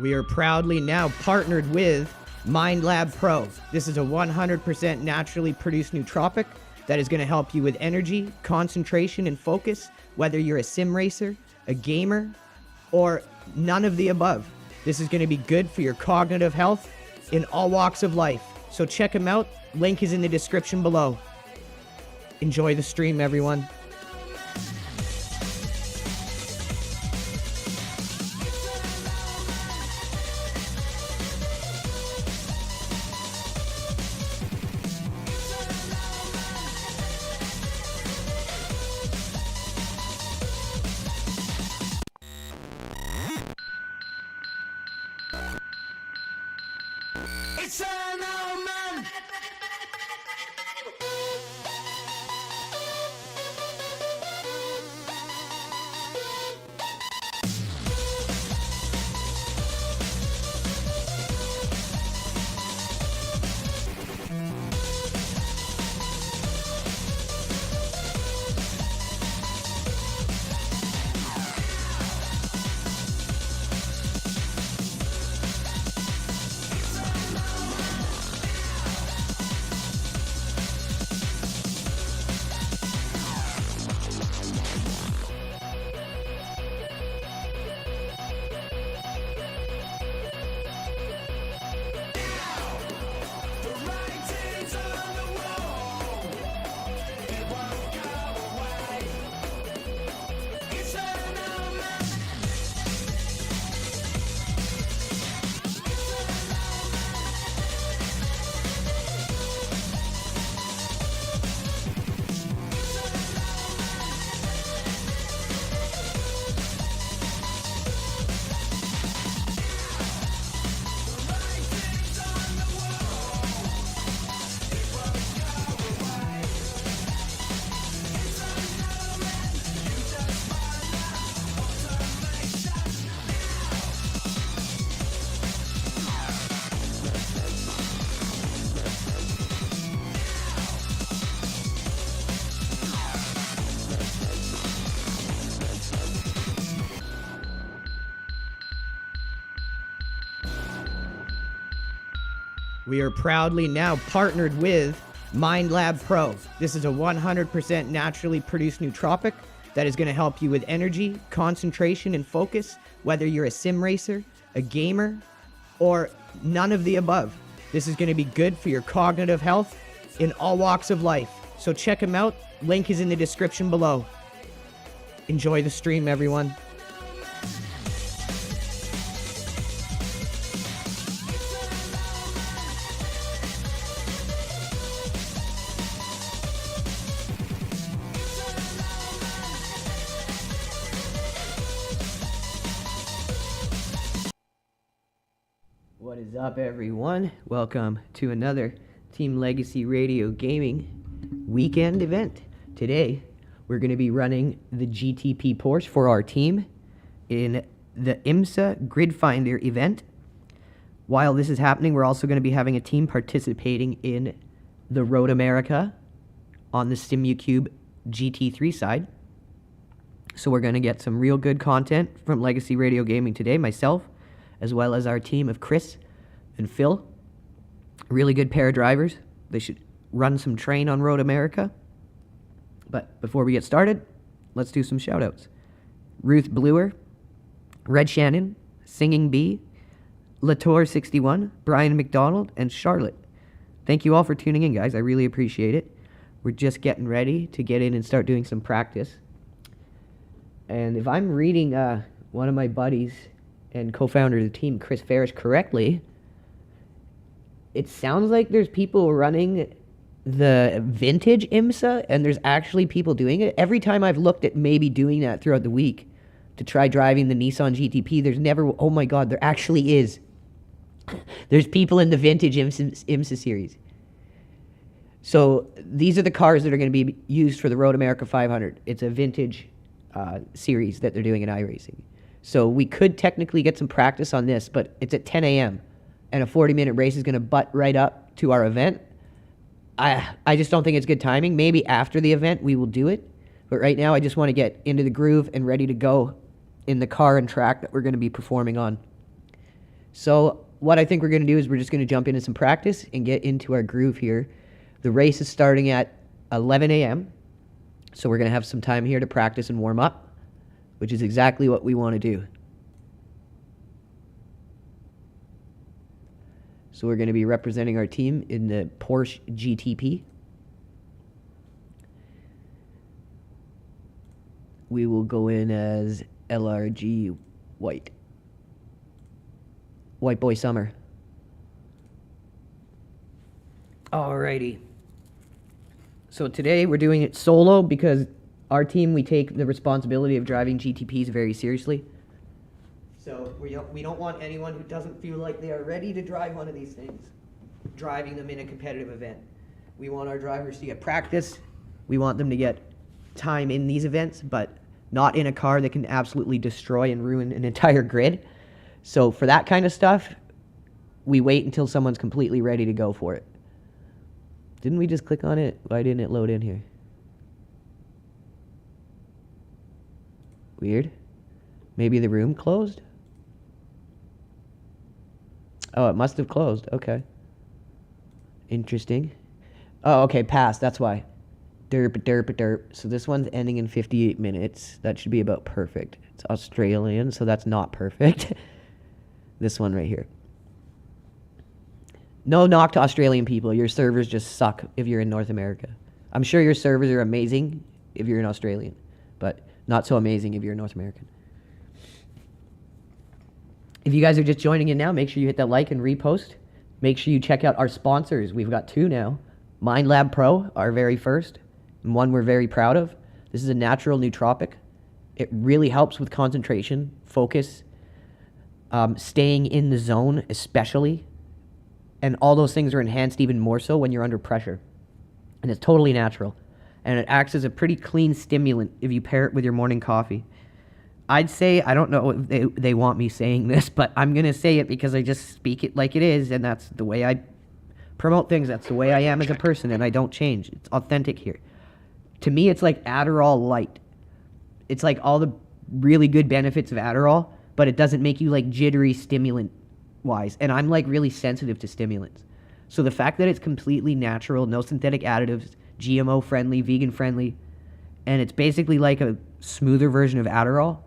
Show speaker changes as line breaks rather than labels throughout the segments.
We are proudly now partnered with MindLab Pro. This is a 100% naturally produced nootropic that is going to help you with energy, concentration, and focus, whether you're a sim racer, a gamer, or none of the above. This is going to be good for your cognitive health in all walks of life. So check them out. Link is in the description below. Enjoy the stream, everyone.
It's an old man.
We are proudly now partnered with MindLab Pro. This is a 100% naturally produced nootropic that is going to help you with energy, concentration, and focus, whether you're a sim racer, a gamer, or none of the above. This is going to be good for your cognitive health in all walks of life. So check them out. Link is in the description below. Enjoy the stream, everyone. What is up, everyone? Welcome to another Team Legacy Radio Gaming weekend event. Today, we're going to be running the GTP Porsche for our team in the IMSA Grid Finder event. While this is happening, we're also going to be having a team participating in the Road America on the SimuCube GT3 side. So we're going to get some real good content from Legacy Radio Gaming today, myself, as well as our team of Chris and Phil. Really good pair of drivers. They should run some train on Road America. But before we get started, let's do some shout-outs. Ruth Bluer, Red Shannon, Singing Bee, Latour61, Brian McDonald, and Charlotte. Thank you all for tuning in, guys. I really appreciate it. We're just getting ready to get in and start doing some practice. And if I'm reading one of my buddies and co-founder of the team, Chris Ferris, correctly, it sounds like there's people running the vintage IMSA, and there's actually people doing it. Every time I've looked at maybe doing that throughout the week to try driving the Nissan GTP, there's never, oh my God, there actually is. There's people in the vintage IMSA series. So these are the cars that are going to be used for the Road America 500. It's a vintage series that they're doing in iRacing. So we could technically get some practice on this, but it's at 10 a.m. and a 40-minute race is going to butt right up to our event. I just don't think it's good timing. Maybe after the event we will do it. But right now I just want to get into the groove and ready to go in the car and track that we're going to be performing on. So what I think we're going to do is we're just going to jump into some practice and get into our groove here. The race is starting at 11 a.m. So we're going to have some time here to practice and warm up, which is exactly what we want to do. So we're going to be representing our team in the Porsche GTP. We will go in as LRG White. White Boy Summer. Alrighty. So today we're doing it solo because our team, we take the responsibility of driving GTPs very seriously. So we don't want anyone who doesn't feel like they are ready to drive one of these things, driving them in a competitive event. We want our drivers to get practice. We want them to get time in these events, but not in a car that can absolutely destroy and ruin an entire grid. So for that kind of stuff, we wait until someone's completely ready to go for it. Didn't we just click on it? Why didn't it load in here? Weird. Maybe the room closed? Oh, it must have closed. Okay. Interesting. Oh, okay, pass. That's why. Derp, derp, derp. So this one's ending in 58 minutes. That should be about perfect. It's Australian, so that's not perfect. This one right here. No knock to Australian people. Your servers just suck if you're in North America. I'm sure your servers are amazing if you're an Australian, but not so amazing if you're a North American. If you guys are just joining in now, make sure you hit that like and repost. Make sure you check out our sponsors. We've got two now. MindLab Pro, our very first, and one we're very proud of. This is a natural nootropic. It really helps with concentration, focus, staying in the zone especially. And all those things are enhanced even more so when you're under pressure. And it's totally natural. And it acts as a pretty clean stimulant if you pair it with your morning coffee. I'd say, I don't know if they want me saying this, but I'm going to say it because I just speak it like it is, and that's the way I promote things. That's the way I am as a person, and I don't change. It's authentic here. To me, it's like Adderall light. It's like all the really good benefits of Adderall, but it doesn't make you like jittery stimulant-wise, and I'm like really sensitive to stimulants. So the fact that it's completely natural, no synthetic additives, GMO-friendly, vegan-friendly, and it's basically like a smoother version of Adderall,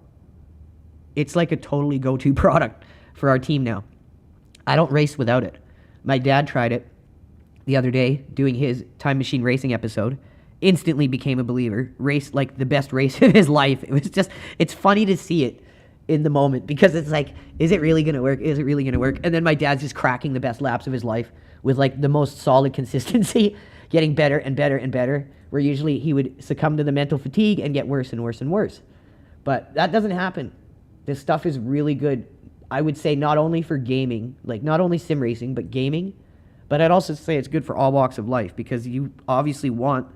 it's like a totally go-to product for our team now. I don't race without it. My dad tried it the other day doing his Time Machine Racing episode. Instantly became a believer. Raced like the best race of his life. It was just, it's funny to see it in the moment because it's like, is it really going to work? Is it really going to work? And then my dad's just cracking the best laps of his life with like the most solid consistency, getting better and better and better, where usually he would succumb to the mental fatigue and get worse and worse and worse. But that doesn't happen. This stuff is really good. I would say not only for gaming, like not only sim racing, but gaming, but I'd also say it's good for all walks of life because you obviously want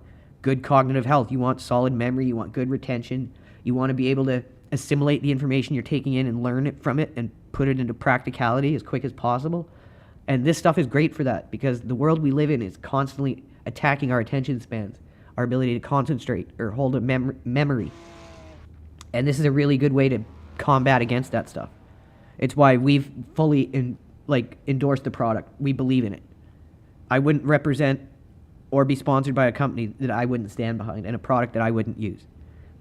good cognitive health. You want solid memory. You want good retention. You want to be able to assimilate the information you're taking in and learn it from it and put it into practicality as quick as possible. And this stuff is great for that because the world we live in is constantly attacking our attention spans, our ability to concentrate or hold a memory. And this is a really good way to combat against that stuff. It's why we've fully endorsed the product. We believe in it. I wouldn't represent or be sponsored by a company that I wouldn't stand behind and a product that I wouldn't use.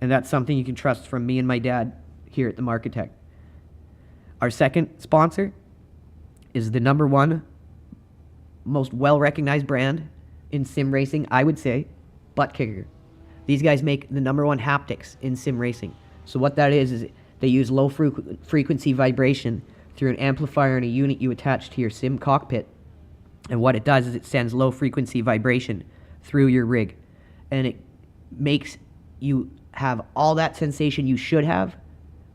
And that's something you can trust from me and my dad here at the Marketech. Our second sponsor is the number one most well-recognized brand in sim racing, I would say, Butt Kicker. These guys make the number one haptics in sim racing. So what that is they use low frequency vibration through an amplifier and a unit you attach to your sim cockpit. And what it does is it sends low frequency vibration through your rig. And it makes you have all that sensation you should have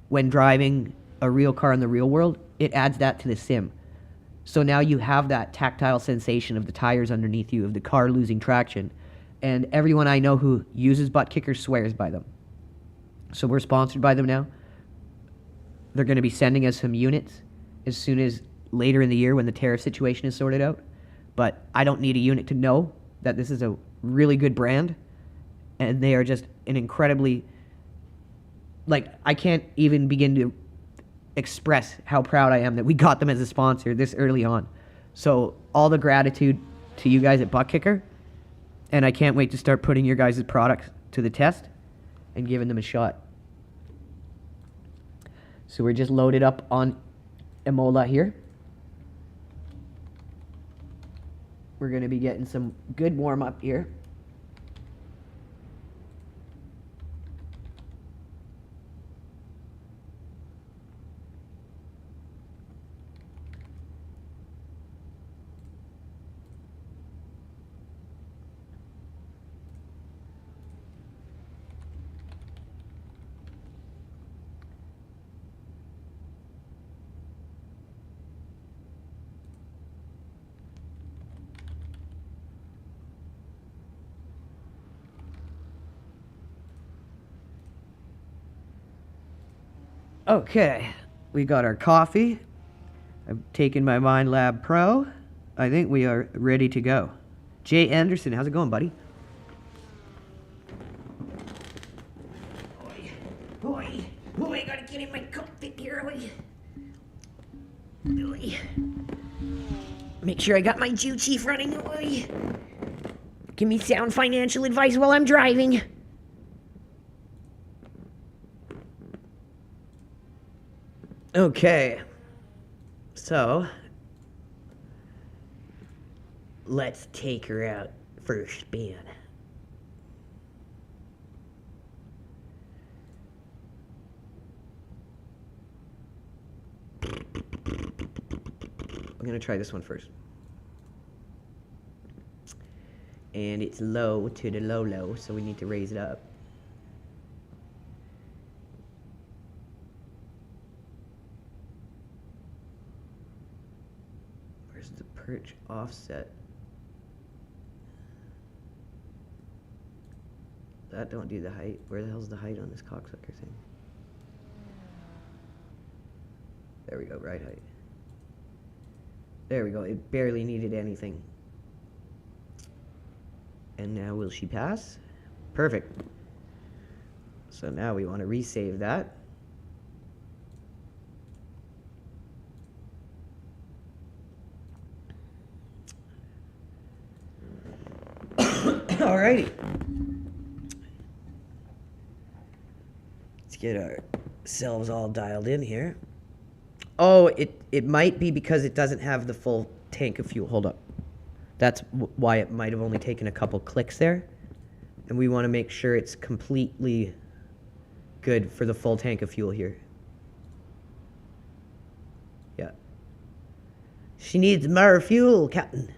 when driving a real car in the real world. It adds that to the sim. So now you have that tactile sensation of the tires underneath you, of the car losing traction. And everyone I know who uses Butt Kicker swears by them. So we're sponsored by them now. They're going to be sending us some units as soon as later in the year when the tariff situation is sorted out. But I don't need a unit to know that this is a really good brand. And they are just an incredibly, like, I can't even begin to express how proud I am that we got them as a sponsor this early on. So all the gratitude to you guys at Butt Kicker, and I can't wait to start putting your guys' products to the test and giving them a shot. So we're just loaded up on IMOLA here. We're going to be getting some good warm-up here. Okay, we got our coffee. I've taken my Mind Lab Pro. I think we are ready to go. Jay Anderson, how's it going, buddy? Boy, gotta get in my cockpit here, boy. Make sure I got my Jew Chief running, boy. Give me sound financial advice while I'm driving. Okay, so let's take her out for a spin. I'm gonna try this one first. And it's low to the low, so we need to raise it up. The perch offset. That don't do the height. Where the hell's the height on this cocksucker thing? There we go, right height. There we go, it barely needed anything. And now will she pass? Perfect. So now we want to resave that. Alrighty. Let's get ourselves all dialed in here. Oh, it might be because it doesn't have the full tank of fuel. Hold up. That's why it might have only taken a couple clicks there. And we want to make sure it's completely good for the full tank of fuel here. Yeah. She needs more fuel, Captain.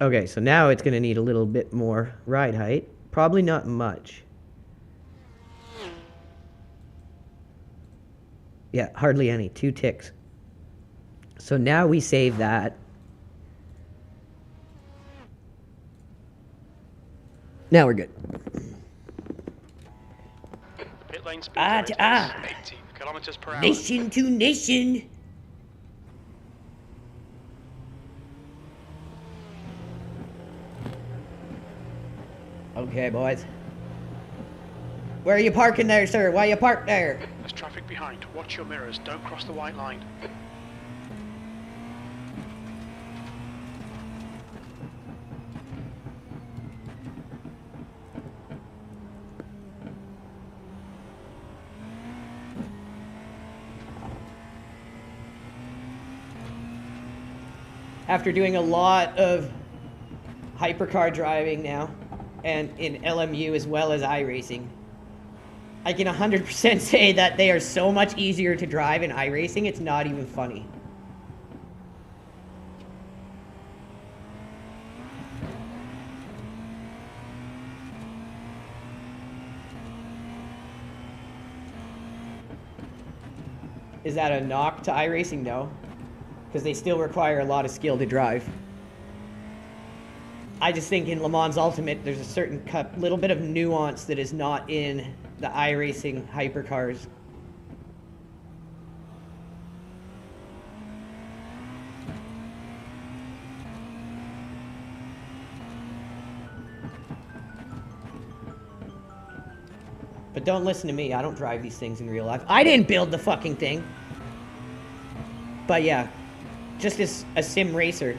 Okay, so now it's going to need a little bit more ride height. Probably not much. Yeah, hardly any. 2 ticks. So now we save that. Now we're good.
Pit lane speed 80 kilometers per hour.
Nation to nation. Okay, boys. Where are you parking there, sir? Why you parked there?
There's traffic behind. Watch your mirrors. Don't cross the white line.
After doing a lot of hypercar driving now, and in LMU as well as iRacing, I can 100% say that they are so much easier to drive in iRacing, it's not even funny. Is that a knock to iRacing? No. Because they still require a lot of skill to drive. I just think in Le Mans Ultimate, there's a certain little bit of nuance that is not in the iRacing hypercars But don't listen to me. I don't drive these things in real life. I didn't build the fucking thing. But yeah, just as a sim racer,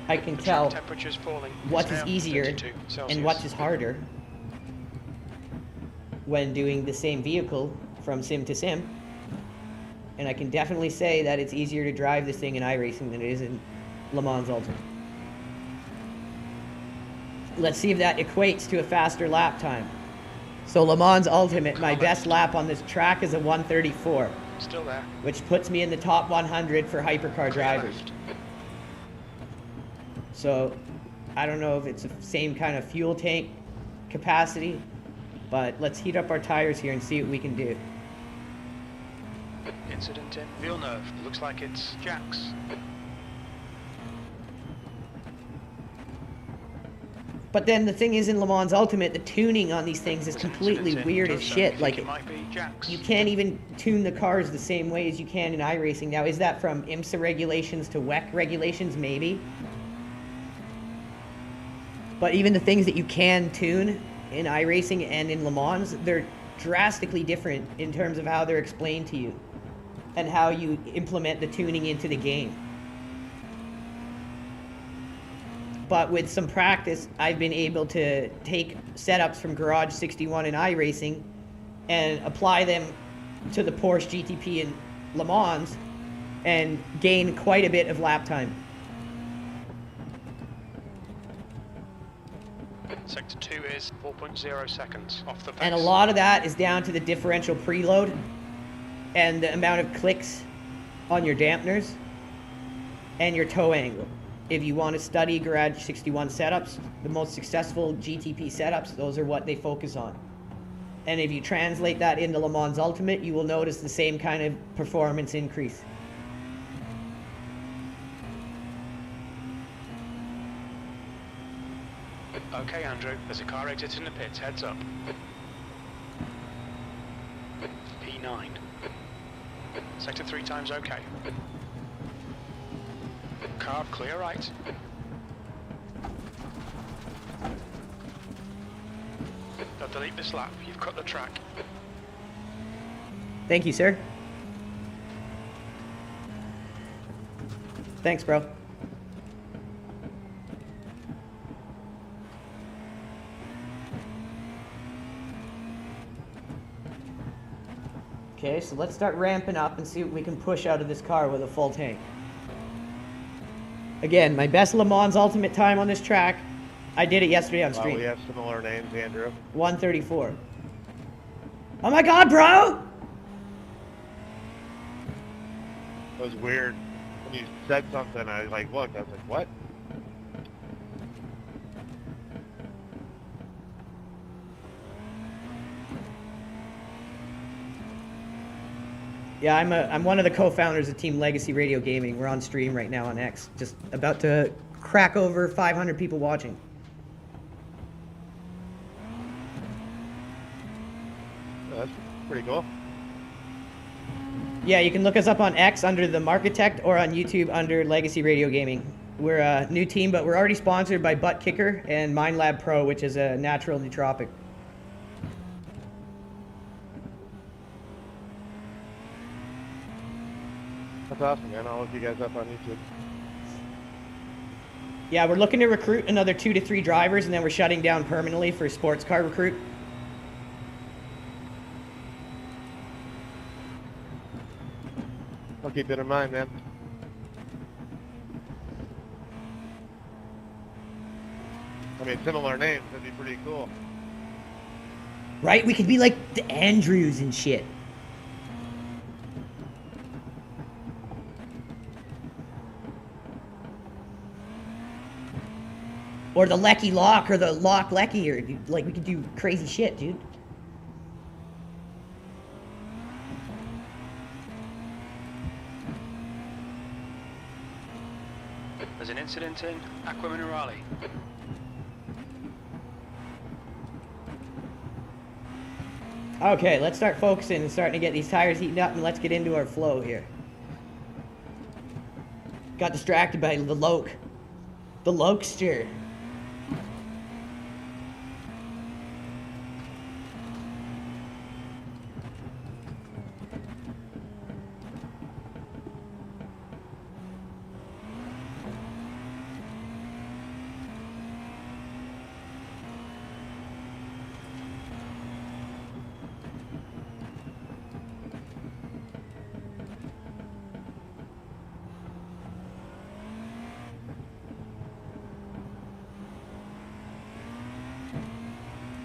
I can tell
Temperature's falling.
what
It's
is
now
easier
32 Celsius.
and what is harder when doing the same vehicle from sim to sim. And I can definitely say that it's easier to drive this thing in iRacing than it is in Le Mans Ultimate. Let's see if that equates to a faster lap time. So Le Mans Ultimate, my best lap on this track is a 1:34,
Still there.
which puts me in the top 100 for hypercar
Clear
drivers.
left.
So I don't know if it's the same kind of fuel tank capacity, but let's heat up our tires here and see what we can do.
Incident in Villeneuve. Looks like it's Jack's.
But then the thing is, in Le Mans Ultimate, the tuning on these things is
There's an
completely
incident in
weird as
Tulsa.
shit.
You
Like,
think it might be Jack's.
you can't even tune the cars the same way as you can in iRacing. Now, is that from IMSA regulations to WEC regulations? Maybe. But even the things that you can tune in iRacing and in Le Mans, they're drastically different in terms of how they're explained to you and how you implement the tuning into the game. But with some practice, I've been able to take setups from Garage 61 in iRacing and apply them to the Porsche GTP in Le Mans and gain quite a bit of lap time.
Sector 2 is 4.0 seconds off the pace.
And a lot of that is down to the differential preload and the amount of clicks on your dampeners and your toe angle. If you want to study Garage 61 setups, the most successful GTP setups, those are what they focus on. And if you translate that into Le Mans Ultimate, you will notice the same kind of performance increase.
Okay, Andrew, there's a car exiting the pits. Heads up. P9. Sector 3 times okay. Carb clear right. Now delete this lap. You've cut the track.
Thank you, sir. Thanks, bro. Okay, so let's start ramping up and see what we can push out of this car with a full tank. Again, my best Le Mans Ultimate time on this track, I did it yesterday on stream.
We have similar names, Andrew.
1:34. Oh my god, bro!
It was weird. When you said something, I was like, look, I was like, what?
Yeah, I'm one of the co-founders of Team Legacy Radio Gaming. We're on stream right now on X. Just about to crack over 500 people watching.
That's pretty cool.
Yeah, you can look us up on X under the Marketect or on YouTube under Legacy Radio Gaming. We're a new team, but we're already sponsored by Butt Kicker and MindLab Pro, which is a natural nootropic.
That's awesome, man. I'll look you guys up on YouTube.
Yeah, we're looking to recruit another 2 to 3 drivers, and then we're shutting down permanently for sports car recruit.
I'll keep it in mind, man. I mean, similar names, that'd be pretty cool.
Right? We could be like the Andrews and shit. Or the Lecky Lock, or the Lock Lecky, or like we could do crazy shit, dude.
There's an incident in Aqua Minerale.
Okay, let's start focusing and starting to get these tires heating up, and let's get into our flow here. Got distracted by the Loke. The Lokester.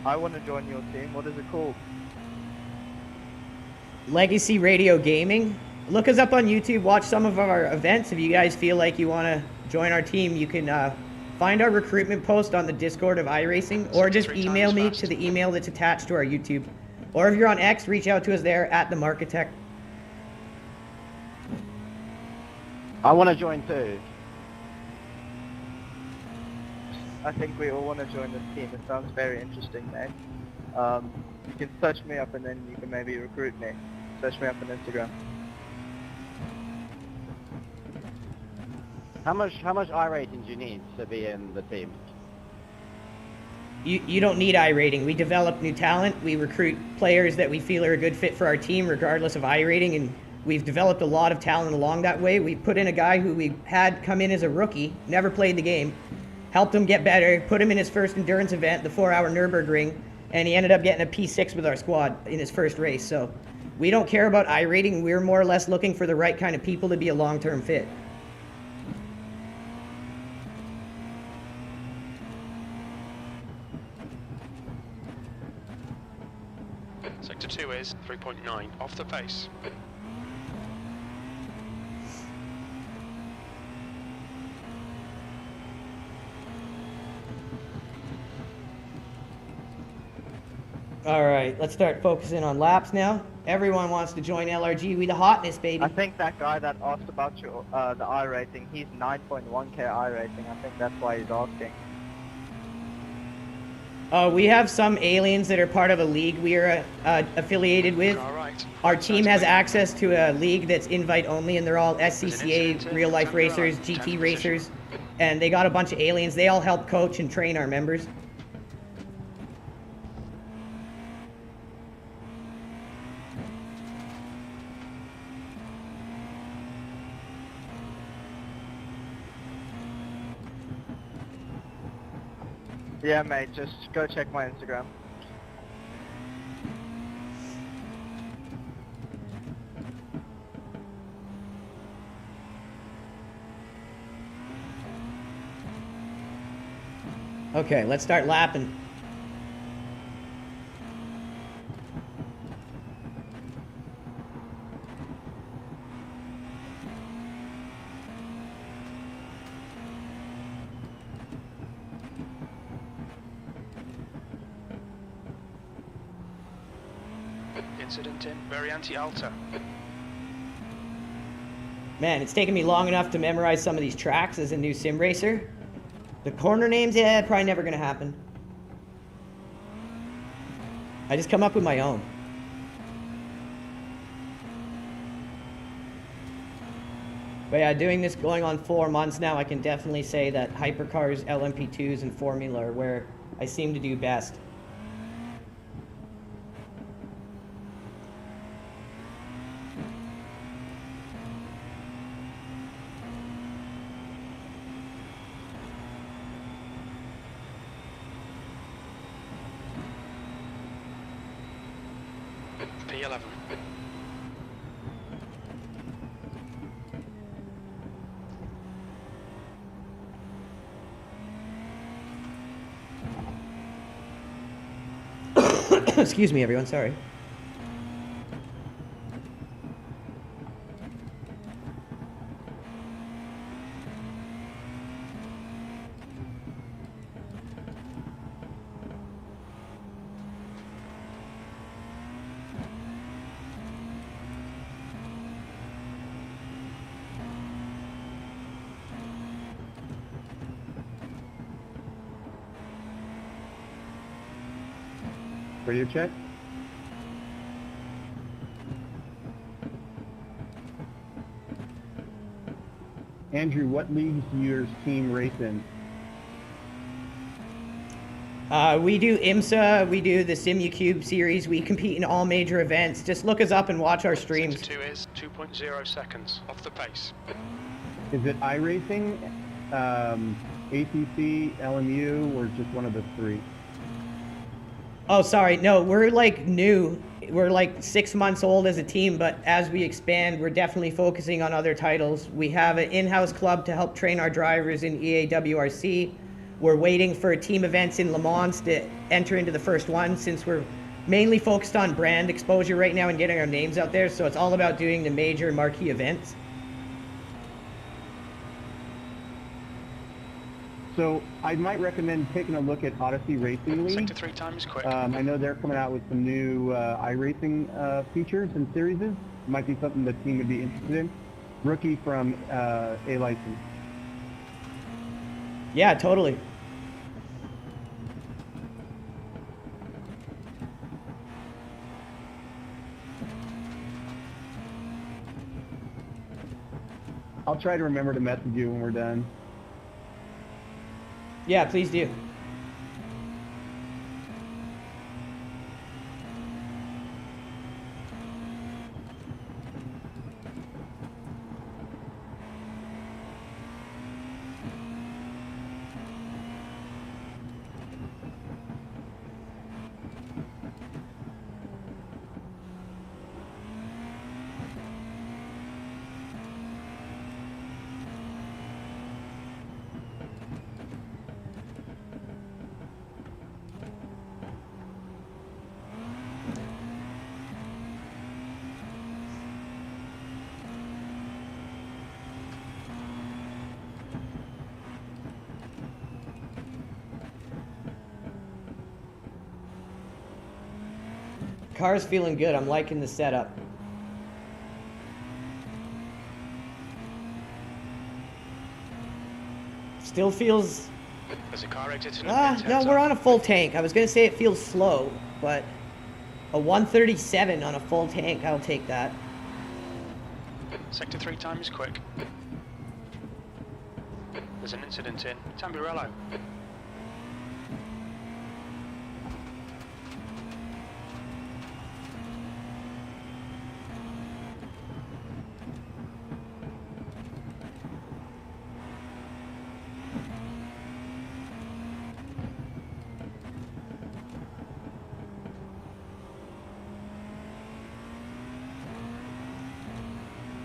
I want to join your team. What is it called?
Legacy Radio Gaming. Look us up on YouTube. Watch some of our events. If you guys feel like you want to join our team, you can find our recruitment post on the Discord of iRacing, or just email me to the email that's attached to our YouTube. Or if you're on X, reach out to us there at the Marketech.
I want to join too.
I think we all want to join this team. It sounds very interesting, mate. You can search me up and then you can maybe recruit me. Search me up on Instagram.
How much iRating do you need to be in the team?
You don't need iRating. We develop new talent. We recruit players that we feel are a good fit for our team, regardless of iRating, and we've developed a lot of talent along that way. We put in a guy who we had come in as a rookie, never played the game, helped him get better, put him in his first endurance event, the 4-hour Nürburgring, and he ended up getting a P6 with our squad in his first race. So we don't care about iRating. We're more or less looking for the right kind of people to be a long-term fit.
Sector 2 is 3.9 off the pace.
All right, let's start focusing on laps now. Everyone wants to join LRG. We the hotness, baby.
I think that guy that asked about your the I rating, he's 9.1k I rating. I think that's why he's asking.
We have some aliens that are part of a league we are affiliated with.
All right.
Our team has access to a league that's invite only, and they're all SCCA real life racers, GT racers, and they got a bunch of aliens. They all help coach and train our members.
Yeah, mate, just go check my Instagram.
Okay, let's start lapping.
Incident in Variante Alta.
Man, it's taken me long enough to memorize some of these tracks as a new sim racer. The corner names, yeah, probably never gonna happen. I just come up with my own. But yeah, doing this going on 4 months now, I can definitely say that hypercars, LMP2s, and Formula are where I seem to do best.
P11.
Excuse me, everyone, sorry.
Radio check. Andrew, what leagues do your team race in?
We do IMSA, we do the SimuCube series, we compete in all major events. Just look us up and watch our streams.
Sector 2 is 2.0 seconds off the pace.
Is it iRacing, ACC, LMU, or just one of the three?
Oh, sorry, no, we're like new. We're like 6 months old as a team, but as we expand, we're definitely focusing on other titles. We have an in-house club to help train our drivers in EAWRC. We're waiting for team events in Le Mans to enter into the first one, since we're mainly focused on brand exposure right now and getting our names out there. So it's all about doing the major marquee events.
So I might recommend taking a look at Odyssey Racing League.
Sector 3 time is quick.
I know they're coming out with some new iRacing features and series. Might be something the team would be interested in. Rookie from A License.
Yeah, totally.
I'll try to remember to message you when we're done.
Yeah, please do. Car's feeling good. I'm liking the setup. Still feels...
There's a car exiting.
no, we're on a full tank. I was going to say it feels slow, but a 137 on a full tank, I'll take that.
Sector 3 time is quick. There's an incident in Tamburello.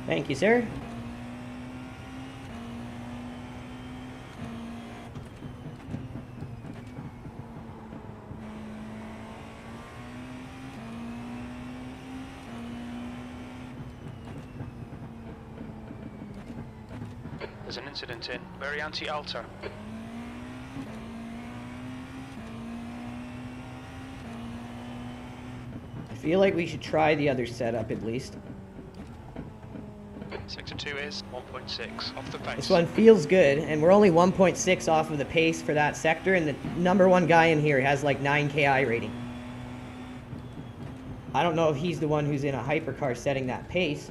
Thank you, sir.
There's an incident in Variante Alta.
I feel like we should try the other setup at least.
Sector 2 is 1.6 off the pace.
This one feels good, and we're only 1.6 off of the pace for that sector, and the number one guy in here has like 9 KI rating. I don't know if he's the one who's in a hypercar setting that pace.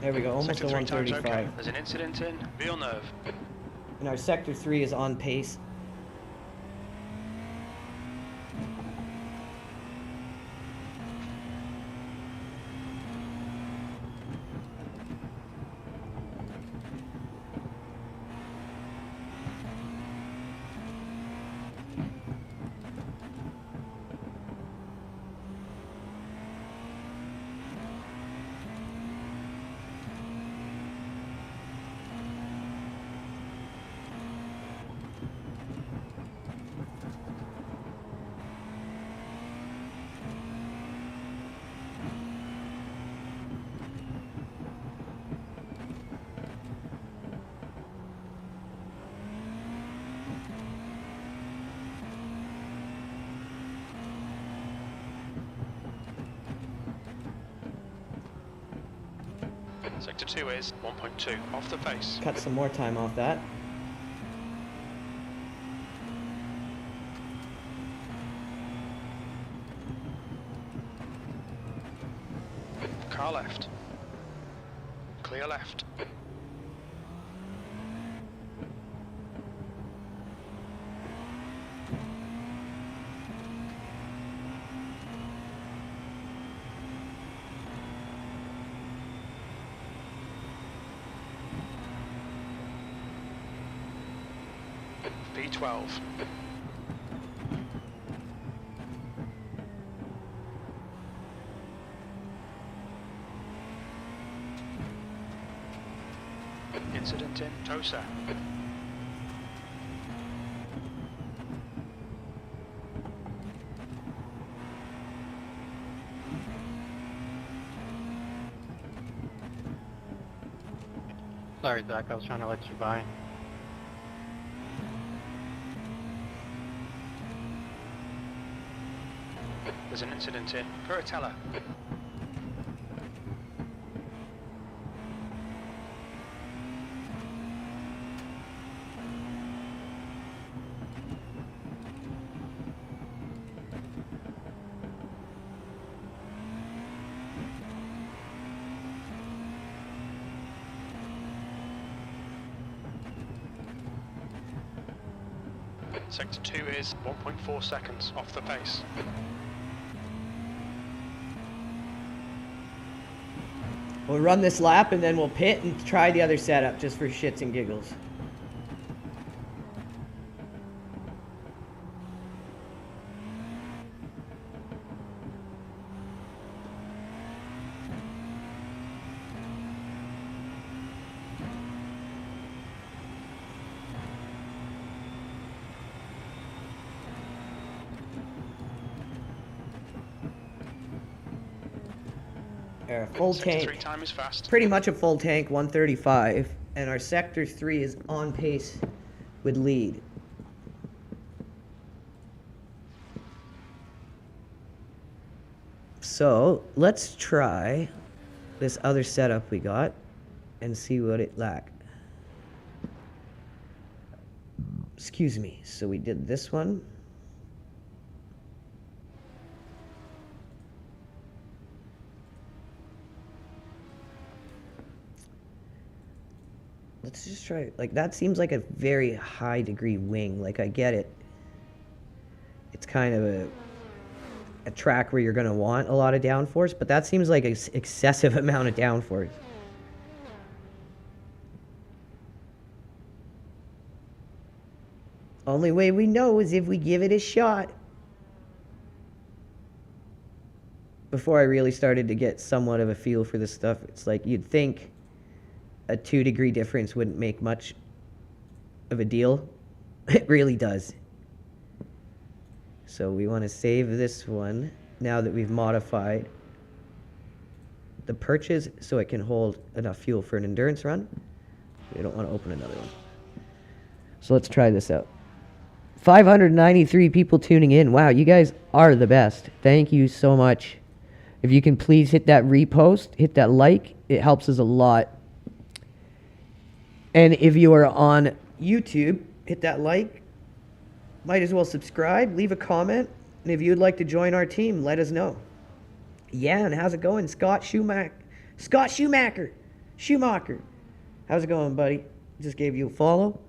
There we go, almost
Sector
a
3 time's
135.
okay. There's an incident in Villeneuve.
And our sector 3 is on pace.
Sector 2 is 1.2 off the pace.
Cut some more time off that.
Car left. Clear left. P12. Incident in Tosa.
Sorry, Zach, I was trying to let you by.
There's an incident in Curatella. Sector 2 is 1.4 seconds off the pace.
We'll run this lap and then we'll pit and try the other setup just for shits and giggles. Full
Sector 3
tank,
time is fast.
pretty much a full tank, 135, and our sector 3 is on pace with lead. So let's try this other setup we got and see what it lack. Excuse me. So we did this one. Let's just try, like, that seems like a very high degree wing. Like, I get it. It's kind of a track where you're going to want a lot of downforce, but that seems like an excessive amount of downforce. Only way we know is if we give it a shot. Before I really started to get somewhat of a feel for this stuff, it's like you'd think a 2-degree difference wouldn't make much of a deal. It really does. So we want to save this one now that we've modified the perches so it can hold enough fuel for an endurance run. We don't want to open another one. So let's try this out. 593 people tuning in. Wow, you guys are the best. Thank you so much. If you can please hit that repost, hit that like, it helps us a lot. And if you are on YouTube, hit that like. Might as well subscribe, leave a comment. And if you'd like to join our team, let us know. Yeah, and how's it going, Scott Schumacher? Schumacher. How's it going, buddy? Just gave you a follow.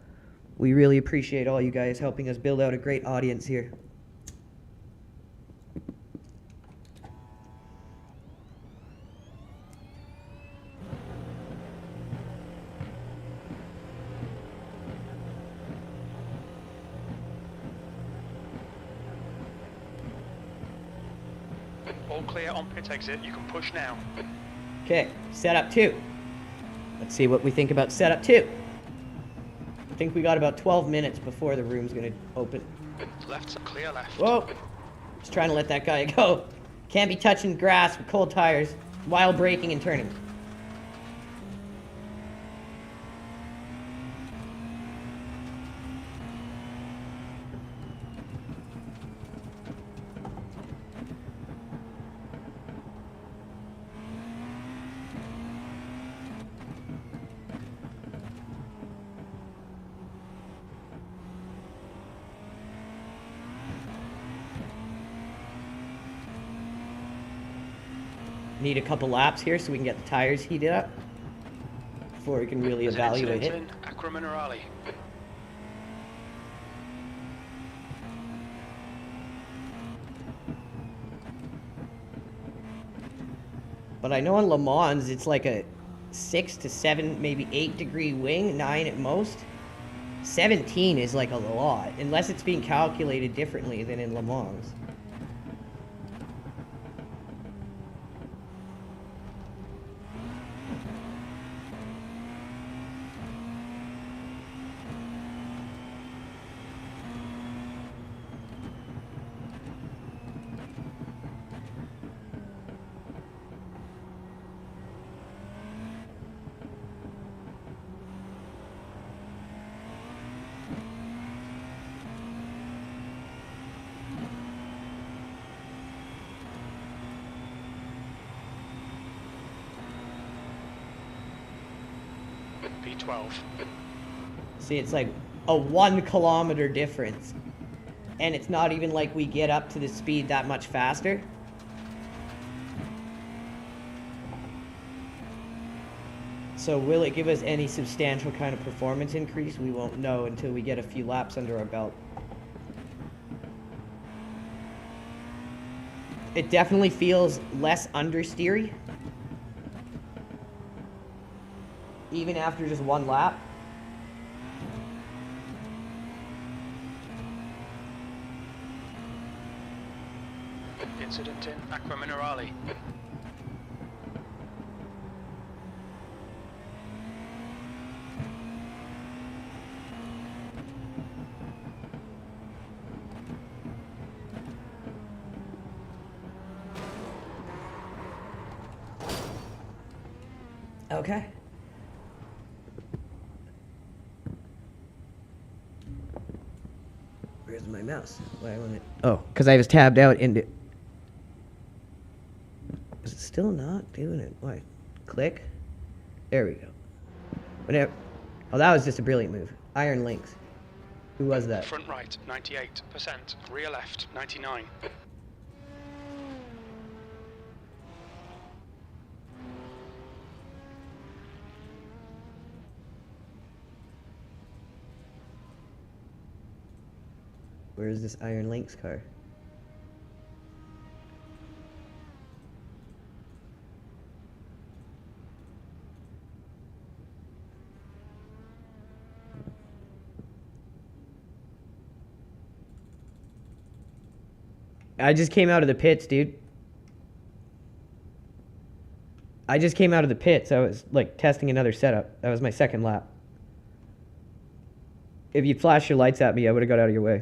We really appreciate all you guys helping us build out a great audience here.
All clear on pit exit. You can push now.
Okay, setup 2. Let's see what we think about setup 2. I think we got about 12 minutes before the room's gonna open.
Left, clear left.
Whoa! Just trying to let that guy go. Can't be touching grass with cold tires while braking and turning. Need a couple laps here so we can get the tires heated up before we can really
There's an
evaluate
incident
it.
in Acra Minerale.
But I know on Le Mans it's like a 6 to 7, maybe 8 degree wing, 9 at most. 17 is like a lot, unless it's being calculated differently than in Le Mans.
P12.
See, it's like a 1 kilometer difference. And it's not even like we get up to the speed that much faster. So will it give us any substantial kind of performance increase? We won't know until we get a few laps under our belt. It definitely feels less understeery. Even after just 1 lap.
Incident in Aqua Minerale.
Okay. Where's my mouse? Why won't it? Oh, because I was tabbed out into. Is it still not doing it? Why? Click. There we go. Whenever. Oh, that was just a brilliant move. Iron links. Who was that?
Front right, 98%. Rear left, 99.
Where is this Iron Links car? I just came out of the pits, dude. I just came out of the pits. I was like testing another setup. That was my second lap. If you flashed your lights at me, I would have got out of your way.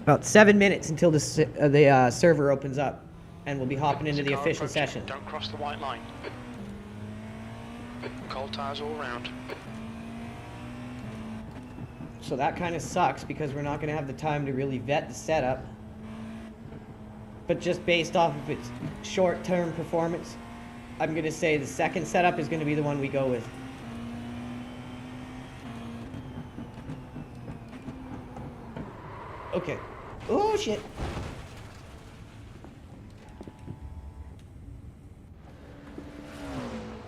About 7 minutes until the server opens up, and we'll be hopping into the
Car
official
approaching.
session.
Don't cross the white line. Cold tires all round.
So that kind of sucks because we're not going to have the time to really vet the setup. But just based off of its short-term performance, I'm going to say the second setup is going to be the one we go with. Okay. Oh, shit.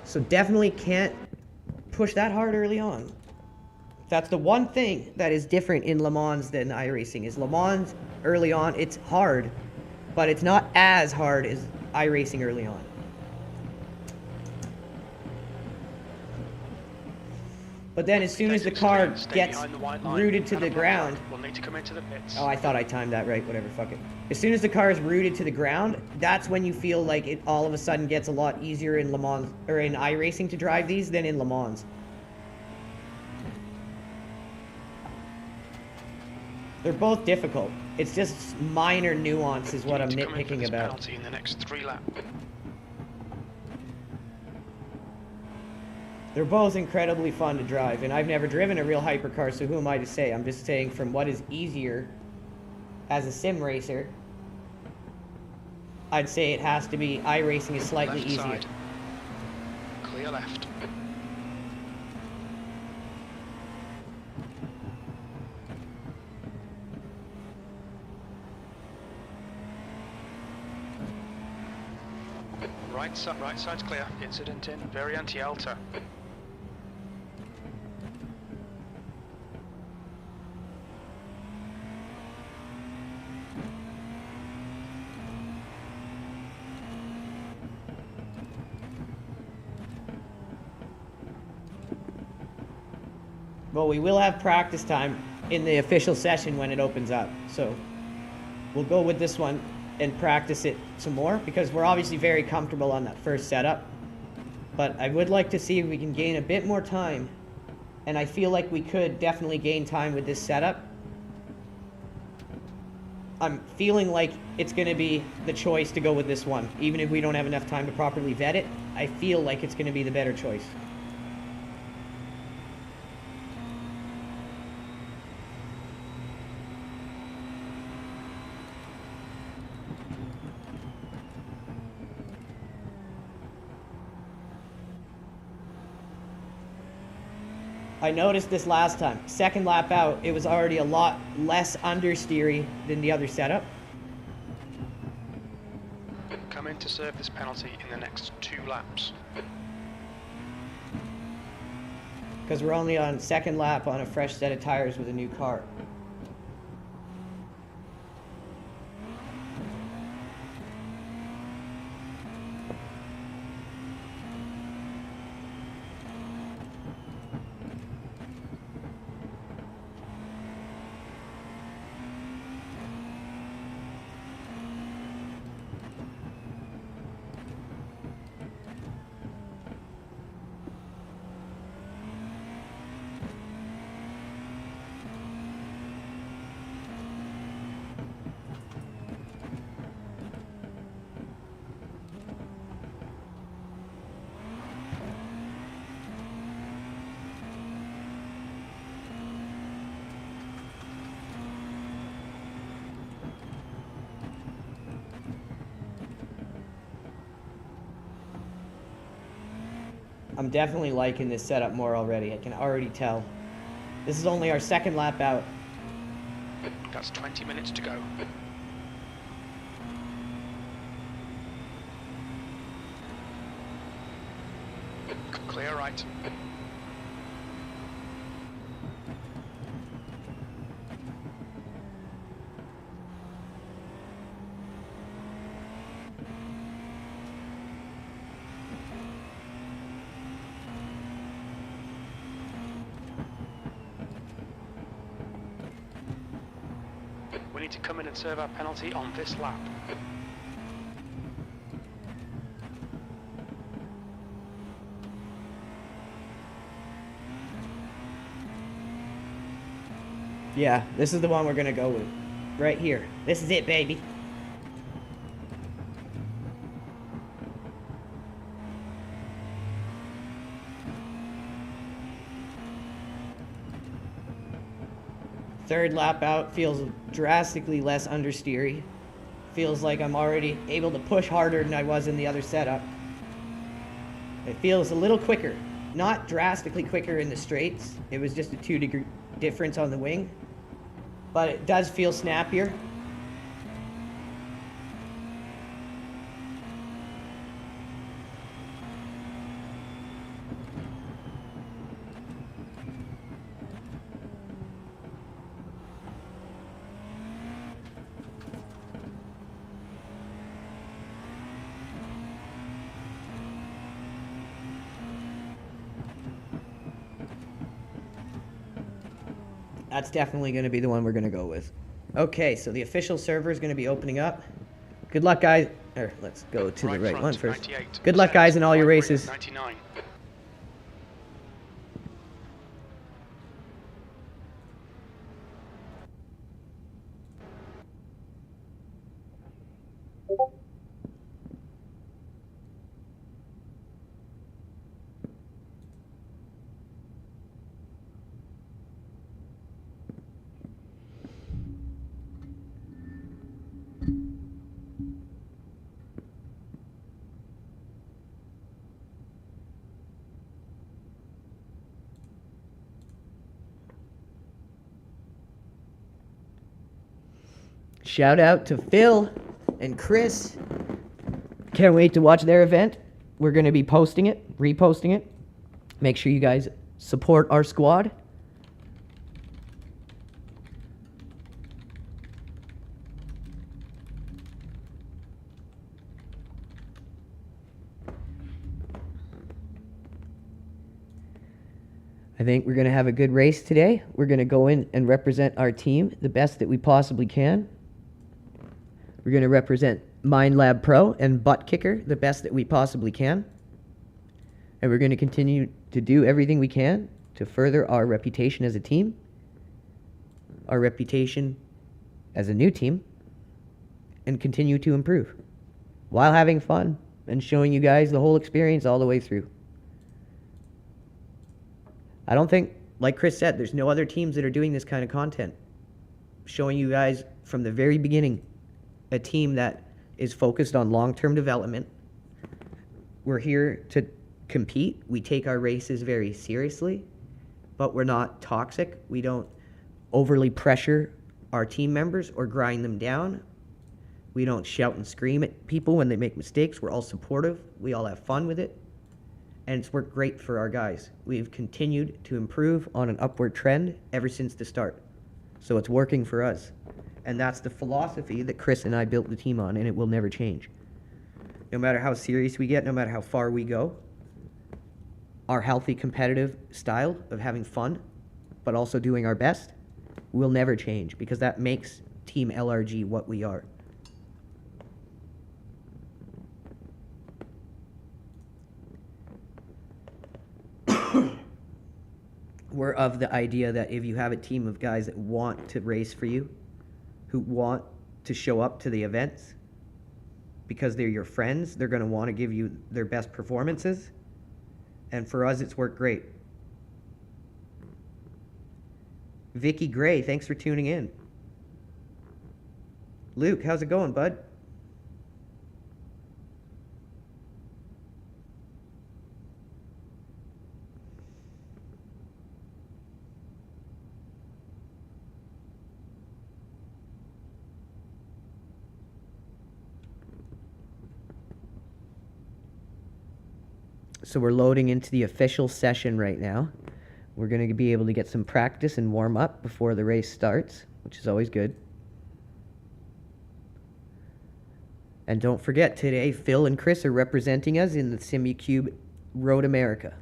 So definitely can't push that hard early on. That's the one thing that is different in Le Mans than iRacing, is Le Mans early on, it's hard, but it's not as hard as iRacing early on. But then as soon as the car gets rooted to the ground...
We'll need to come into the pits.
Oh, I thought I timed that right. Whatever, fuck it. As soon as the car is rooted to the ground, that's when you feel like it all of a sudden gets a lot easier in Le Mans, or in iRacing to drive these than in Le Mans. They're both difficult. It's just minor nuance is what I'm nitpicking about.
Penalty in the next 3 laps.
They're both incredibly fun to drive, and I've never driven a real hypercar, so who am I to say? I'm just saying from what is easier as a sim racer, I'd say it has to be iRacing is slightly
Left
easier.
side. Clear left. Right side's clear. Incident in. Very anti-alta.
Well, we will have practice time in the official session when it opens up. So we'll go with this one and practice it some more because we're obviously very comfortable on that first setup. But I would like to see if we can gain a bit more time. And I feel like we could definitely gain time with this setup. I'm feeling like it's going to be the choice to go with this one. Even if we don't have enough time to properly vet it, I feel like it's going to be the better choice. I noticed this last time. Second lap out, it was already a lot less understeery than the other setup.
Come in to serve this penalty in the next 2 laps.
Because we're only on second lap on a fresh set of tires with a new car. I'm definitely liking this setup more already. I can already tell. This is only our second lap out.
That's 20 minutes to go. Clear right. We need to come in and serve our penalty on this lap.
Yeah, this is the one we're gonna go with. Right here. This is it, baby. Third lap out feels drastically less understeery. Feels like I'm already able to push harder than I was in the other setup. It feels a little quicker. Not drastically quicker in the straights. It was just a 2-degree difference on the wing. But it does feel snappier. That's definitely going to be the one we're going to go with. Okay, so the official server is going to be opening up. Good luck, guys. Or let's go to the right
front,
one first.
98.
Good luck, guys, in all your
Right rear,
races.
99.
Shout out to Phil and Chris Can't wait to watch their event. We're going to be posting it, reposting it. Make sure you guys support our squad. I think we're going to have a good race today. We're going to go in and represent our team the best that we possibly can. We're going to represent Mind Lab Pro and Butt Kicker the best that we possibly can. And we're going to continue to do everything we can to further our reputation as a team, our reputation as a new team, and continue to improve while having fun and showing you guys the whole experience all the way through. I don't think, like Chris said, there's no other teams that are doing this kind of content. Showing you guys from the very beginning a team that is focused on long-term development. We're here to compete. We take our races very seriously, but we're not toxic. We don't overly pressure our team members or grind them down. We don't shout and scream at people when they make mistakes. We're all supportive. We all have fun with it. And it's worked great for our guys. We've continued to improve on an upward trend ever since the start. So it's working for us. And that's the philosophy that Chris and I built the team on, and it will never change. No matter how serious we get, no matter how far we go, our healthy competitive style of having fun, but also doing our best, will never change, because that makes Team LRG what we are. We're of the idea that if you have a team of guys that want to race for you, who want to show up to the events, because they're your friends, they're going to want to give you their best performances. And for us, it's worked great. Vicky Gray, thanks for tuning in. Luke, how's it going, bud? So we're loading into the official session right now. We're going to be able to get some practice and warm up before the race starts, which is always good. And don't forget, today Phil and Chris are representing us in the SimuCube Road America.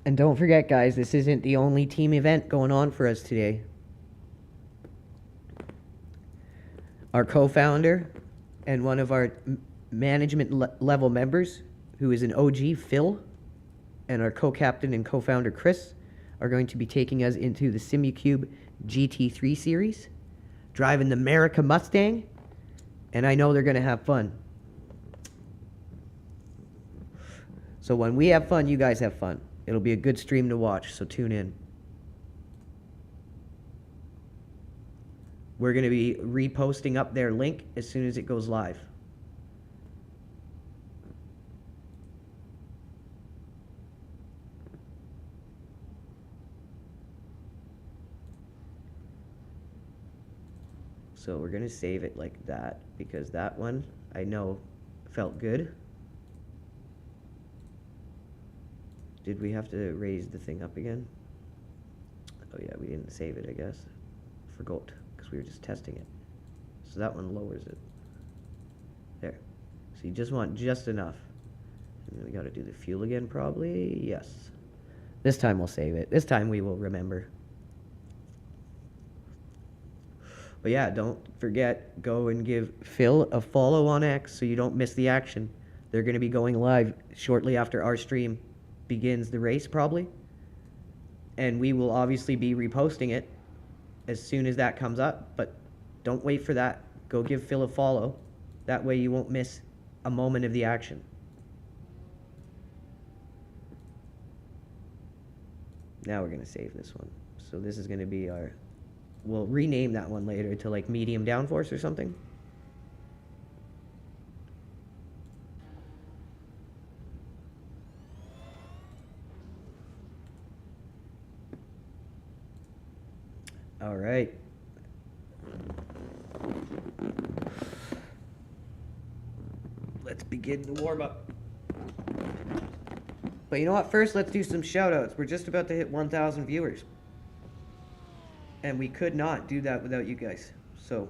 And don't forget, guys, this isn't the only team event going on for us today. Our co-founder and one of our management level members, who is an OG, Phil, and our co-captain and co-founder, Chris, are going to be taking us into the SimuCube GT3 series, driving the America Mustang, and I know they're going to have fun. So when we have fun, you guys have fun. It'll be a good stream to watch, so tune in. We're going to be reposting up their link as soon as it goes live. So we're going to save it like that, because that one, I know, felt good. Did we have to raise the thing up again? Oh yeah, we didn't save it, I guess. Forgot, because we were just testing it. So that one lowers it. There. So you just want just enough. And then we got to do the fuel again, probably. Yes. This time we'll save it. This time we will remember. But yeah, don't forget, go and give Phil a follow on X so you don't miss the action. They're going to be going live shortly after our stream begins the race, probably. and we will obviously be reposting it as soon as that comes up, but don't wait for that. Go give Phil a follow. That way you won't miss a moment of the action. Now we're going to save this one. So this is going to be our... We'll rename that one later to like medium downforce or something. All right. Let's begin the warm-up. But you know what? First, let's do some shout-outs. We're just about to hit 1,000 viewers. And we could not do that without you guys. So,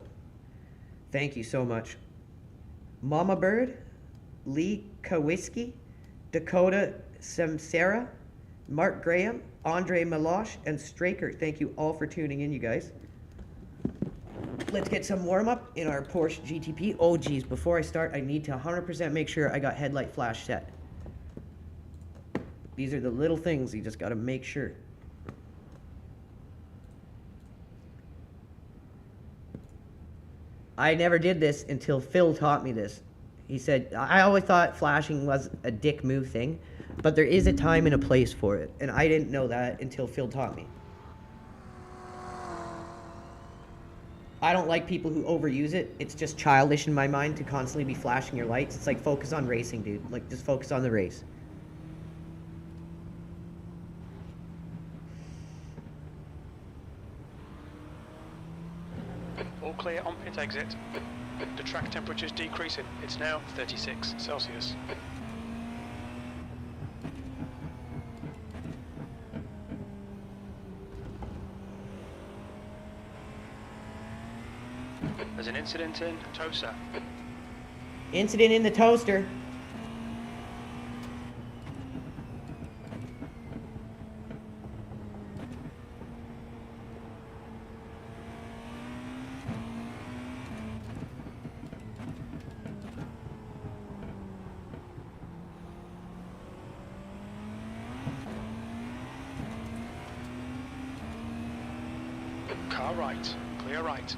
thank you so much. Mama Bird, Lee Kawiski, Dakota Samsara, Mark Graham, Andre Malosh, and Straker. Thank you all for tuning in, you guys. Let's get some warm-up in our Porsche GTP. Oh, geez, before I start, I need to 100% make sure I got headlight flash set. These are the little things you just got to make sure. I never did this until Phil taught me this. He said, I always thought flashing was a dick move thing, but there is a time and a place for it. And I didn't know that until Phil taught me. I don't like people who overuse it. It's just childish in my mind to constantly be flashing your lights. It's like, focus on racing, dude. Like, just focus on the race.
All clear on pit exit. The track temperature is decreasing. It's now 36 Celsius. There's an incident in Tosa.
Incident in the toaster.
Car right. Clear right.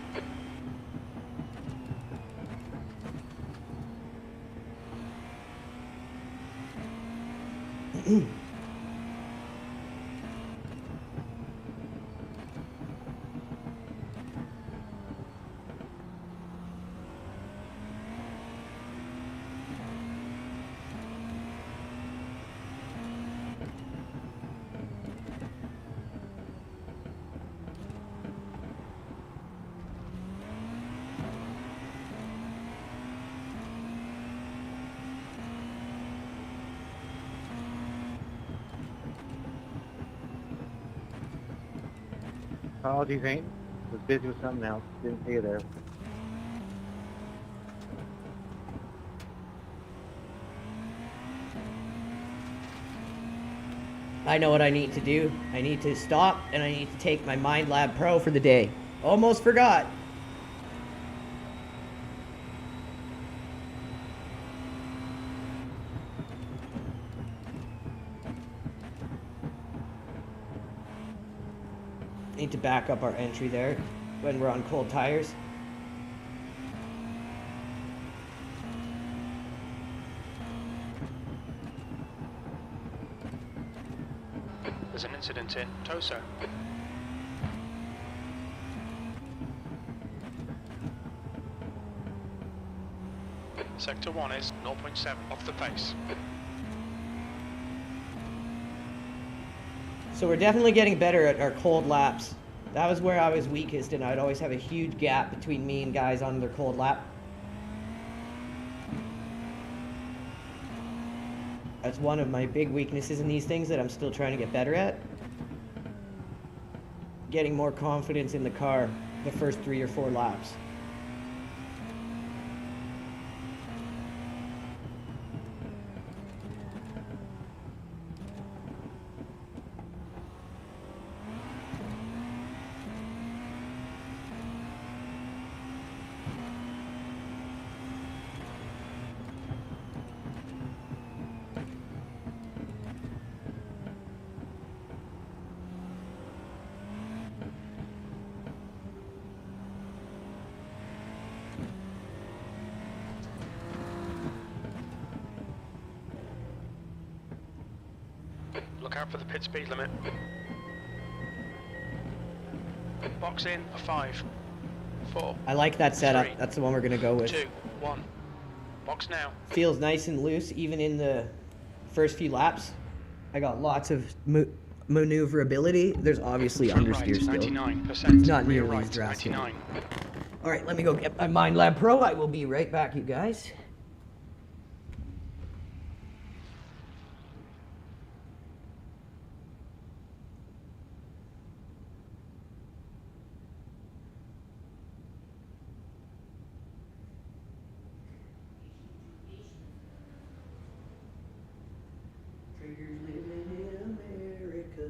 Apologies, ain't. Was busy with something else. Didn't see you there.
I know what I need to do. I need to stop and I need to take my Mind Lab Pro for the day. Almost forgot. Need to back up our entry there when we're on cold tires.
There's an incident in Tosa. Sector 1 is 0.7 off the pace.
So we're definitely getting better at our cold laps. That was where I was weakest, and I'd always have a huge gap between me and guys on their cold lap. That's one of my big weaknesses in these things that I'm still trying to get better at. Getting more confidence in the car the first 3 or 4 laps.
Look out for the pit speed limit. Box in for 5, 4.
I like that setup.
3,
That's the one we're gonna go with.
2, 1. Box now.
Feels nice and loose, even in the first few laps. I got lots of maneuverability. There's obviously
Front
understeer
right,
still.
99%.
It's not
Rear
nearly
right,
as drastic.
99.
All right, let me go get my Mind Lab Pro. I will be right back, you guys. Triggers living in America.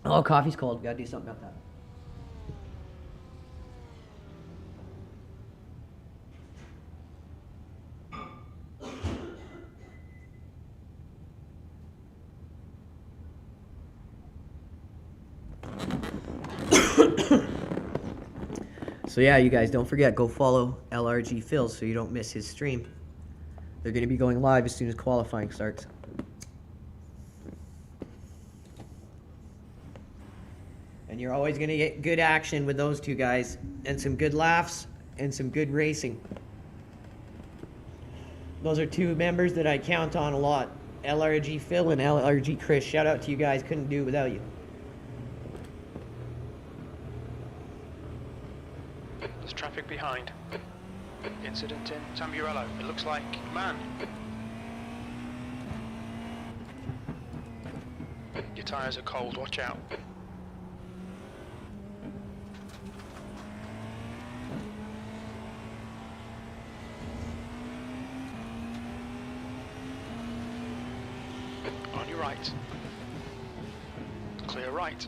Oh, coffee's cold. Gotta do something about that. So yeah, you guys, don't forget, go follow LRG Phil so you don't miss his stream. They're going to be going live as soon as qualifying starts. And you're always going to get good action with those two guys, and some good laughs, and some good racing. Those are two members that I count on a lot. LRG Phil and LRG Chris. Shout out to you guys. Couldn't do it without you.
There's traffic behind. Incident in Tamburello. It looks like man. Your tyres are cold. Watch out. On your right. Clear right.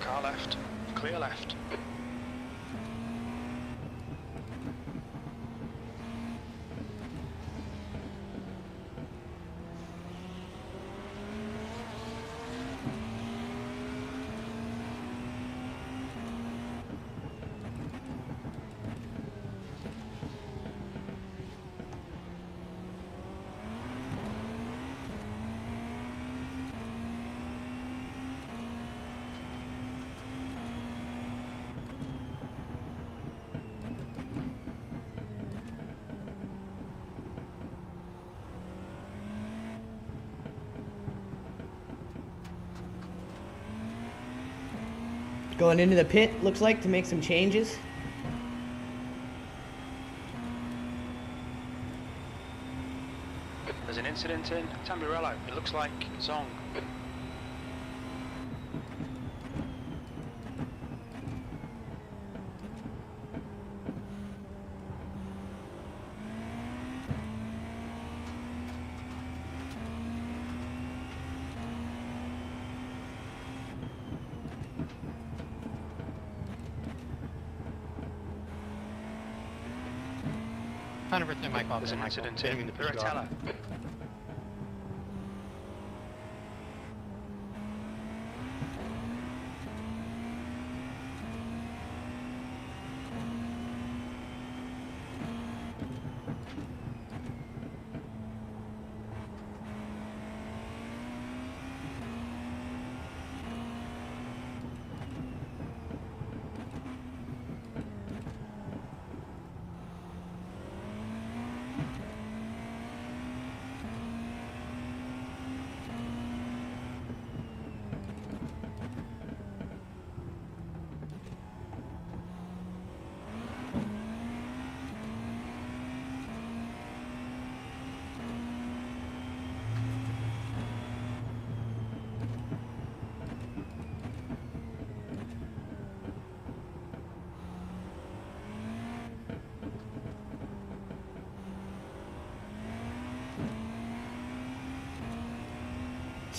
Car left. Clear left.
Going into the pit, looks like, to make some changes.
There's an incident in Tamburello. It looks like Zong.
Might pop
There's
in,
an
Michael.
incident
Getting
in
the pursuit off.
Piratella.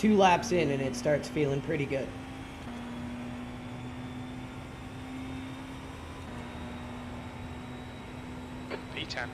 2 laps in and it starts feeling pretty good.
P10.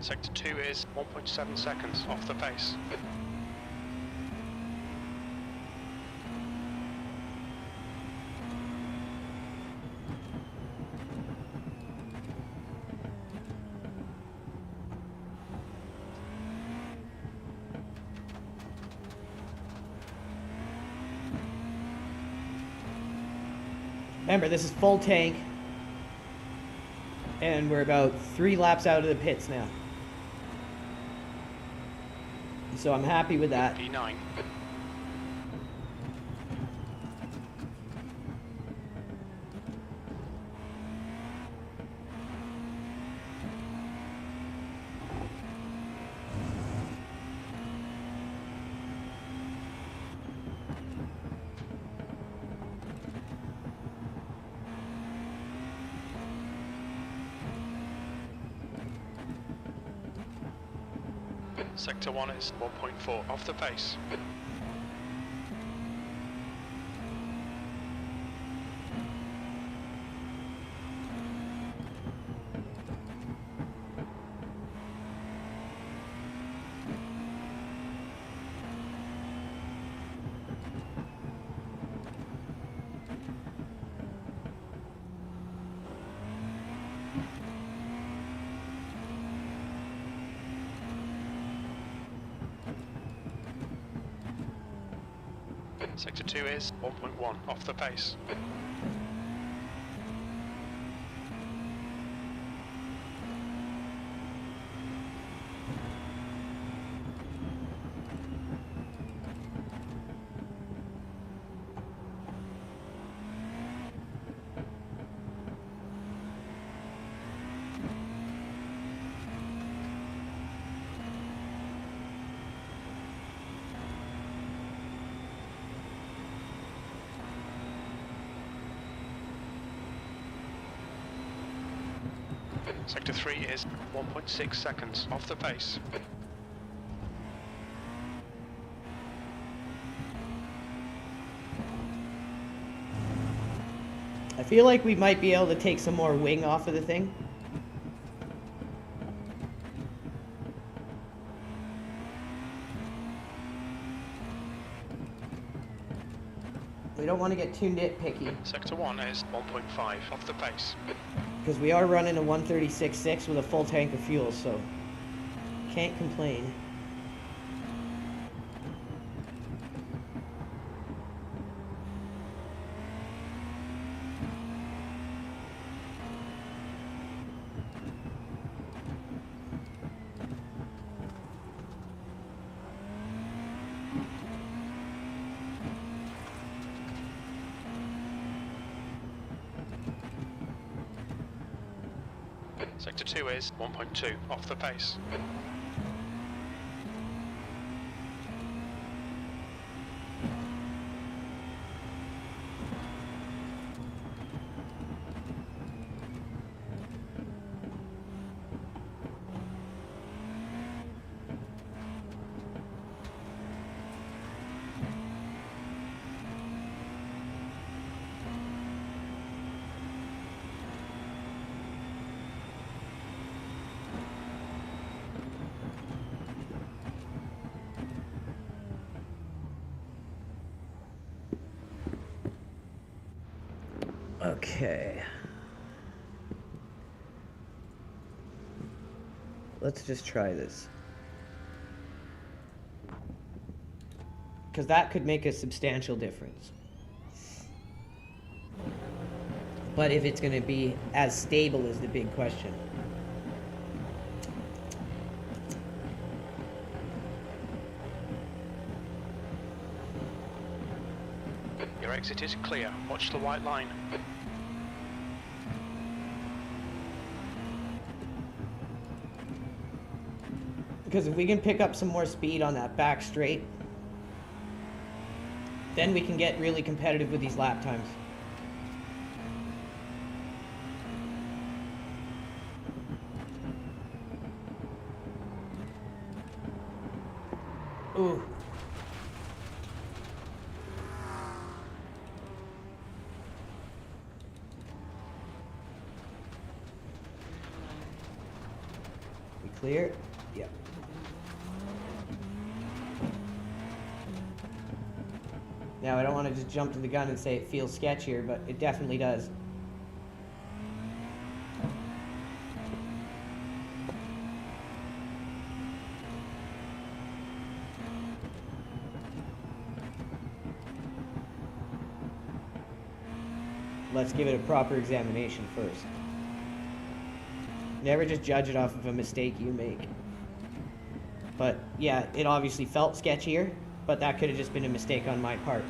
Sector 2 is 1.7 seconds off the pace.
Remember, this is full tank. And we're about 3 laps out of the pits now. So I'm happy with that.
P9. Sector 1 is 1.4 off the pace. Sector 2 is 1.1 off the pace. Sector 3 is 1.6 seconds off the pace.
I feel like we might be able to take some more wing off of the thing. We don't want to get too nitpicky,
Sector 1 is 1.5 off the pace.
because we are running a 136.6 with a full tank of fuel, so can't complain.
Sector 2 is 1.2 off the pace.
Okay. Let's just try this. Because that could make a substantial difference. But if it's going to be as stable is the big question.
Your exit is clear. Watch the white line.
Because if we can pick up some more speed on that back straight, then we can get really competitive with these lap times. Ooh. We clear? Yep. Now, I don't want to just jump to the gun and say it feels sketchier, but it definitely does. Let's give it a proper examination first. Never just judge it off of a mistake you make. But yeah, it obviously felt sketchier, but that could have just been a mistake on my part.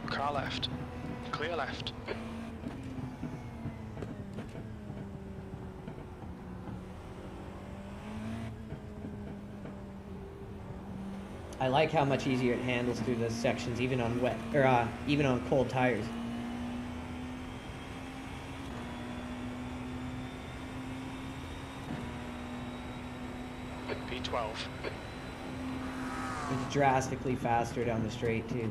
Car left. Clear left.
I like how much easier it handles through those sections, even on wet, or even on cold tires.
P12.
It's drastically faster down the straight too.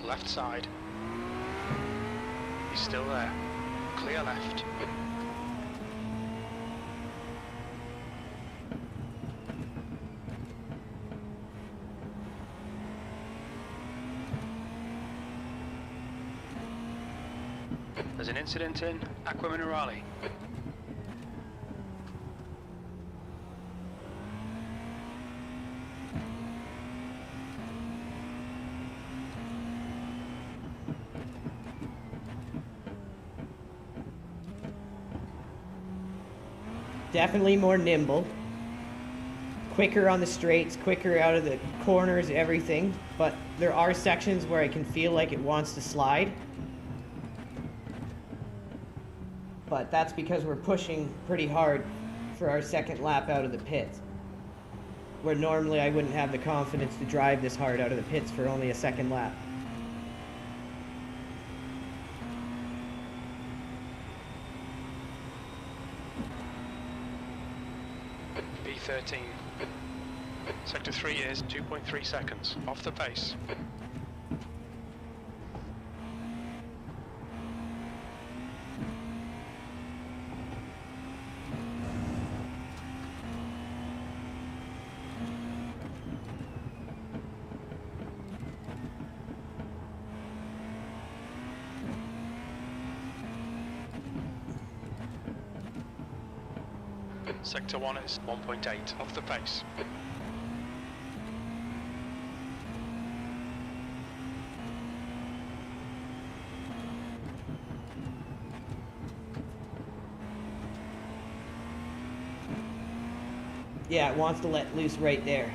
Left side. He's still there. Clear left. There's an incident in Aqua Minerale.
Definitely more nimble. Quicker on the straights, quicker out of the corners, everything. But there are sections where I can feel like it wants to slide. But that's because we're pushing pretty hard for our second lap out of the pits. Where normally I wouldn't have the confidence to drive this hard out of the pits for only a second lap.
B13. Sector 3 is 2.3 seconds. Off the pace. Sector 1 is 1.8, off the pace.
Yeah, it wants to let loose right there.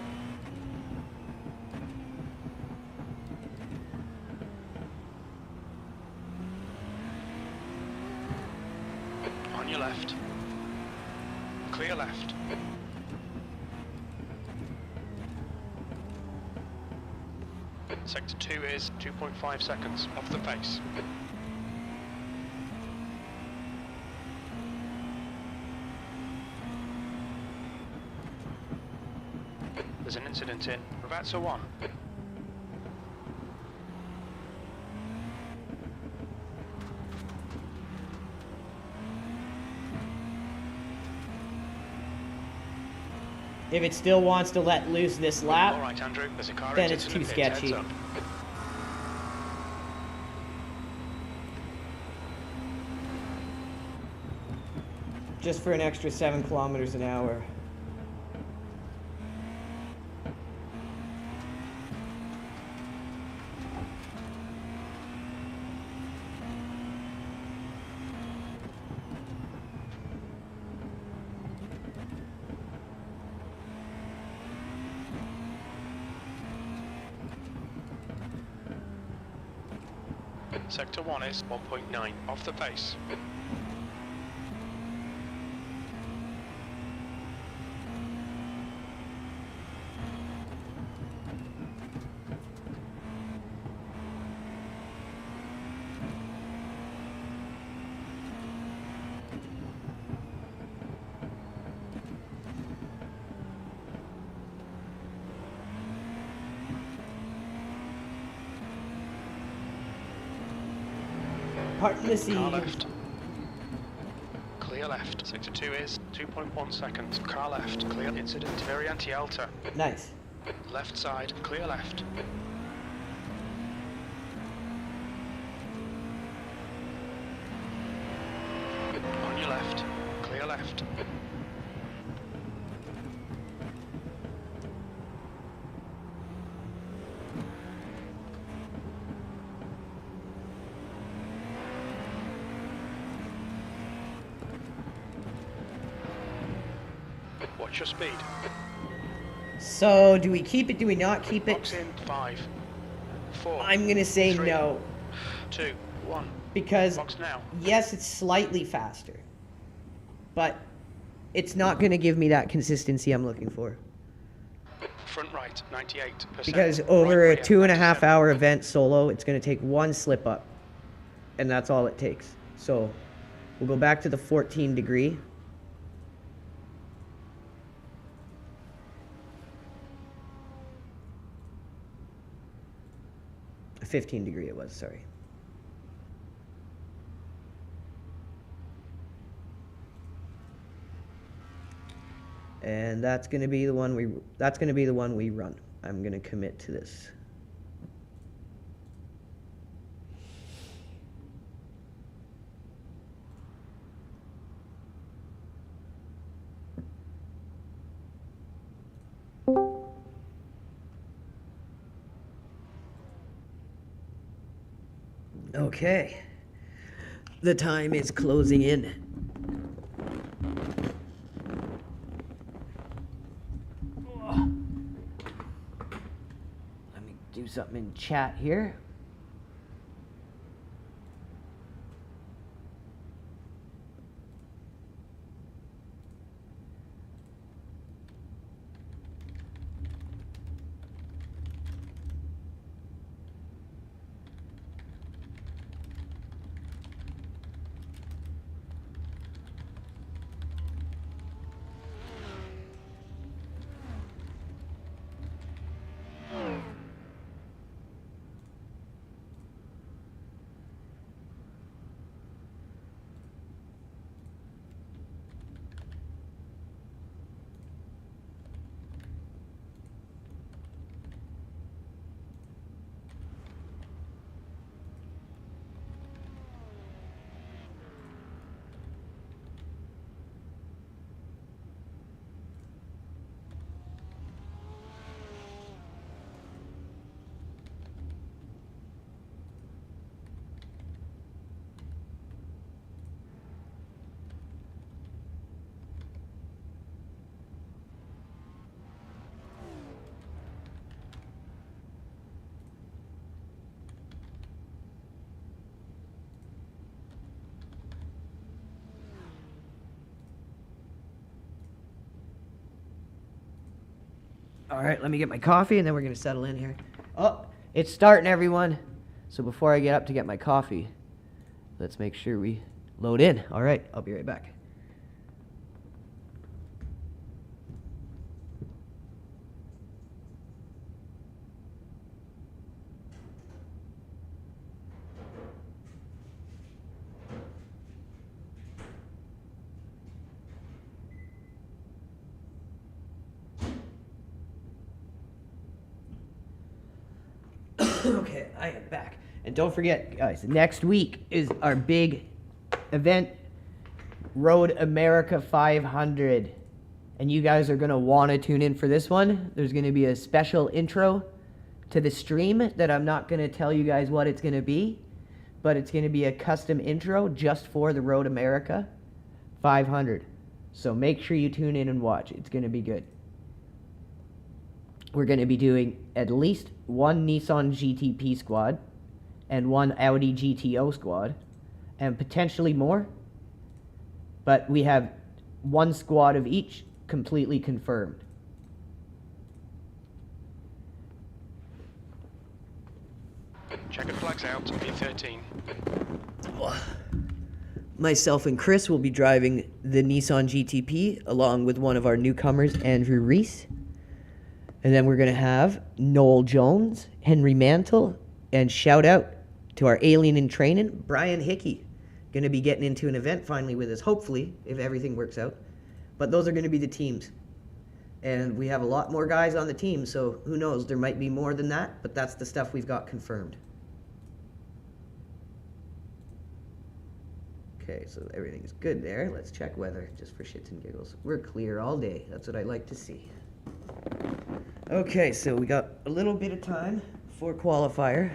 left. Clear left. Sector 2 is 2.5 seconds off the pace. There's an incident in Ravazza 1.
If it still wants to let loose this lap,
All right, Andrew, there's a car
then
exit
it's
in
too
the pit,
sketchy.
heads up.
Just for an extra 7 kilometers an hour.
Sector 1 is 1.9 off the pace.
Pardon the
Car
scene.
left. Clear left. Sector 2 is 2.1 seconds. Car left. Clear incident. Variante Alta.
Nice.
Left side. Clear left. On your left. Clear left. Watch your speed.
So, do we keep it? Do we not keep
Box
it?
in 5, 4.
I'm gonna say
3,
no.
2, 1.
Because,
Box now.
yes, it's slightly faster. But it's not gonna give me that consistency I'm looking for.
Front right, 98%.
Because over
Right
a
rear,
2.5
97.
hour event solo, it's gonna take one slip up. And that's all it takes. So, we'll go back to the 14 degree. A 15 degree it was, sorry. And that's gonna be the one we run. I'm gonna commit to this. Okay. The time is closing in. Let me do something in chat here. All right, let me get my coffee and then we're going to settle in here. Oh, it's starting, everyone. So before I get up to get my coffee, let's make sure we load in. All right, I'll be right back. Okay, I am back. And don't forget, guys, next week is our big event, Road America 500. And you guys are going to want to tune in for this one. There's going to be a special intro to the stream that I'm not going to tell you guys what it's going to be, but it's going to be a custom intro just for the Road America 500. So make sure you tune in and watch. It's going to be good. We're going to be doing at least one Nissan GTP squad and one Audi GTO squad and potentially more. But we have one squad of each completely confirmed.
Checkered flags out, B13.
Myself and Chris will be driving the Nissan GTP along with one of our newcomers, Andrew Reese. And then we're going to have Noel Jones, Henry Mantle, and shout out to our alien in training, Brian Hickey. Going to be getting into an event finally with us, hopefully, if everything works out. But those are going to be the teams. And we have a lot more guys on the team, so who knows, there might be more than that, but that's the stuff we've got confirmed. Okay, so everything is good there. Let's check weather, just for shits and giggles. We're clear all day. That's what I like to see. Okay, so we got a little bit of time for qualifier.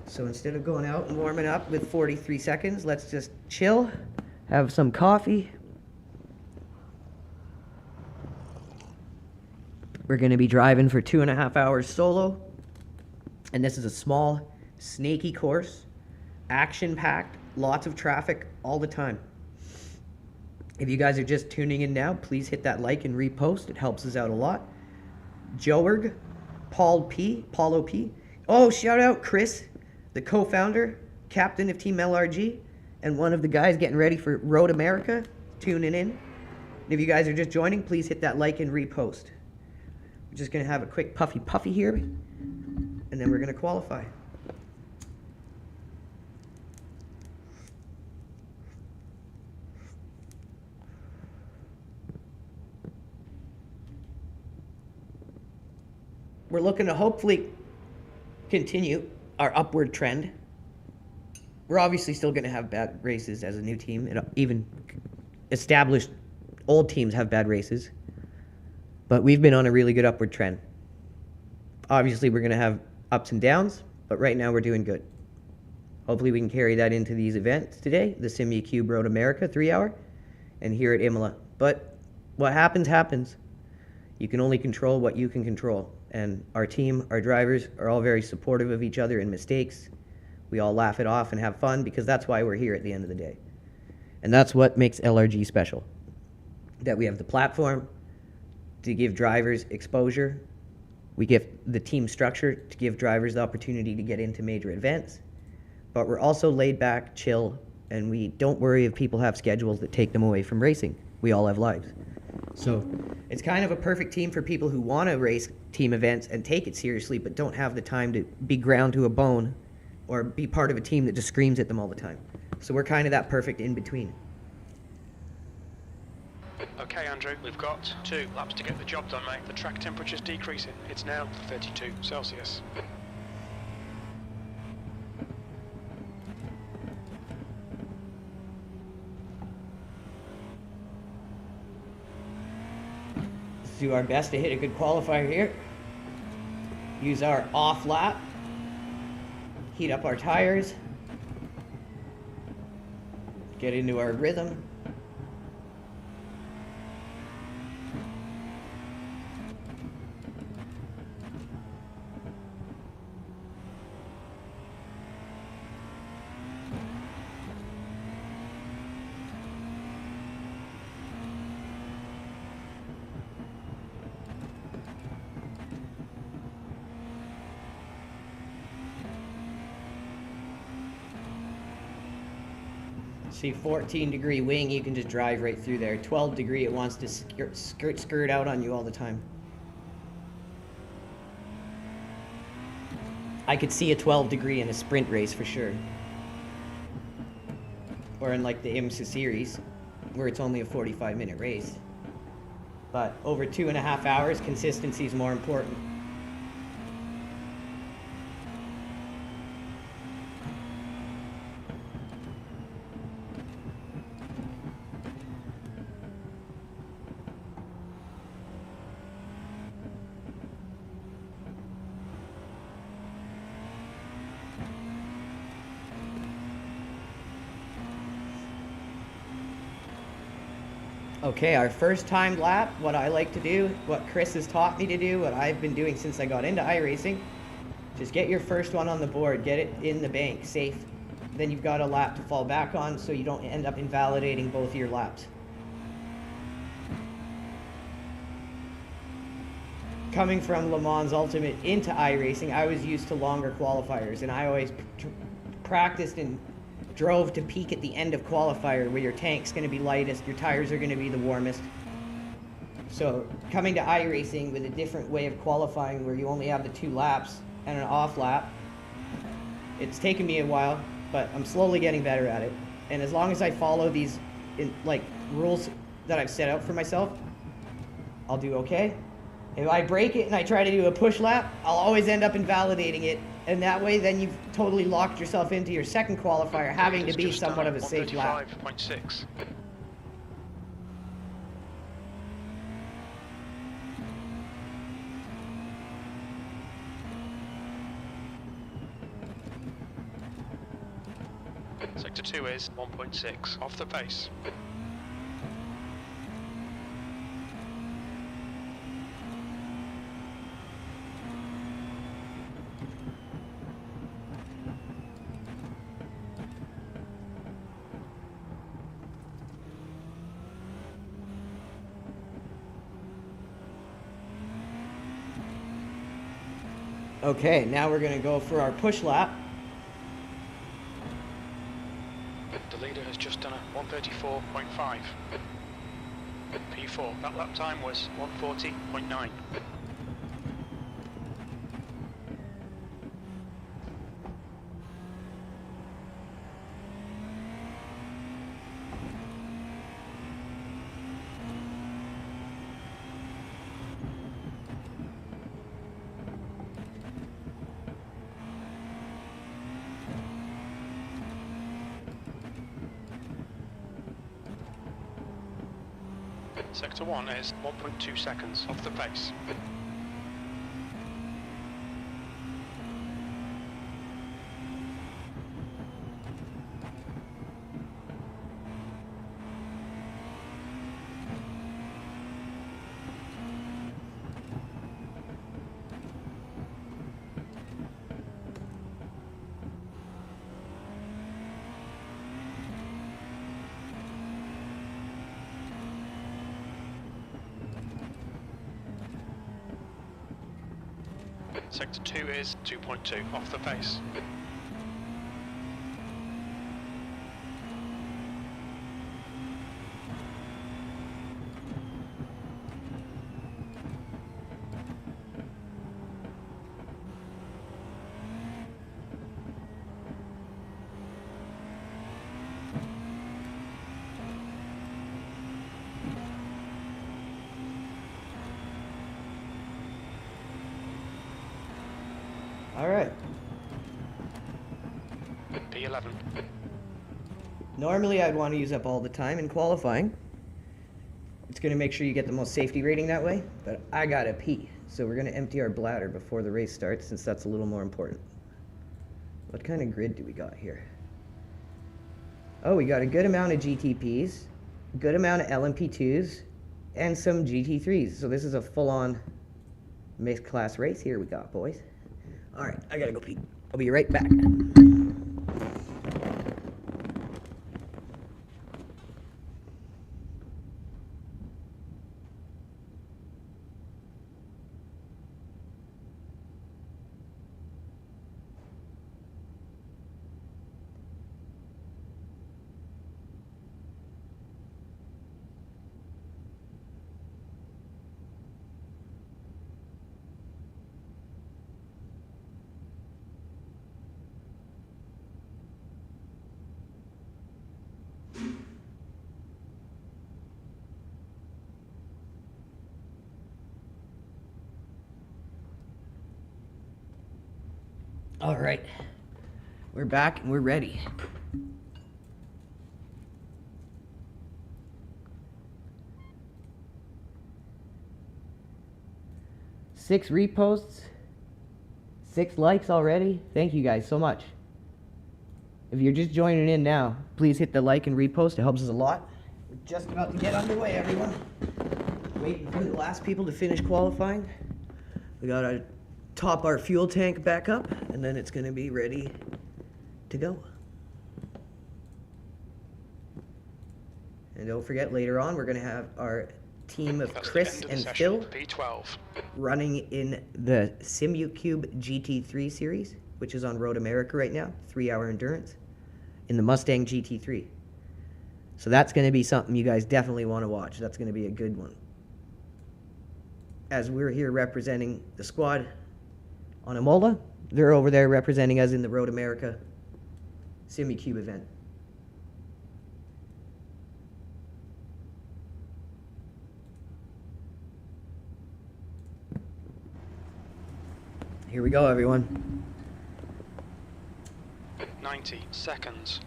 So instead of going out and warming up with 43 seconds, let's just chill, have some coffee. We're going to be driving for 2.5 hours solo. And this is a small, snaky course, action-packed, lots of traffic all the time. If you guys are just tuning in now, please hit that like and repost. It helps us out a lot. Joerg, Paulo P. Oh, shout out Chris, the co-founder, captain of Team LRG, and one of the guys getting ready for Road America, tuning in. And if you guys are just joining, please hit that like and repost. We're just going to have a quick puffy here, and then we're going to qualify. We're looking to hopefully continue our upward trend. We're obviously still going to have bad races as a new team, and even established old teams have bad races. But we've been on a really good upward trend. Obviously, we're going to have ups and downs, but right now we're doing good. Hopefully we can carry that into these events today, the Simia Cube Road America 3-hour, and here at IMOLA. But what happens, happens. You can only control what you can control. And our team, our drivers, are all very supportive of each other in mistakes. We all laugh it off and have fun because that's why we're here at the end of the day. And that's what makes LRG special. That we have the platform to give drivers exposure. We give the team structure to give drivers the opportunity to get into major events. But we're also laid back, chill, and we don't worry if people have schedules that take them away from racing. We all have lives. So it's kind of a perfect team for people who want to race team events and take it seriously but don't have the time to be ground to a bone or be part of a team that just screams at them all the time. So we're kind of that perfect in-between.
Okay, Andrew, we've got 2 laps to get the job done, mate. The track temperature's decreasing. It's now 32 Celsius.
Let's do our best to hit a good qualifier here. Use our off lap. Heat up our tires. Get into our rhythm. See, 14-degree wing, you can just drive right through there. 12-degree, it wants to skirt out on you all the time. I could see a 12-degree in a sprint race for sure. Or in like the IMSA series, where it's only a 45-minute race. But over 2.5 hours, consistency is more important. Okay, our first time lap, what I like to do, what Chris has taught me to do, what I've been doing since I got into iRacing, just get your first one on the board, get it in the bank, safe. Then you've got a lap to fall back on so you don't end up invalidating both your laps. Coming from Le Mans Ultimate into iRacing, I was used to longer qualifiers, and I always practiced and drove to peak at the end of qualifier where your tank's going to be lightest, your tires are going to be the warmest. So coming to iRacing with a different way of qualifying where you only have the 2 laps and an off lap, it's taken me a while, but I'm slowly getting better at it. And as long as I follow these rules that I've set out for myself, I'll do okay. If I break it and I try to do a push lap, I'll always end up invalidating it. And that way, then you've totally locked yourself into your second qualifier, having to be somewhat of a safe lap.
135.6. Sector 2 is 1.6, off the pace.
Okay, now we're going to go for our push lap.
The leader has just done a 134.5. P4, that lap time was 140.9. Sector 1 is 1.2 seconds off the pace. Sector 2 is 2.2 off the pace.
All right.
P11.
Normally, I'd want to use up all the time in qualifying. It's going to make sure you get the most safety rating that way, but I got to pee. So we're going to empty our bladder before the race starts, since that's a little more important. What kind of grid do we got here? Oh, we got a good amount of GTPs, a good amount of LMP2s, and some GT3s. So this is a full-on mixed class race here we got, boys. All right, I gotta go pee. I'll be right back. All right. We're back and we're ready. Six reposts, 6 likes already. Thank you guys so much. If you're just joining in now, please hit the like and repost. It helps us a lot. We're just about to get underway, everyone. Waiting for the last people to finish qualifying. We gotta top our fuel tank back up, and then it's gonna be ready to go. And don't forget, later on, we're gonna have our team of
That's the
Chris
end of the
and
session.
Phil
P12.
running in the SimuCube GT3 series, which is on Road America right now, 3-hour endurance, in the Mustang GT3. So that's going to be something you guys definitely want to watch. That's going to be a good one. As we're here representing the squad on IMOLA, they're over there representing us in the Road America SimuCube event. Here we go, everyone.
90 seconds.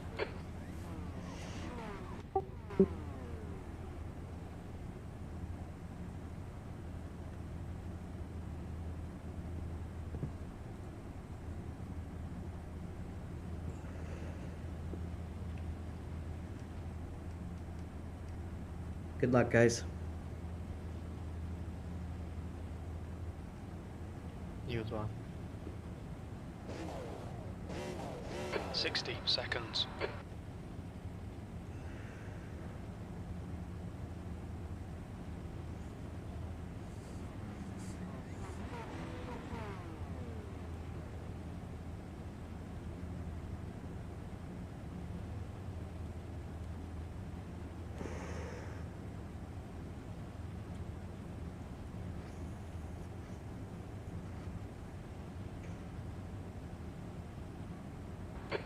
Good luck, guys.
You as well.
60 seconds.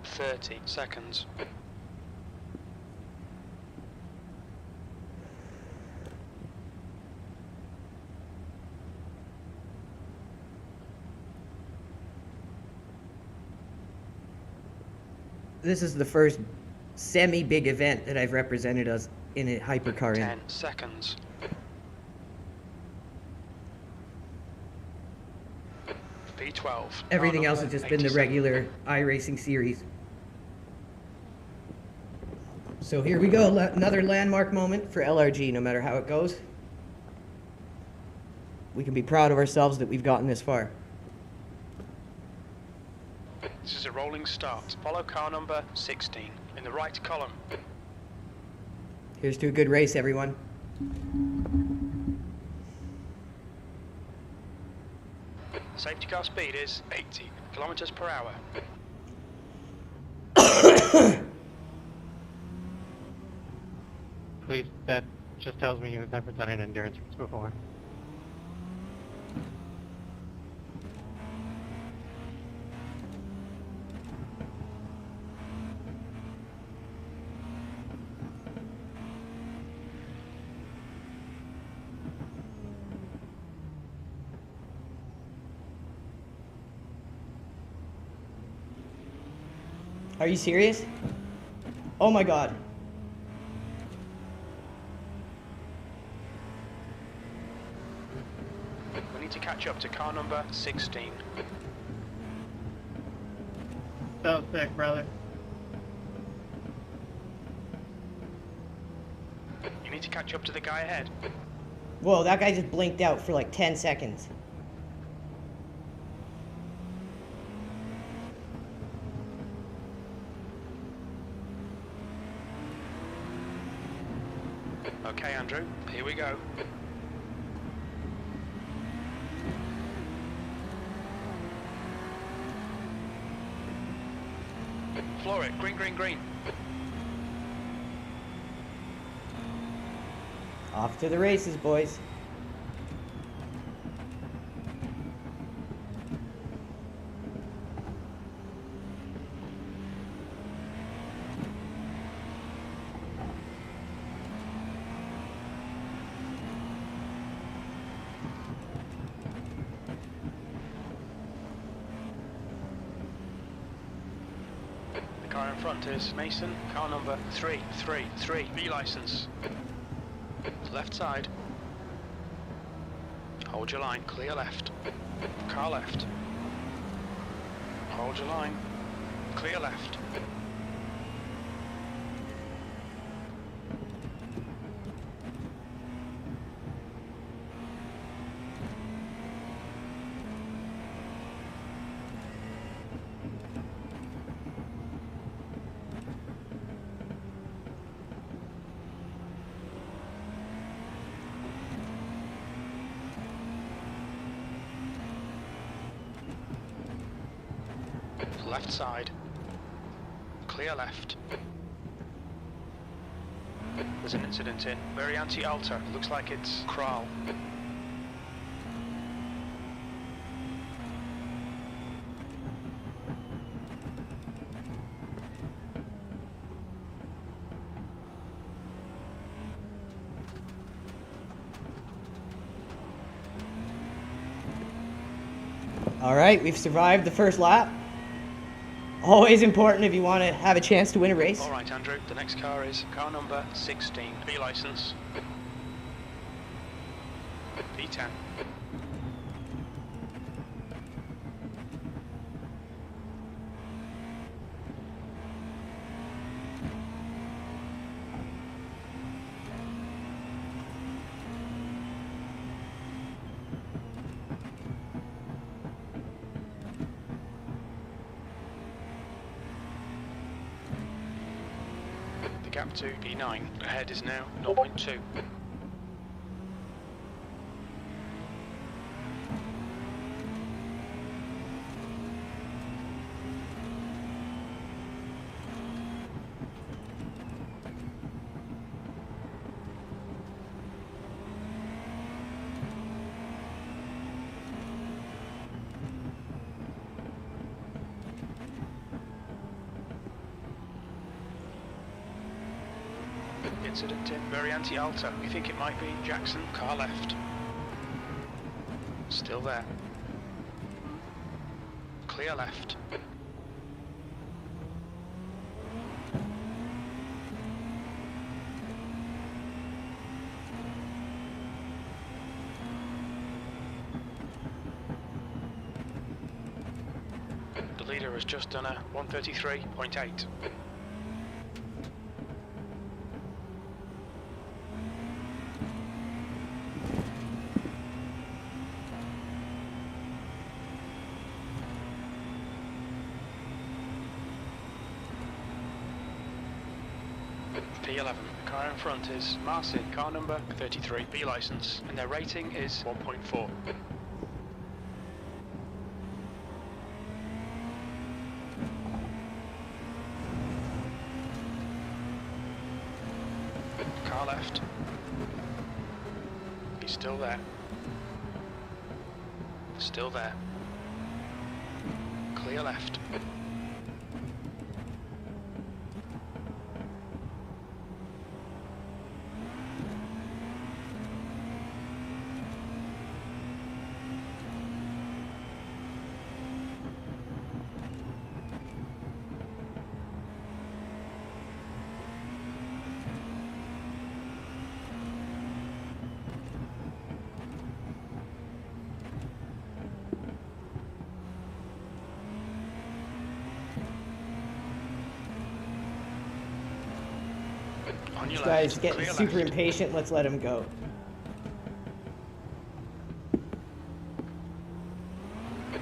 Thirty seconds.
This is the first semi-big event that I've represented us in a hypercar
10
in.
seconds. P12.
Everything
Car
else has
number
just been the
87.
regular iRacing series. So here we go, another landmark moment for LRG, no matter how it goes. We can be proud of ourselves that we've gotten this far.
This is a rolling start. Follow car number 16 in the right column.
Here's to a good race, everyone.
Safety car speed is 80 kilometers per hour.
Please, that just tells me you've never done an endurance race before.
Are you serious? Oh my God.
We need to catch up to car number 16.
So sick, brother.
You need to catch up to the guy ahead.
Whoa, that guy just blinked out for like 10 seconds.
Okay, Andrew, here we go. Floor it, green, green, green.
Off to the races, boys.
car in front is Mason, car number 333, B license. Left side. Hold your line, clear left. Car left. Hold your line, clear left. Left side. Clear left. There's an incident in very anti-alter. Looks like it's Kral.
All right, we've survived the first lap. Always important if you want to have a chance to win a race.
All right, Andrew. The next car is car number 16, B license. B10. Gap to B9. Ahead is now 0.2. Incident in very anti-alter. We think it might be Jackson, car left. Still there. Clear left. The leader has just done a 133.8. P11. The car in front is Marcin, car number 33, B license, and their rating is 1.4. Car left. He's still there. Still there. Clear left. On your
This guy's
left,
getting
clear
super
left.
impatient. Let's let him go.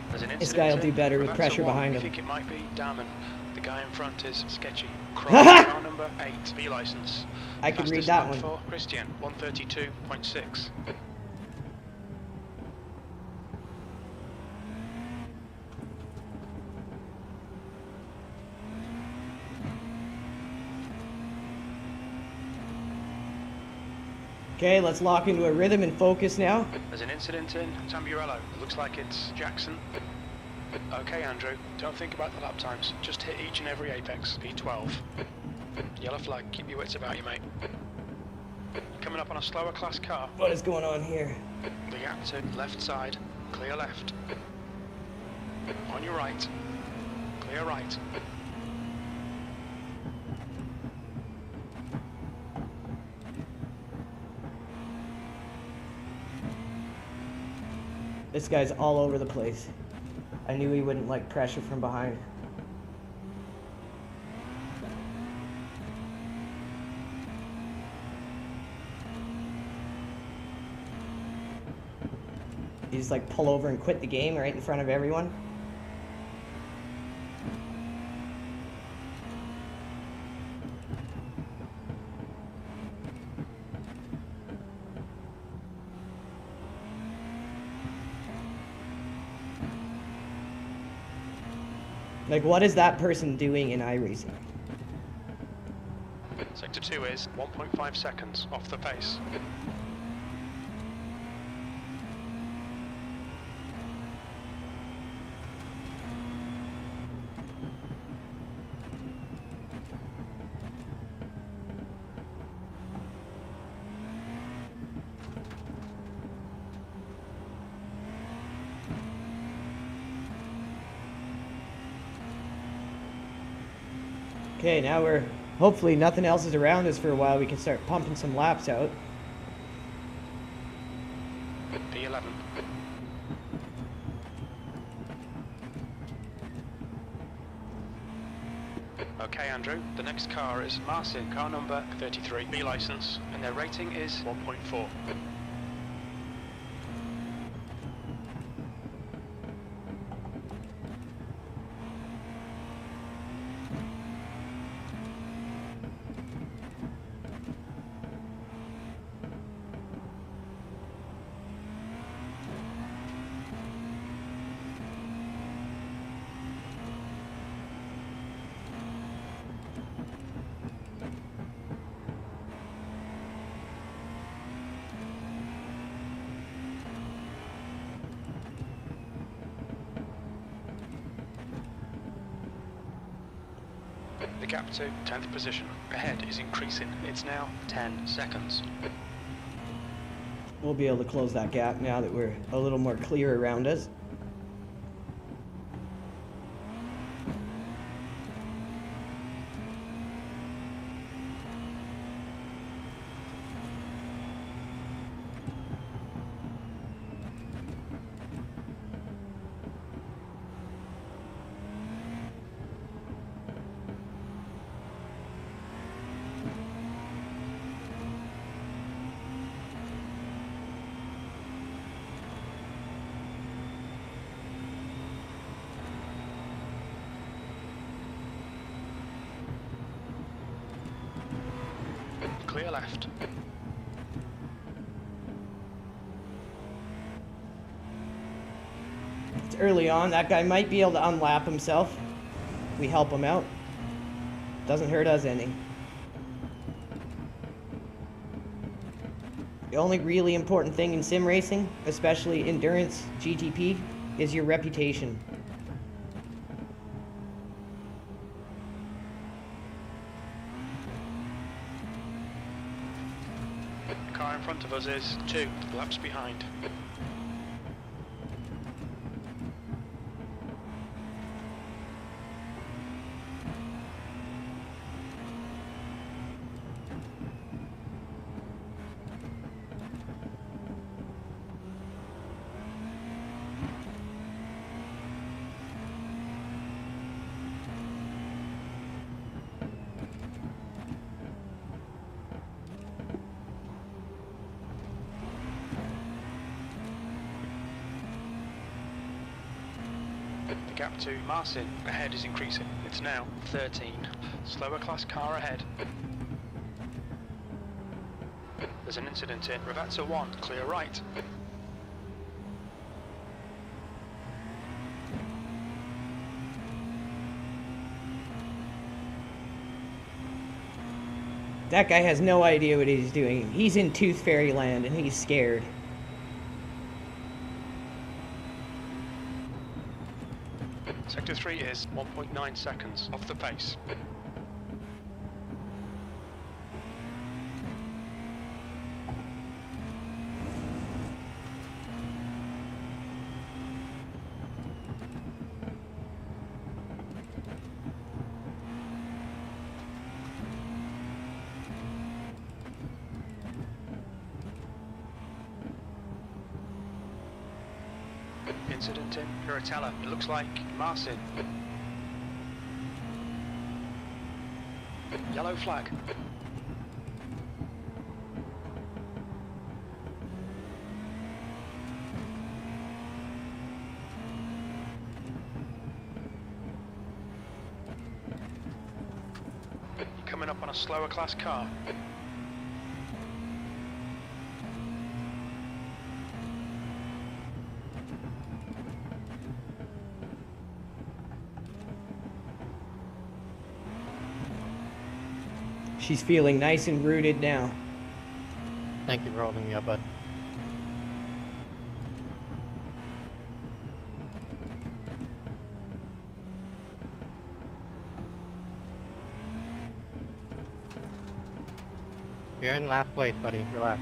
There's an
This
incident
guy will
in
do better with
Rebecca
pressure
1.
behind
We
him.
think it might be Damon. The guy in front is sketchy. Car number 8, B license.
I could read
Fastest
that
lap
one.
for Christian, 132.6.
Okay, let's lock into a rhythm and focus now.
There's an incident in Tamburello. It looks like it's Jackson. Okay, Andrew, don't think about the lap times. Just hit each and every apex. P12. Yellow flag, keep your wits about you, mate. Coming up on a slower class car.
What is going on here?
The gap to left side. Clear left. On your right. Clear right.
This guy's all over the place. I knew he wouldn't like pressure from behind. You just like pull over and quit the game right in front of everyone. Like, what is that person doing in iRacing?
Sector 2 is 1.5 seconds off the pace.
Okay, now we're, hopefully nothing else is around us for a while. We can start pumping some laps out.
P11. Okay, Andrew, the next car is Marcin, car number 33, B license, and their rating is 1.4. The gap to 10th position ahead is increasing. It's now 10 seconds.
We'll be able to close that gap now that we're a little more clear around us.
Clear left.
It's early on. That guy might be able to unlap himself. We help him out. Doesn't hurt us any. The only really important thing in sim racing, especially endurance GTP, is your reputation.
The car in front of us is 2 laps behind. The gap to Marcin ahead is increasing. It's now 13. Slower class car ahead. There's an incident in Ravazza 1, clear right.
That guy has no idea what he's doing. He's in Tooth Fairy Land and he's scared.
Sector 3 is 1.9 seconds off the pace. incident in Piratella. It looks like Marcin. Yellow flag. You're coming up on a slower class car.
She's feeling nice and rooted now.
Thank you for holding me up, bud. You're in last place, buddy. Relax.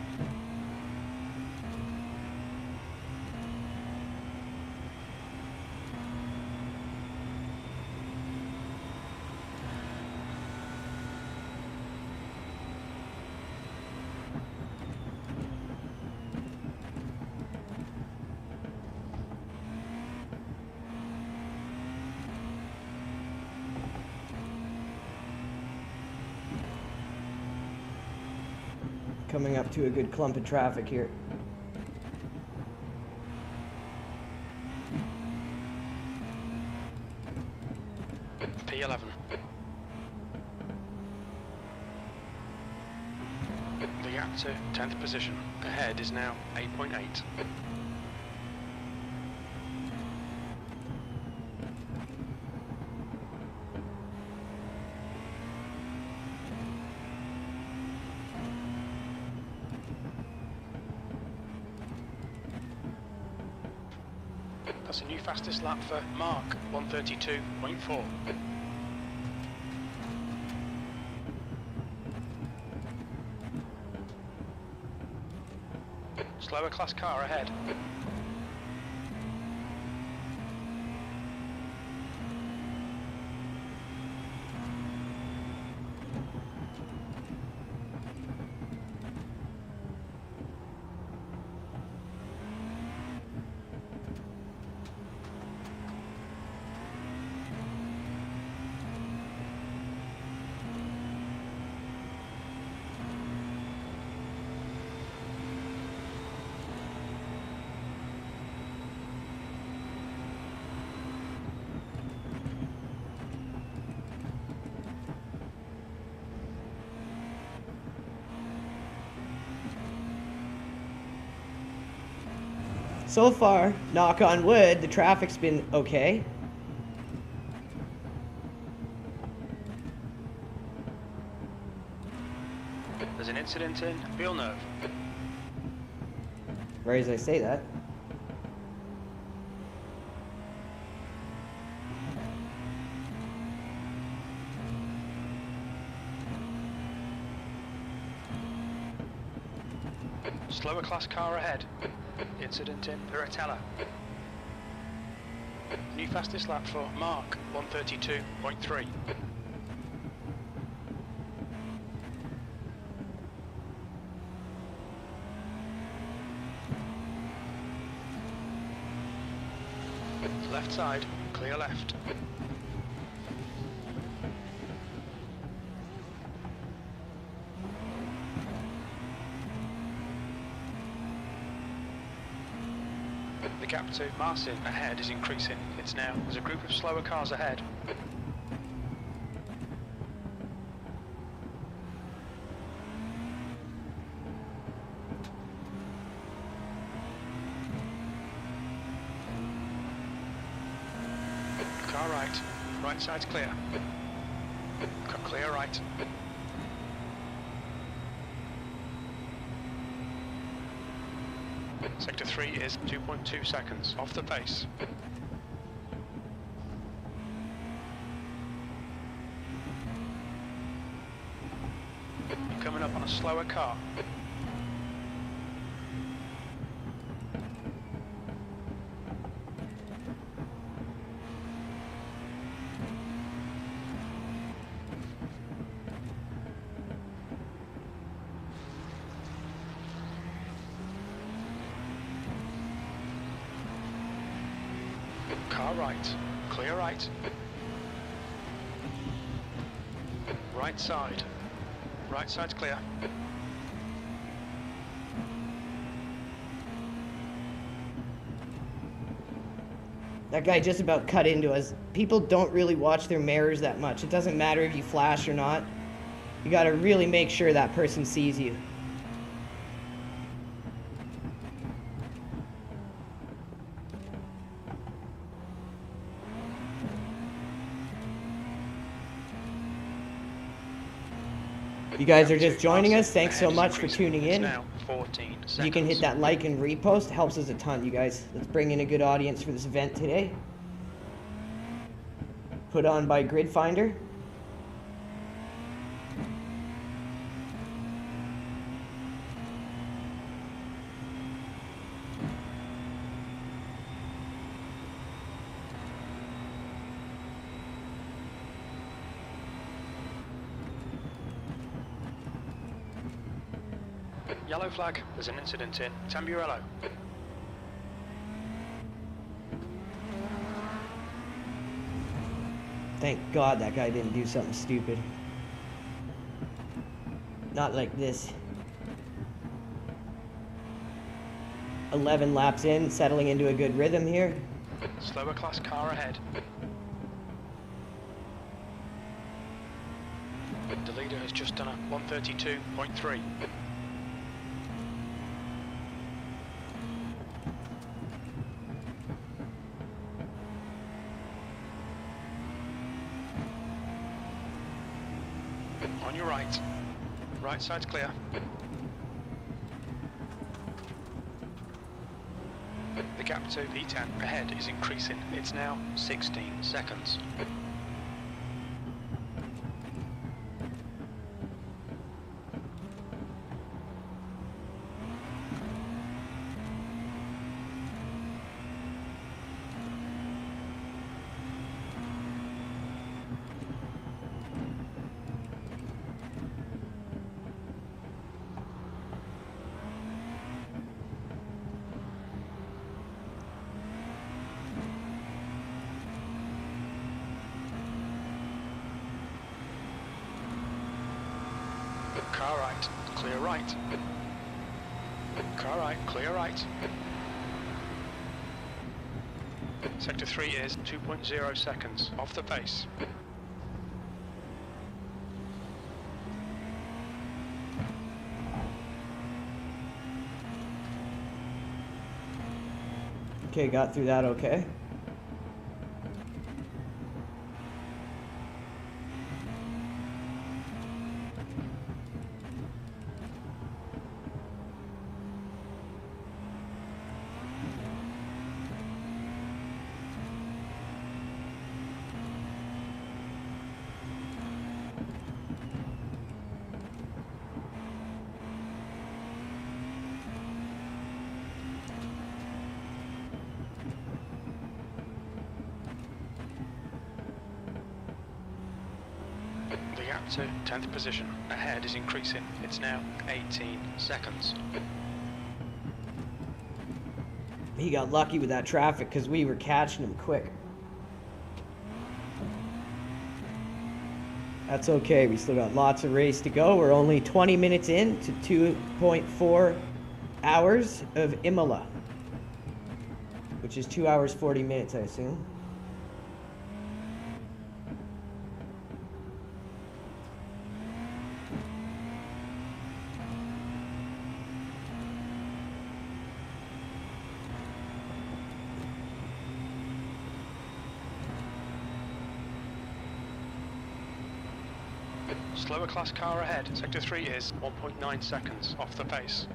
Coming up to a good clump of traffic here.
P11. The gap to 10th position. Ahead is now 8.8. That's a new fastest lap for Mark, 132.4. Slower class car ahead.
So far, knock on wood, the traffic's been okay.
There's an incident in Villeneuve.
Right as I say that.
Slower class car ahead. Incident in Piratella. New fastest lap for Mark, 132.3. Left side, clear left. The gap to Marcin ahead is increasing. There's a group of slower cars ahead. Car right. Right side's clear. Clear right. Sector 3 is 2.2 seconds off the pace. You're coming up on a slower car. right. Clear right. Right side. Right side's clear.
That guy just about cut into us. People don't really watch their mirrors that much. It doesn't matter if you flash or not. You gotta really make sure that person sees you. You guys are just joining us. Thanks so much for tuning in.
Now 14 seconds.
If you can hit that like and repost, it helps us a ton, you guys. Let's bring in a good audience for this event today. Put on by Grid Finder.
Yellow flag. There's an incident in Tamburello.
Thank God that guy didn't do something stupid. Not like this. 11 laps in, settling into a good rhythm here.
Slower class car ahead. The leader has just done a 132.3. On your right. Right side's clear. The gap to P10 ahead is increasing. It's now 16 seconds. Car right, clear right. Car right, clear right. Sector 3 is 2.0 seconds off the pace.
Okay, got through that okay.
The gap to 10th position ahead is increasing. It's now 18 seconds.
He got lucky with that traffic because we were catching him quick. That's okay, we still got lots of race to go. We're only 20 minutes in to 2.4 hours of IMOLA, which is 2 hours 40 minutes, I assume.
Slower class car ahead. Sector 3 is 1.9 seconds off the pace.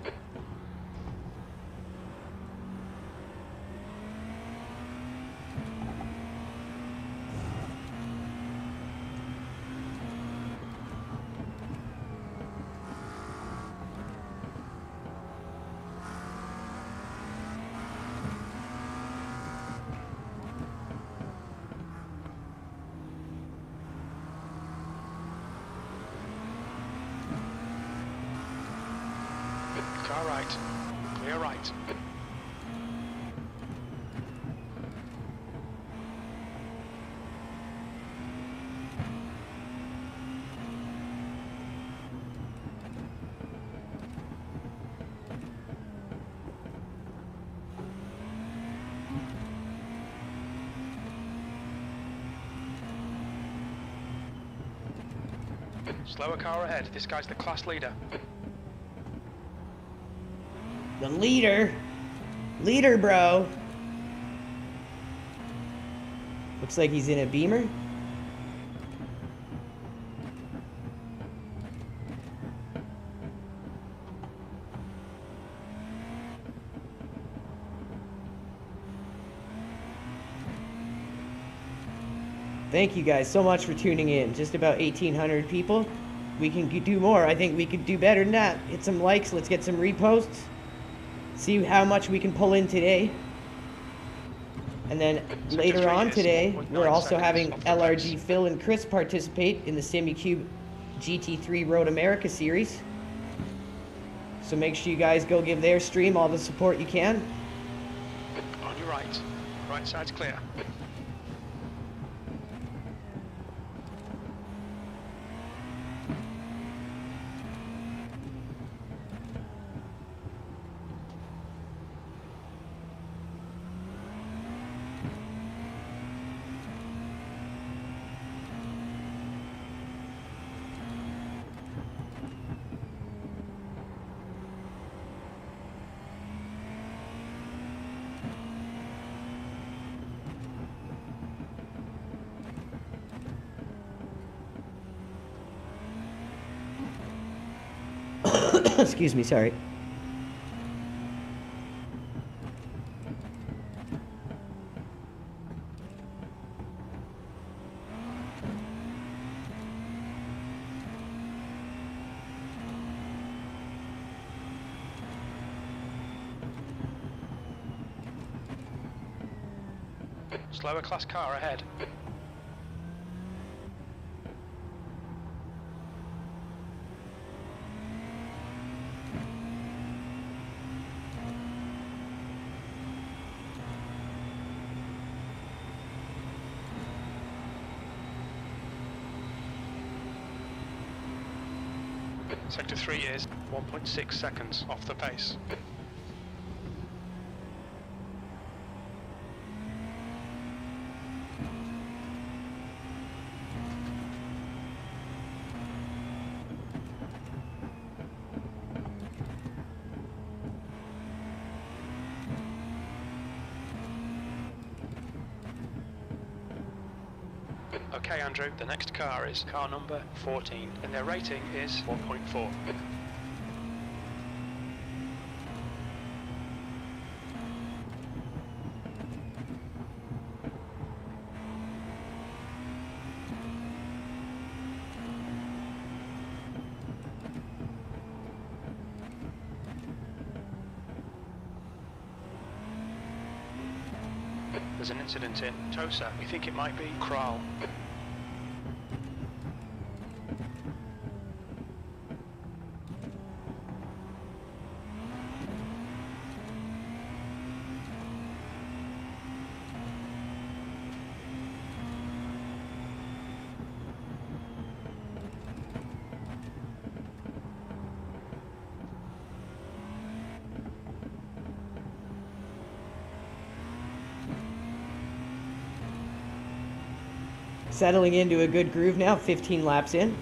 Car right, clear right. Slower car ahead. This guy's the class leader.
The leader? Leader, bro. Looks like he's in a Beamer. Thank you guys so much for tuning in. Just about 1,800 people. We can do more. I think we could do better than that. Hit some likes. Let's get some reposts. See how much we can pull in today. And then later on today, we're also having LRG Phil and Chris participate in the SimiCube GT3 Road America series. So make sure you guys go give their stream all the support you can.
On your right. Right side's clear.
Excuse me, sorry.
Slower class car ahead. Sector 3 is 1.6 seconds off the pace. Okay, Andrew, the next car is car number 14, and their rating is 1.4. There's an incident in Tosa. We think it might be Kral.
Settling into a good groove now, 15 laps in.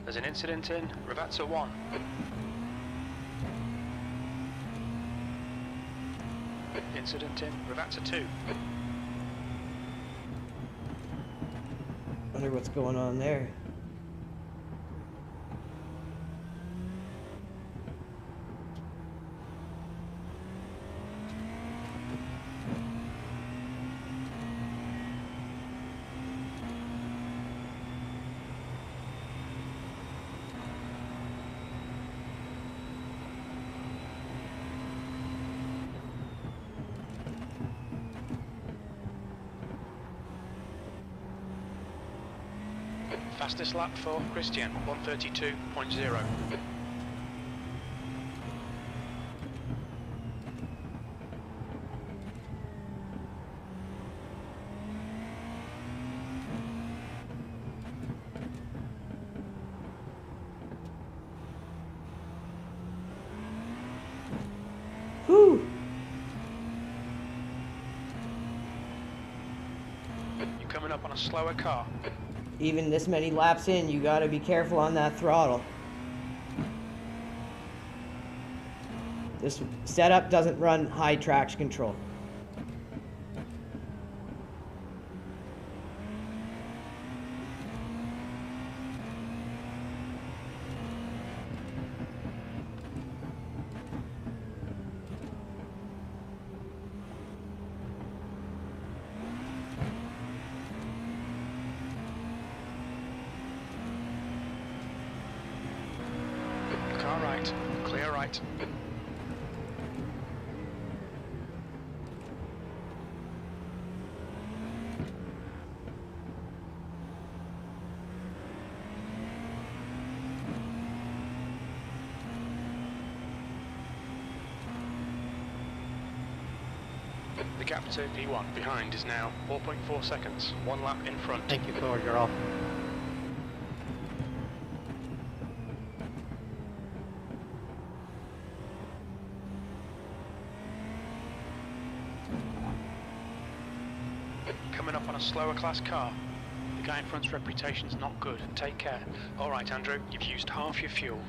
There's an incident in Ravazza 1.
Incident in Rivata 2.
Wonder what's going on there.
Fastest lap for Christian, 132.0.
Whew!
You're coming up on a slower car.
Even this many laps in, you gotta be careful on that throttle. This setup doesn't run high traction control.
Car right, clear right. The gap to P1 behind is now 4.4 seconds, 1 lap in front.
Thank you, Ford. You're off.
Coming up on a slower class car. The guy in front's reputation's not good. Take care. Alright, Andrew, you've used half your fuel.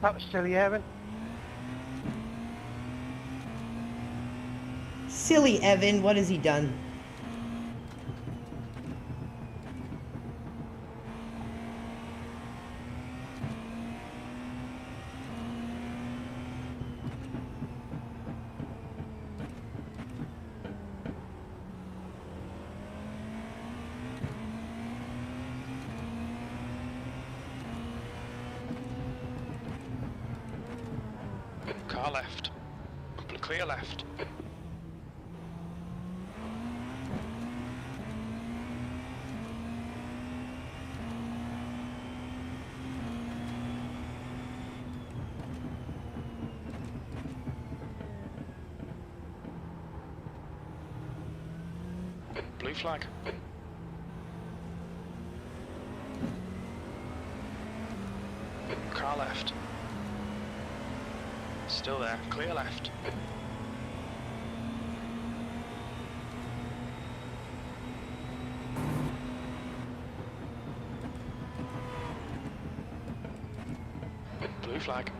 That was silly, Evan.
Silly Evan, what has he done?
Car left. Clear left. Blue flag. Car left. Still there, clear left. Blue flag.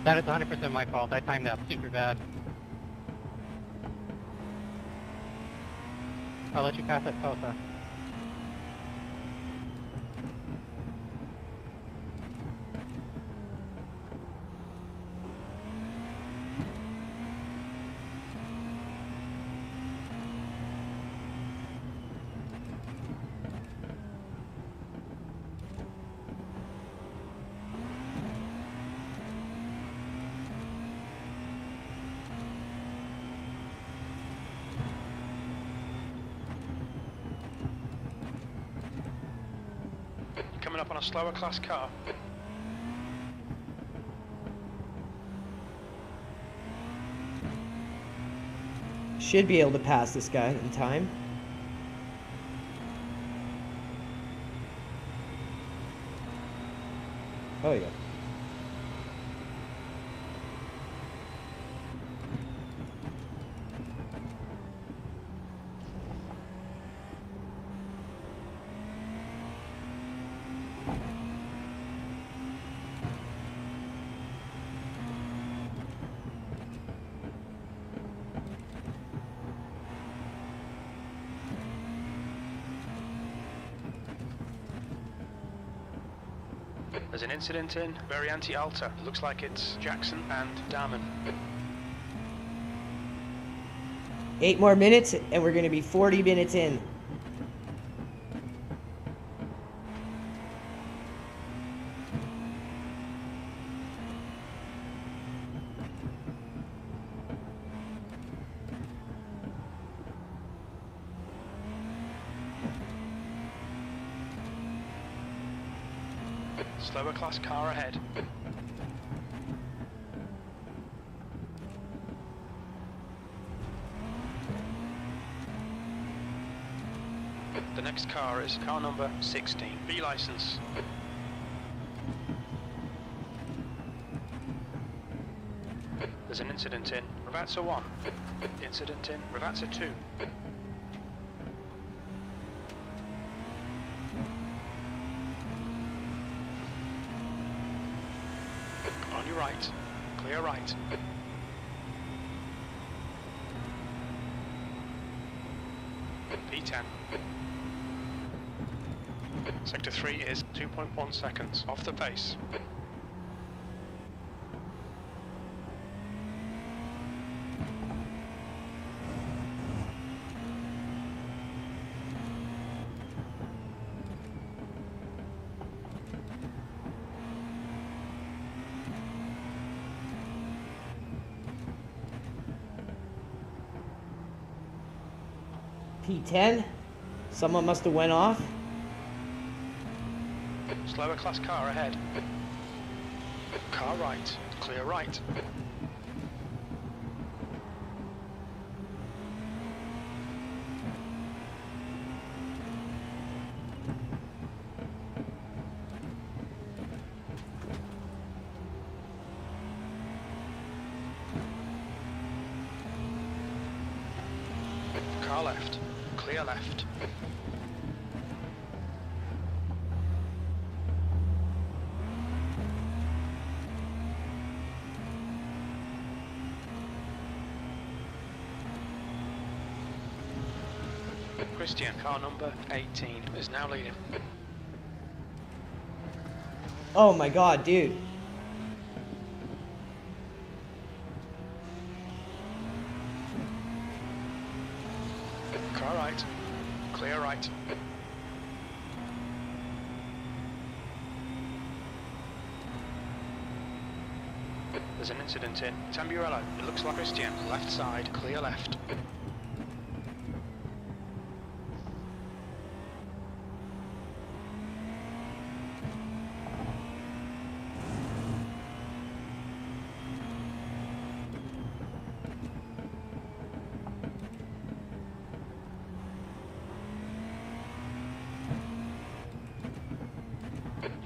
That is 100% my fault. I timed that super bad. I'll let you pass that Tulsa.
Coming up on a slower class car.
Should be able to pass this guy in time. Oh yeah.
There's an incident in Variante Alta. Looks like it's Jackson and Darman.
8 more minutes and we're going to be 40 minutes in.
Slower class car ahead. The next car is car number 16. B license. There's an incident in Ravazza 1. Incident in Ravazza 2. On your right. Clear right. P10. Sector 3 is 2.1 seconds off the pace.
P10. Someone must have went off.
Slower class car ahead. Car right. Clear right. Car left. Clear left. Christian, car number 18, is now leading.
Oh my god, dude.
Car right. Clear right. There's an incident in Tamburello. It looks like Christian. Left side. Clear left.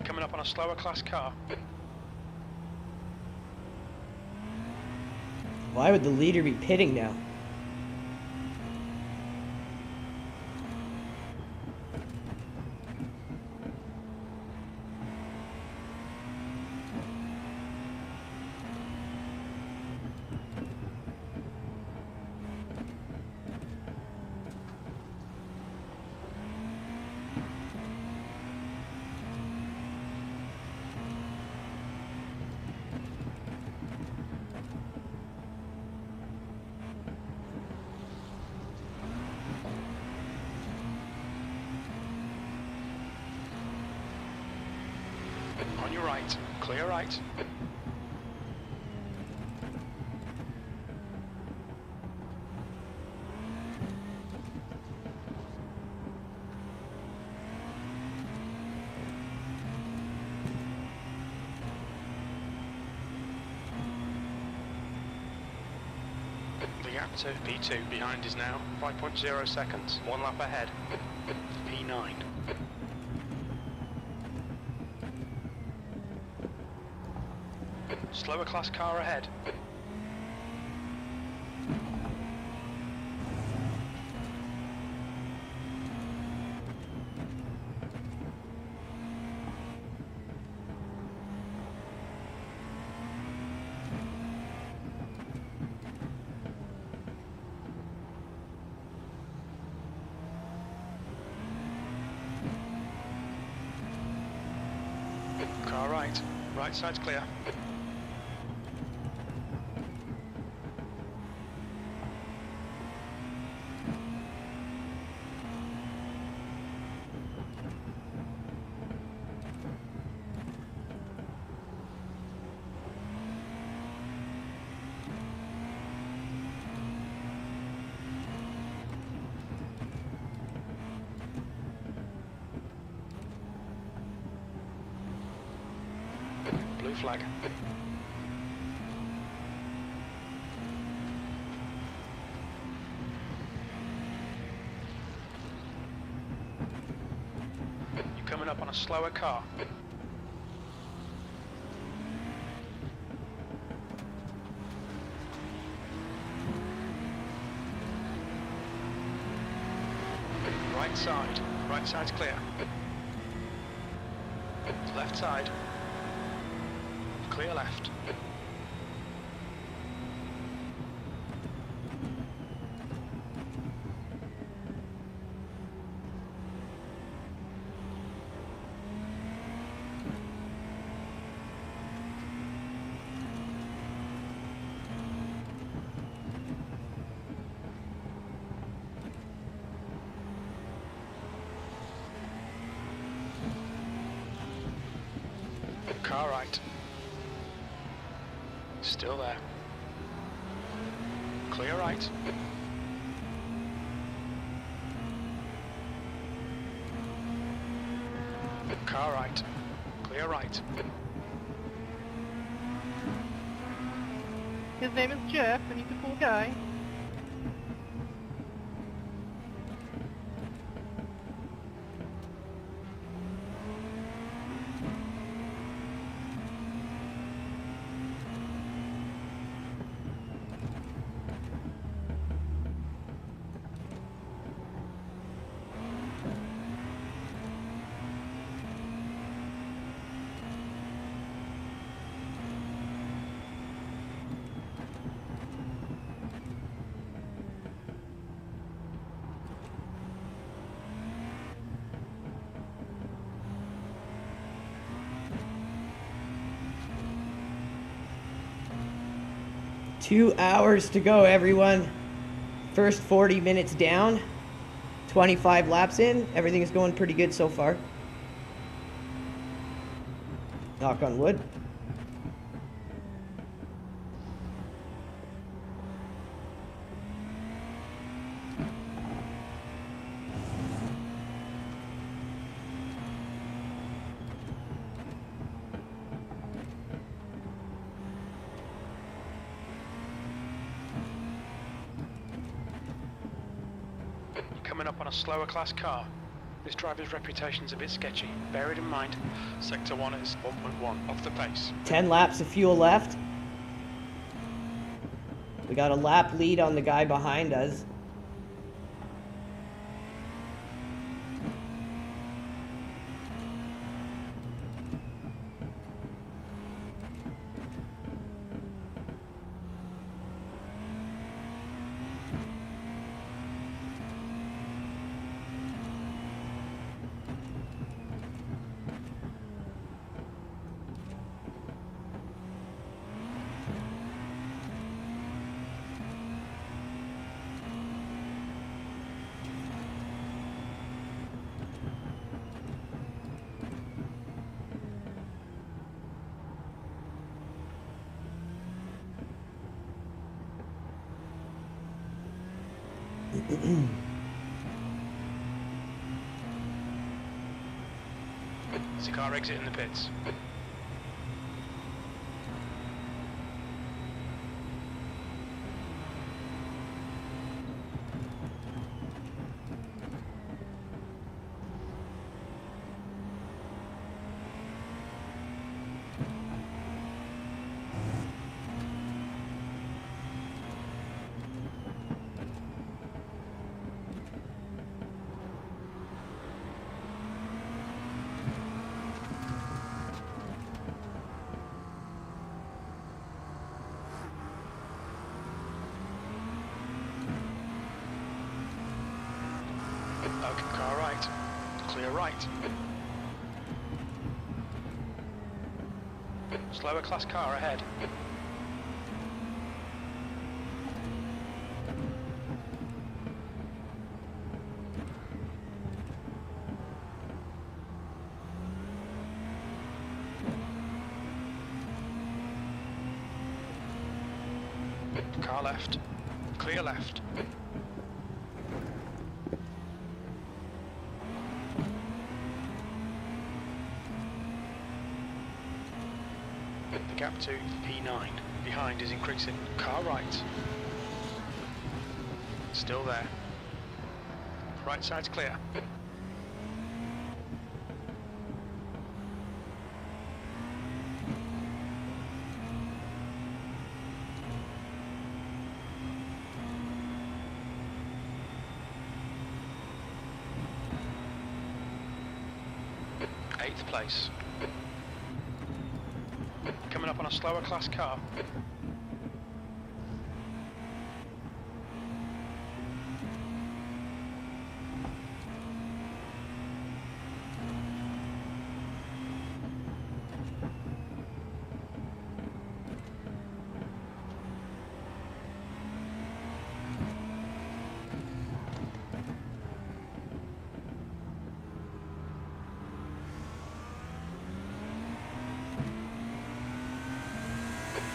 Coming up on a slower class car.
Why would the leader be pitting now?
On your right. Clear right. Gap to P2 behind is now 5.0 seconds. 1 lap ahead. P9. Slower class car ahead. Car right. Right side's clear. Blue flag. You're coming up on a slower car. Right side. Right side's clear. Left side. Clear left. Car right. Still there. Clear right. Car right. Clear right.
His name is Jeff, and he's a cool guy.
Two hours to go, everyone. First 40 minutes down. 25 laps in. Everything is going pretty good so far. Knock on wood.
Coming up on a slower class car. This driver's reputation's a bit sketchy. Bear it in mind. Sector 1 is 1.1 off the pace.
10 laps of fuel left. We got a lap lead on the guy behind us.
There's a car exiting the pits. Clear right. Slower class car ahead. Car left. Clear left. The gap to P9 behind is increasing. Car right. Still there. Right side's clear. Eighth place. Coming up on a slower class car.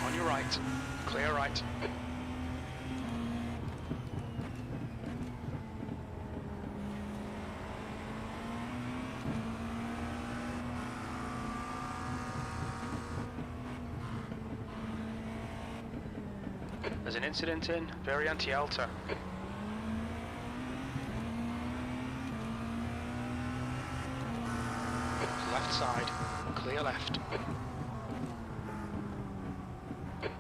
On your right. Clear right. There's an incident in Variante Alta. Left side. Clear left.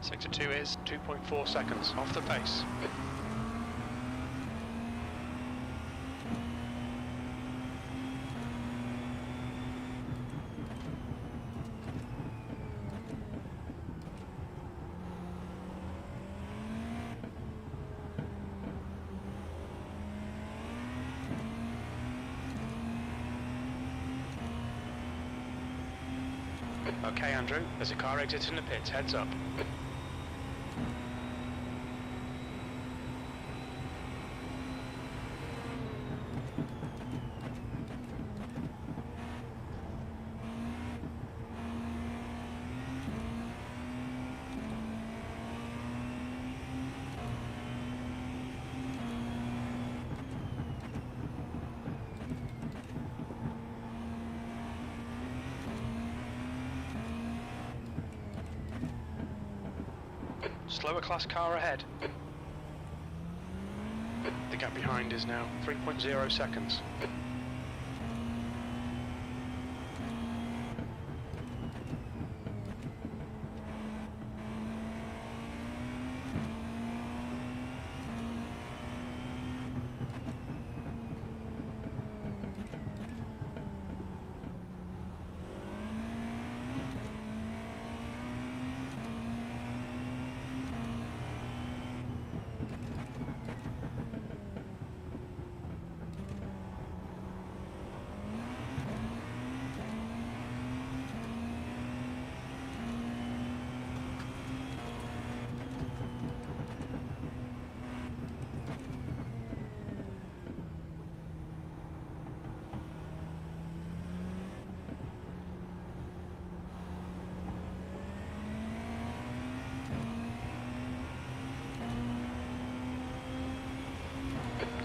Sector 2 is 2.4 seconds off the pace. Okay, Andrew, there's a car exiting the pits, heads up. Slower class car ahead. The gap behind is now 3.0 seconds.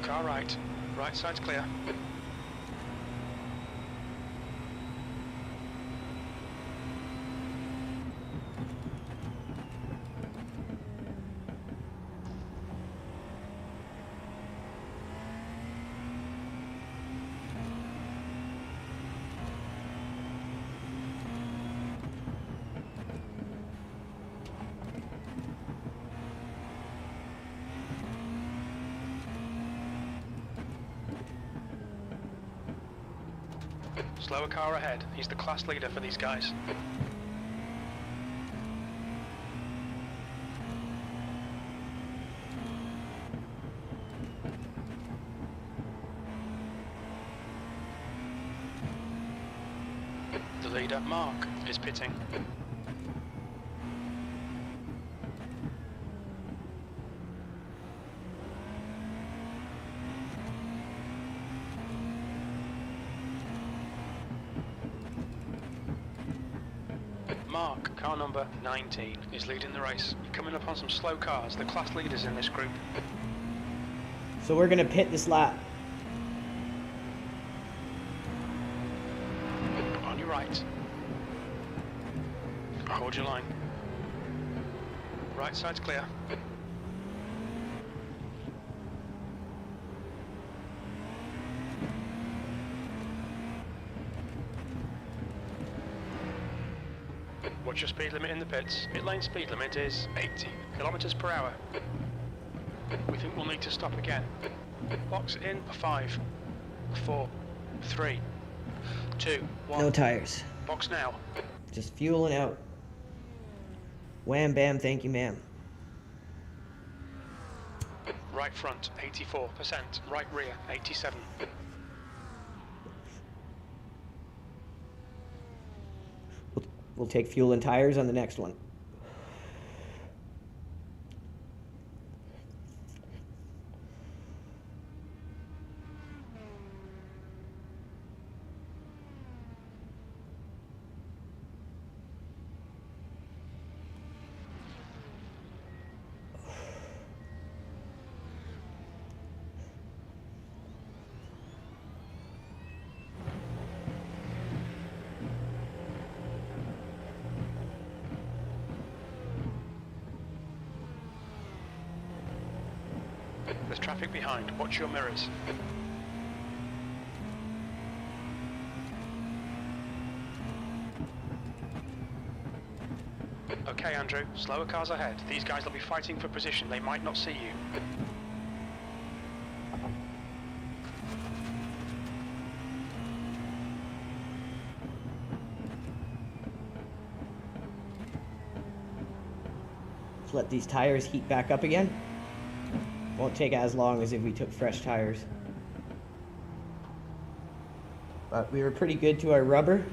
Car right. Right side's clear. Slower car ahead. He's the class leader for these guys. leader, Mark, is pitting. Mark, car number 19, is leading the race. You're coming up on some slow cars, the class leaders in this group.
So we're gonna pit this lap.
On your right. Hold your line. Right side's clear. What's your speed limit in the pits? Pit lane speed limit is 80 kilometers per hour. We think we'll need to stop again. Box in for 5, 4, 3, 2, 1.
No tires.
Box now.
Just fueling out. Wham bam, thank you ma'am.
Right front, 84%. Right rear, 87.
We'll take fuel and tires on the next one.
There's traffic behind. Watch your mirrors. Okay, Andrew. Slower cars ahead. These guys will be fighting for position. They might not see you.
Let's let these tires heat back up again. Won't take as long as if we took fresh tires. But we were pretty good to our rubber.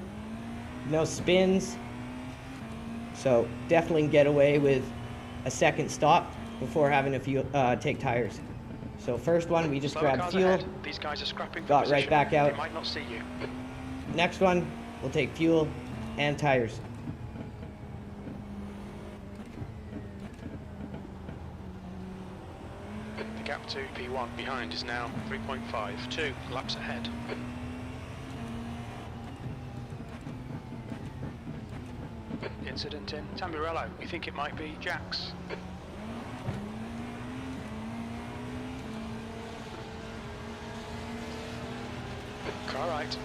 No spins. So definitely get away with a second stop before having to take tires. So first one, we just
Slower
grabbed
cars
fuel,
ahead. These guys are scrapping for
got
position.
right back out.
They might not see you.
Next one, we'll take fuel and tires.
The gap to P1 behind is now 3.5. 2 laps ahead. Incident in Tamburello. We think it might be Jack's. Car right.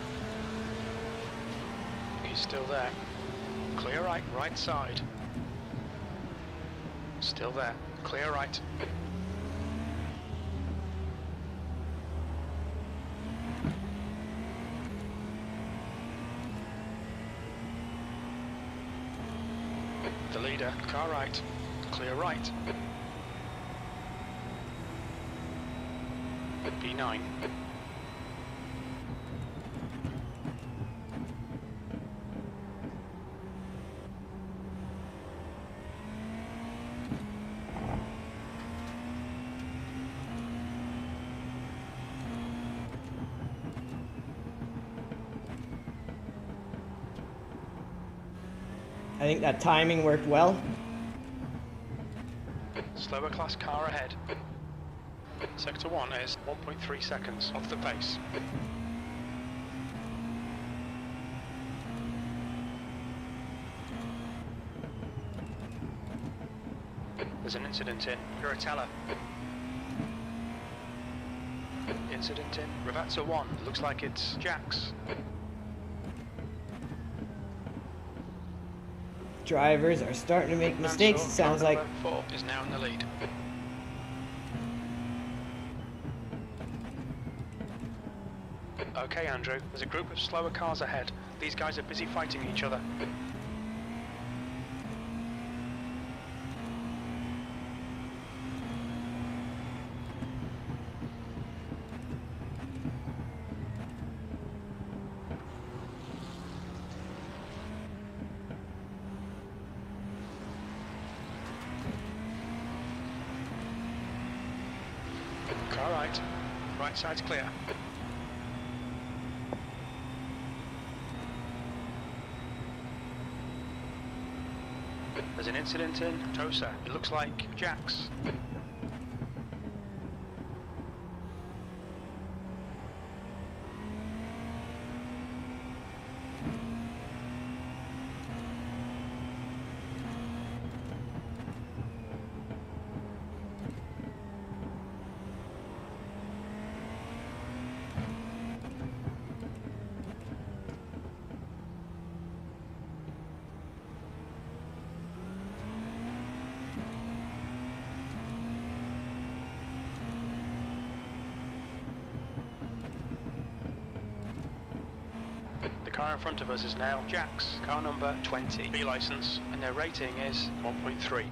He's still there. Clear right, right side. Still there. Clear right. The leader, car right. Clear right. P9.
I think that timing worked well.
Slower class car ahead. Sector 1 is 1.3 seconds off the pace. There's an incident in Piratella. Incident in Ravazza 1. Looks like it's Jack's.
Drivers are starting to make mistakes, it sounds like.
4 is now in the lead. Okay, Andrew, there's a group of slower cars ahead. These guys are busy fighting each other. Right side's clear. There's an incident in Tosa. It looks like Jax. The car in front of us is now Jax, car number 20, B license, and their rating is 1.3.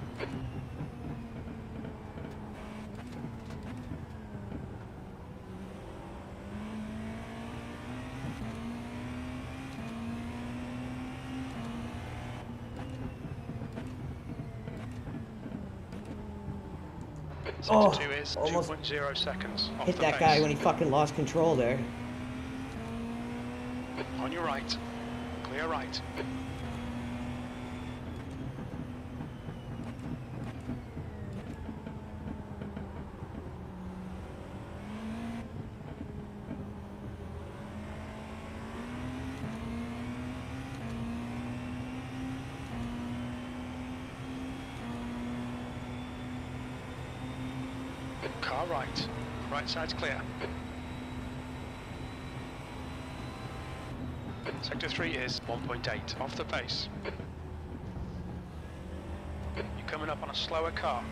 Oh,
Sector 2 is
almost
2.0 seconds off
hit
the
that
pace.
guy when he fucking lost control there.
On your right. Clear right. Car right. Right side's clear. Sector 3 is 1.8, off the pace. You're coming up on a slower car.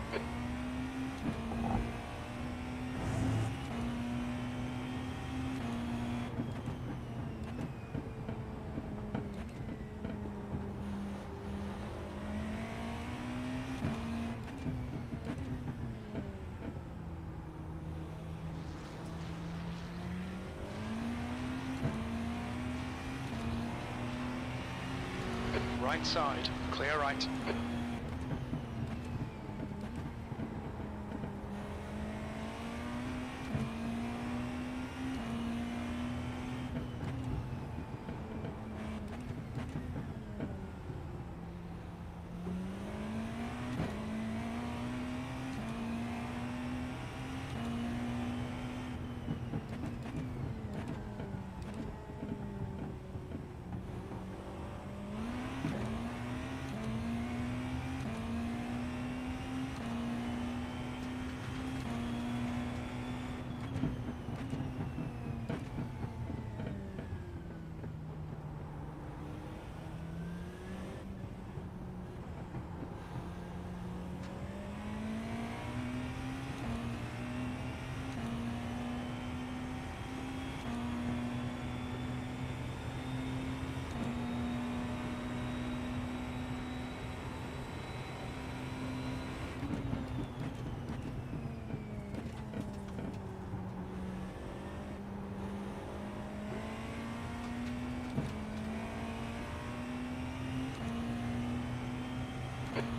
Right side, clear right.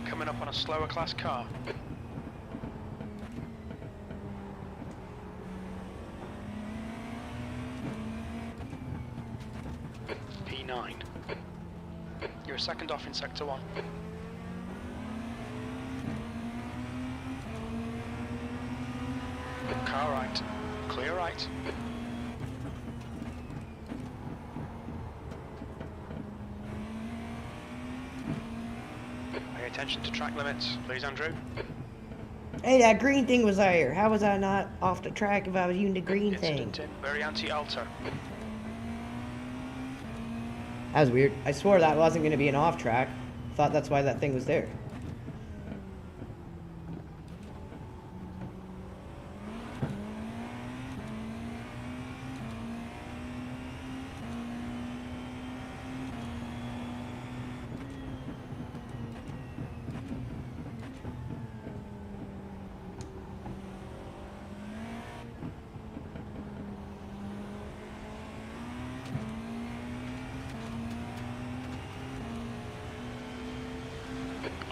Coming up on a slower class car. P9. You're a second off in sector 1. Car right. Clear right. Pay attention to track limits, please, Andrew.
Hey, that green thing was there. How was I not off the track if I was using the green thing?
Incident in Variante Alto.
That was weird. I swore that wasn't going to be an off track. Thought that's why that thing was there.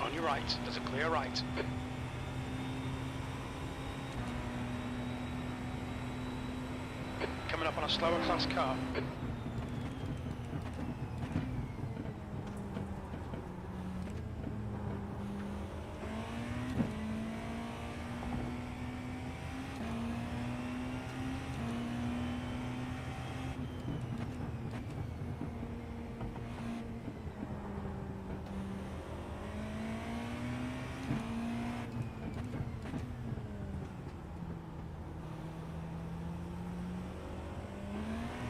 On your right, there's a clear right. slower class car.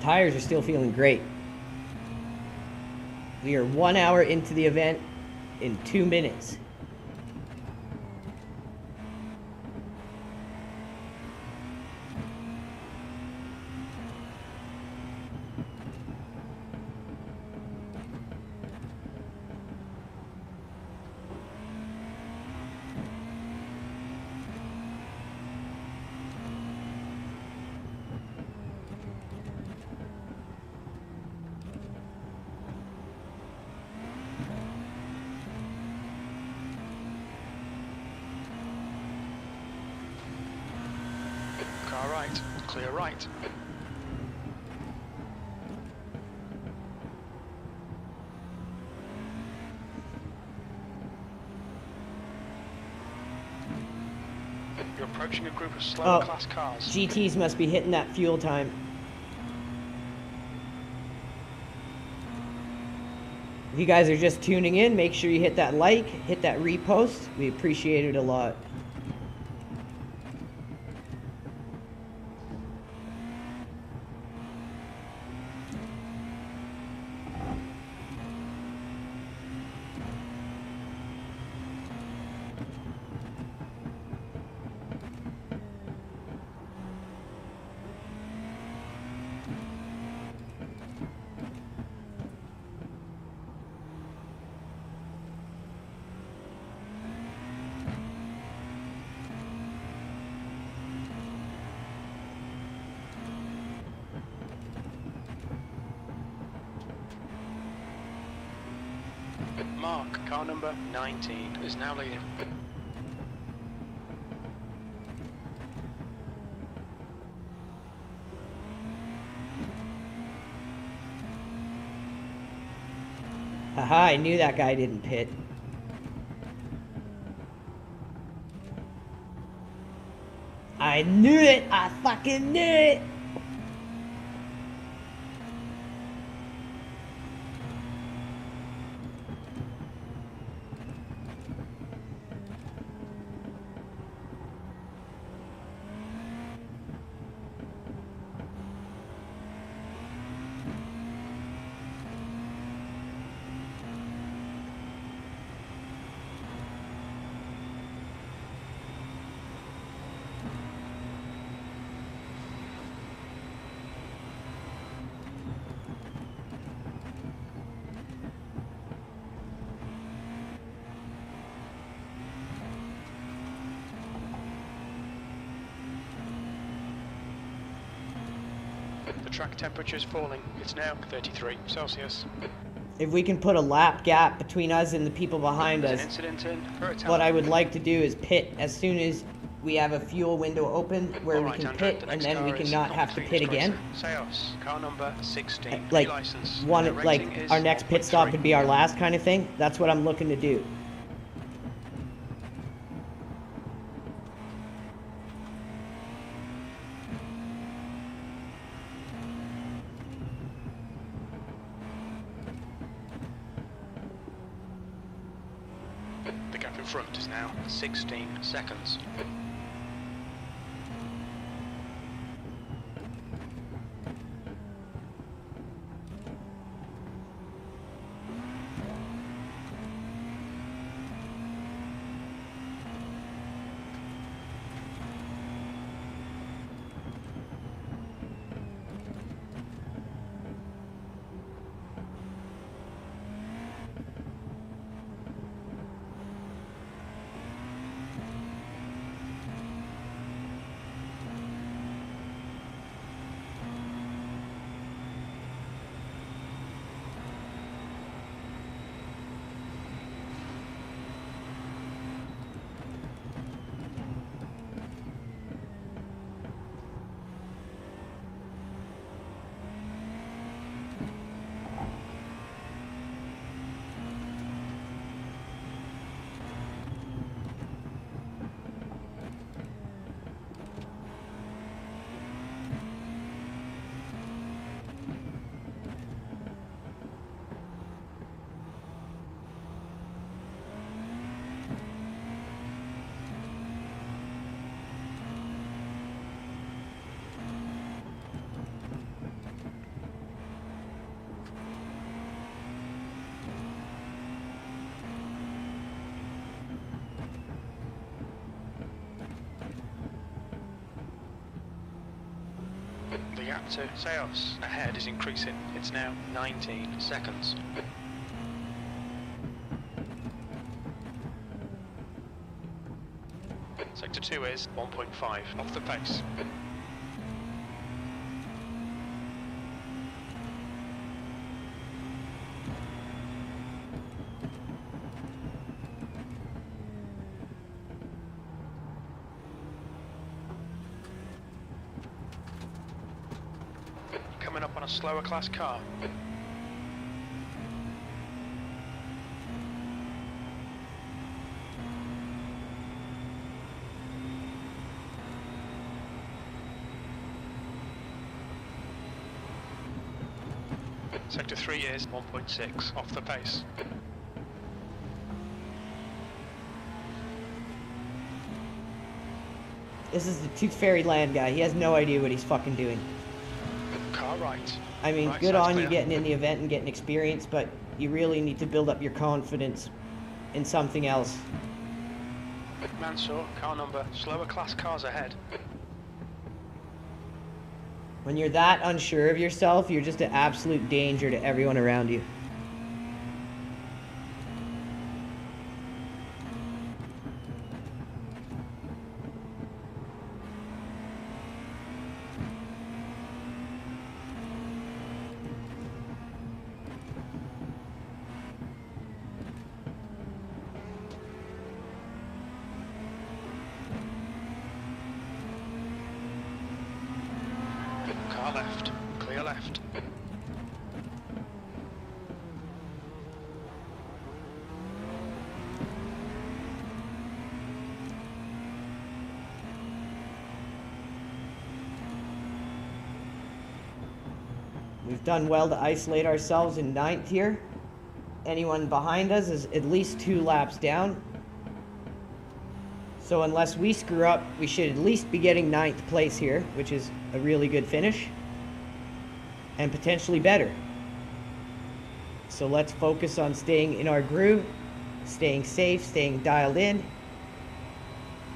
Tires are still feeling great. We are 1 hour into the event in 2 minutes.
Car right, clear right. You're approaching a group of slower
Oh,
class cars.
GTs must be hitting that fuel time. If you guys are just tuning in, make sure you hit that like, hit that repost. We appreciate it a lot.
Mark, car number 19, is now leading.
Haha, I knew that guy didn't pit. I knew it! I fucking knew it!
The track temperature is falling. It's now 33 Celsius.
If we can put a lap gap between us and the people behind
There's
us,
an incident in Iracing.
what I would like to do is pit as soon as we have a fuel window open where we
Alright,
can
Andrew,
pit,
the
and
next
then we
car
can
is
not have to
0.3
pit
minutes
again.
closer. Seos, car number 16,
Like
license.
one,
The
like
rating is
our next pit stop
1.3.
would be our last kind of thing. That's what I'm looking to do.
The gap in front is now 16 seconds. lap 2. Seos ahead is increasing. It's now 19 seconds. Sector 2 is 1.5 off the pace. Coming up on a slower class car. Sector 3 is 1.6 off the pace.
This is the Tooth Fairy Land guy. He has no idea what he's fucking doing.
Car right.
I mean,
Right
good
side's
on you
clear.
getting in the event and getting experience, but you really need to build up your confidence in something else.
Mansour, car number, slower class cars ahead.
When you're that unsure of yourself, you're just an absolute danger to everyone around you.
Car left, clear left.
We've done well to isolate ourselves in 9th here. Anyone behind us is at least 2 laps down. So unless we screw up, we should at least be getting 9th place here, which is a really good finish. And potentially better. So let's focus on staying in our groove, staying safe, staying dialed in,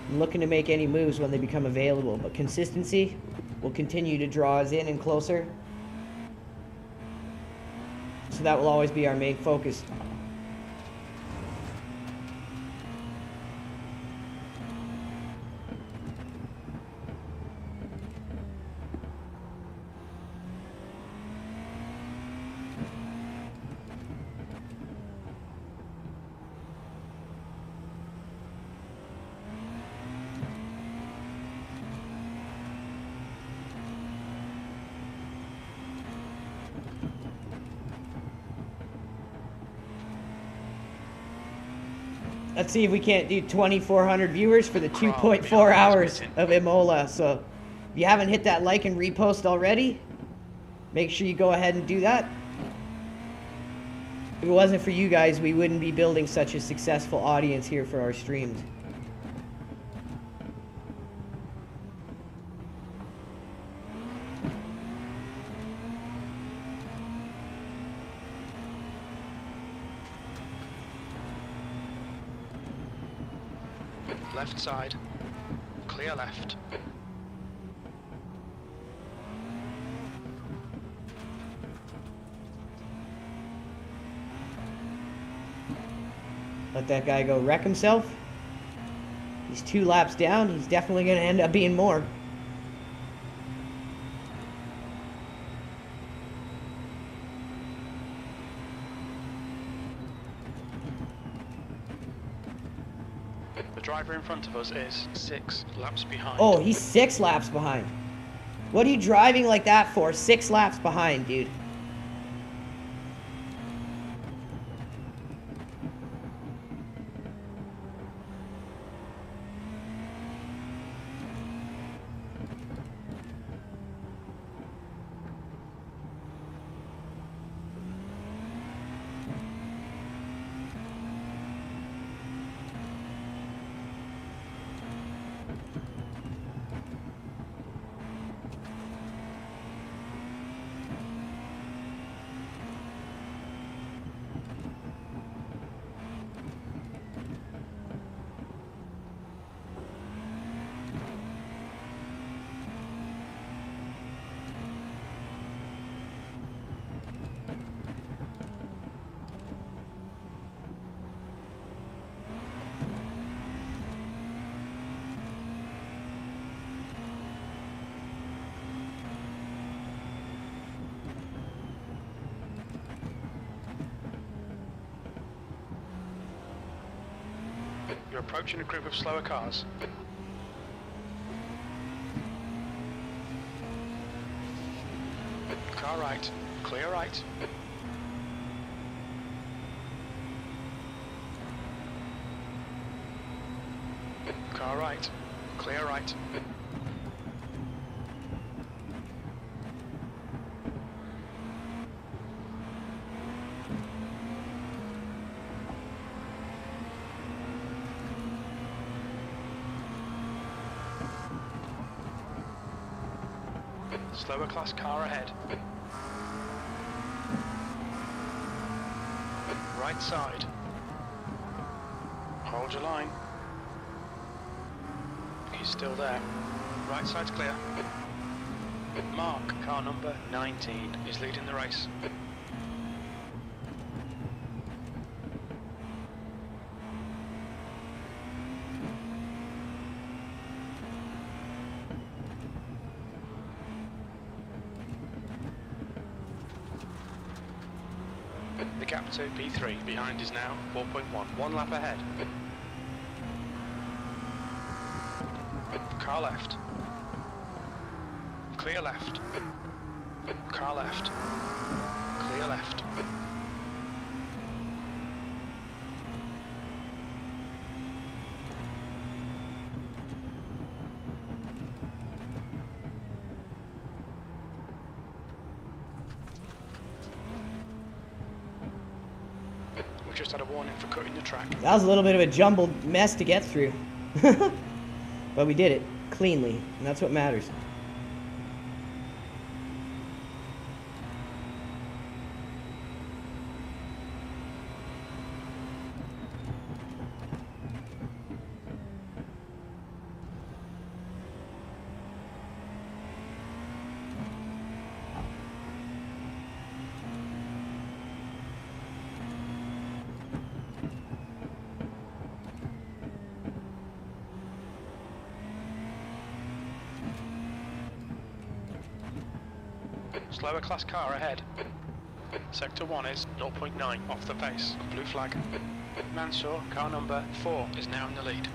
and looking to make any moves when they become available. But consistency will continue to draw us in and closer. So that will always be our main focus. Let's see if we can't do 2,400 viewers for the 2.4 hours of IMOLA. So if you haven't hit that like and repost already, make sure you go ahead and do that. If it wasn't for you guys, we wouldn't be building such a successful audience here for our streams.
Left side, clear left.
Let that guy go wreck himself. He's 2 laps down. He's definitely going to end up being more.
The driver in front of us is 6 laps behind.
Oh, he's 6 laps behind. What are you driving like that for? 6 laps behind, dude.
You're approaching a group of slower cars. Car right. Clear right. Car right. Clear right. Slower class car ahead. Right side. Hold your line. He's still there. Right side's clear. Mark, car number 19, is leading the race. The gap to P3 behind is now 4.1, one lap ahead. Car left. Clear left. Car left. Clear left. We've just had a warning for cutting the track.
That was a little bit of a jumbled mess to get through. But we did it cleanly, and that's what matters.
Slower class car ahead. Sector 1 is 0.9 off the pace. Blue flag. Mansour, car number 4, is now in the lead.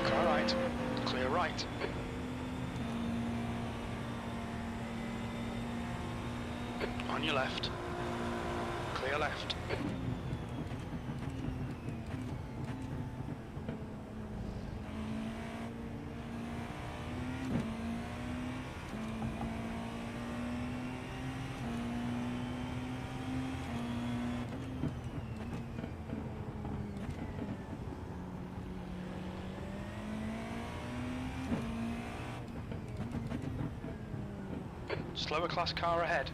Car right. Clear right. On your left. Clear left. Slower class car ahead.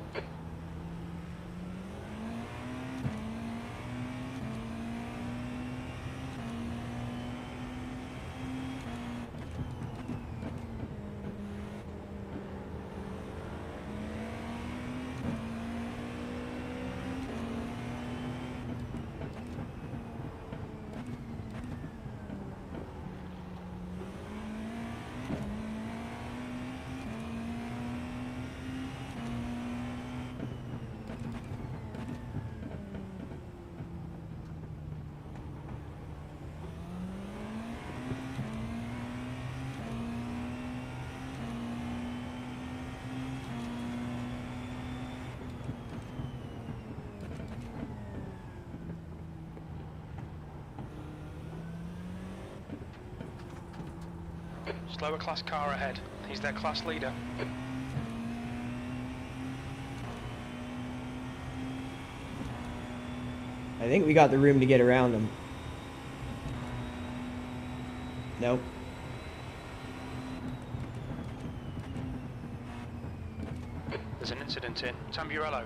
Slower class car ahead. He's their class leader.
I think we got the room to get around them. Nope.
There's an incident in Tamburello.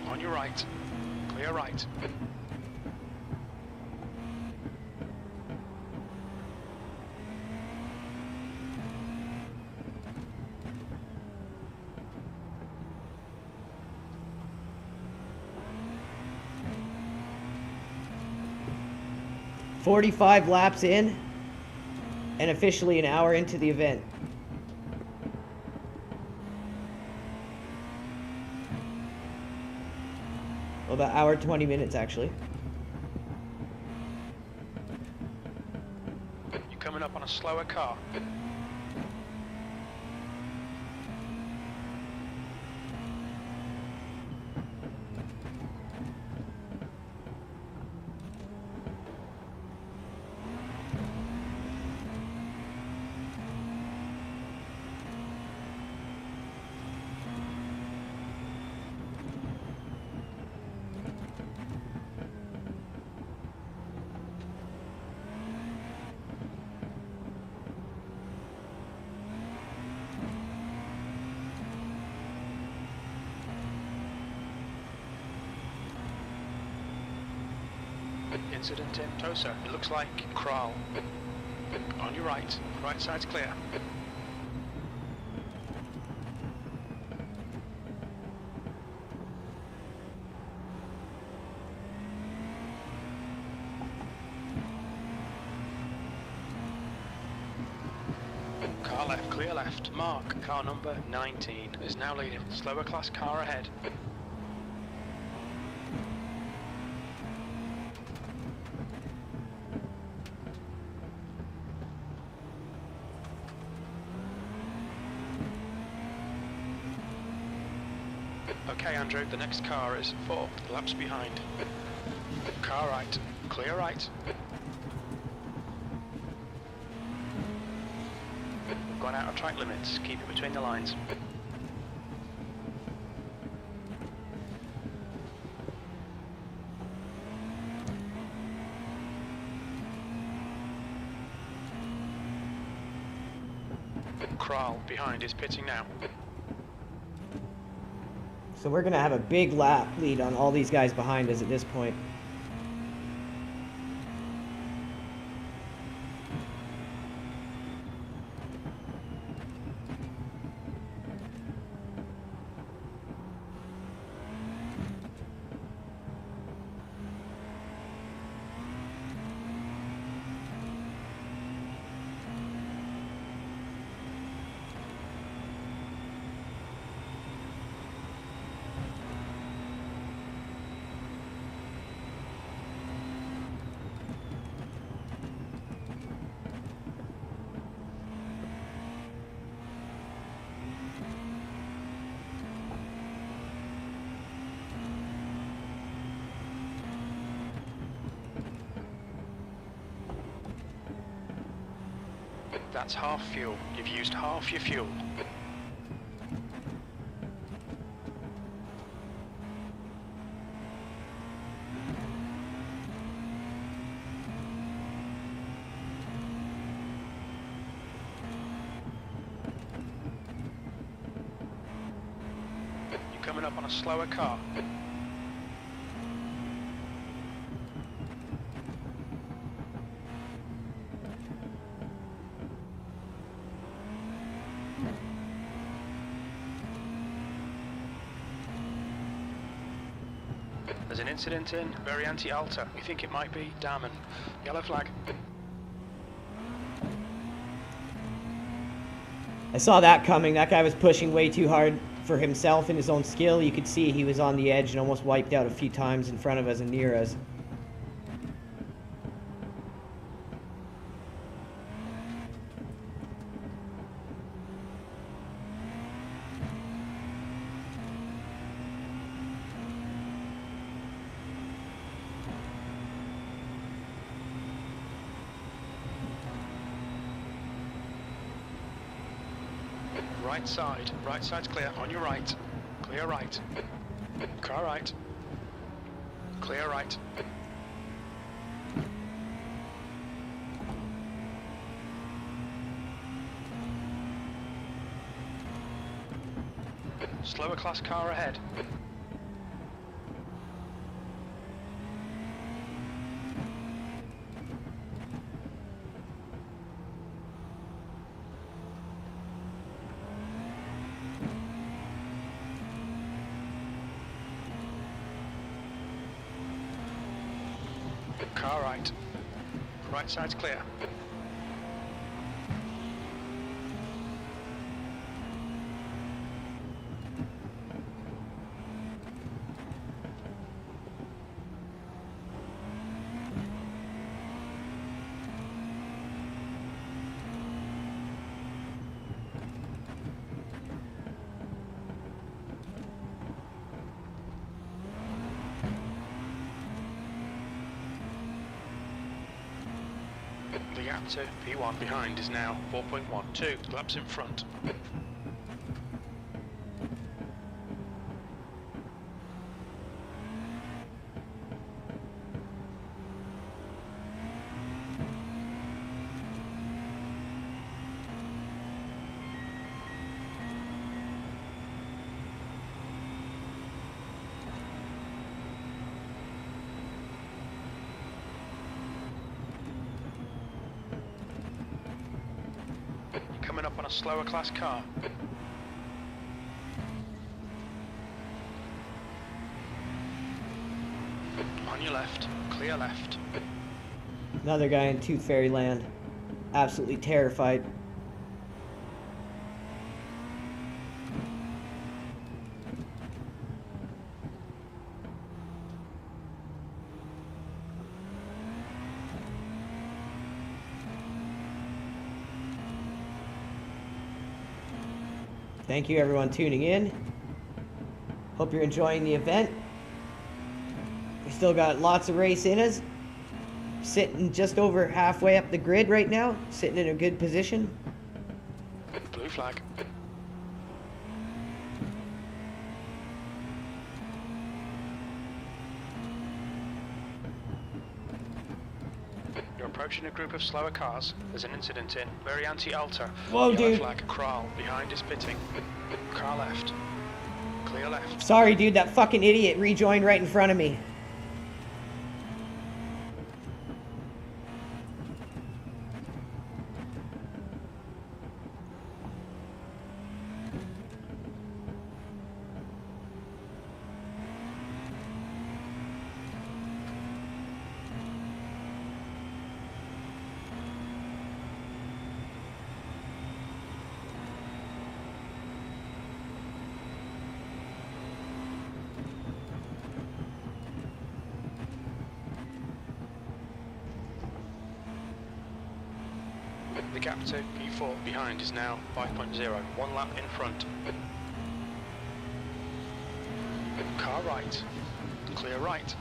On your right. Clear right.
"45 laps in, and officially an hour into the event." Well, about hour 20 minutes actually.
You're coming up on a slower car. Incident in Tosa. It looks like Kral. On your right. Right side's clear. Car left, clear left. Mark, car number 19, is now leading. Slower class car ahead. Okay, Andrew, the next car is 4 laps behind. Car right, clear right. We've gone out of track limits, keep it between the lines. Kral behind is pitting now.
So we're gonna have a big lap lead on all these guys behind us at this point.
That's half fuel. You've used half your fuel. You're coming up on a slower car. There's an incident in Variante Alta. We think it might be Daman. Yellow flag.
I saw that coming. That guy was pushing way too hard for himself and his own skill. You could see he was on the edge and almost wiped out a few times in front of us and near us.
right side. Right side's clear. On your right. Clear right. Car right. Clear right. Slower class car ahead. Car right. Right side's clear. The gap to P1 behind is now 4.12 laps in front. Coming up on a slower class car. On your left, clear left.
Another guy in Tooth Fairy Land. Absolutely terrified. Thank you everyone tuning in. Hope you're enjoying the event. We still got lots of race in us. Sitting just over halfway up the grid right now. Sitting in a good position.
Blue flag. You're approaching a group of slower cars. There's an incident in. Very anti-alter.
Whoa,
Yellow
dude.
flag. Crawl. Behind is pitting. Car left. Clear left.
Sorry dude, that fucking idiot rejoined right in front of me.
The gap to P4 behind is now 5.0, 1 lap in front. Car right, clear right.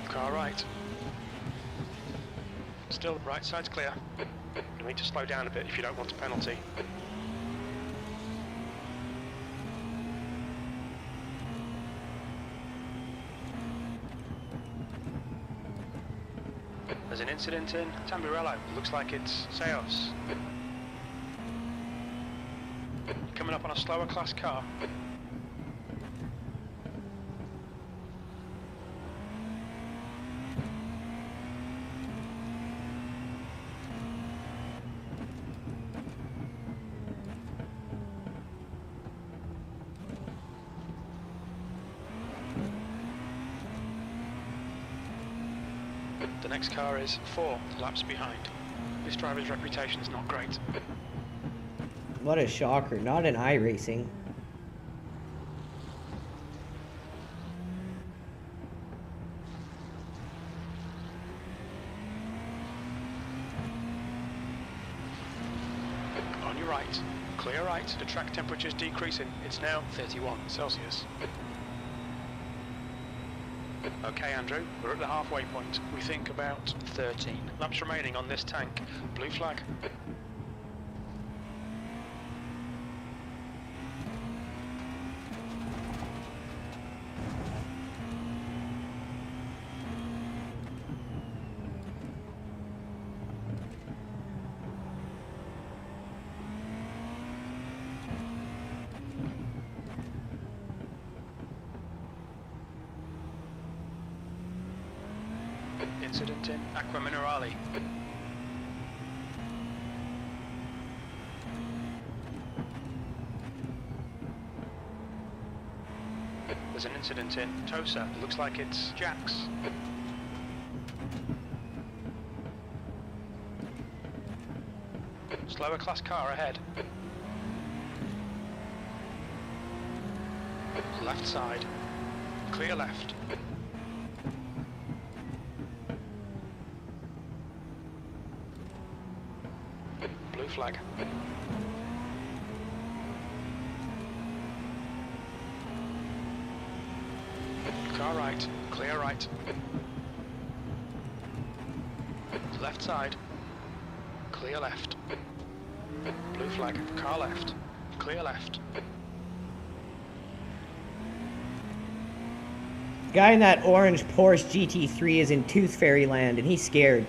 Car right. Still right side's clear. You need to slow down a bit if you don't want a penalty. There's an incident in Tamburello. Looks like it's Seos. Coming up on a slower class car. The next car is 4 laps behind. This driver's reputation is not great.
What a shocker, not an iRacing.
On your right, clear right, the track temperature's decreasing. It's now 31 Celsius. Okay, Andrew, we're at the halfway point. We think about 13 laps remaining on this tank. Blue flag. Incident in Aqua Minerale. There's an incident in Tosa. Looks like it's Jax. Slower class car ahead. Left side. Clear left. Blue flag. Car right, clear right. Left side, clear left. Blue flag, car left, clear left.
Guy in that orange Porsche GT3 is in Tooth Fairy Land and he's scared.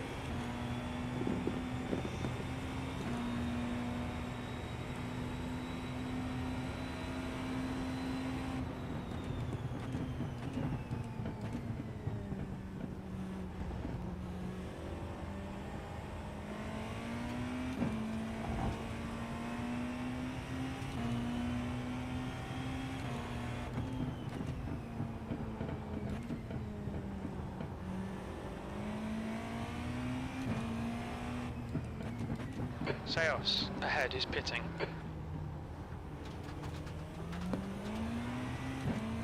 Seos, ahead is pitting.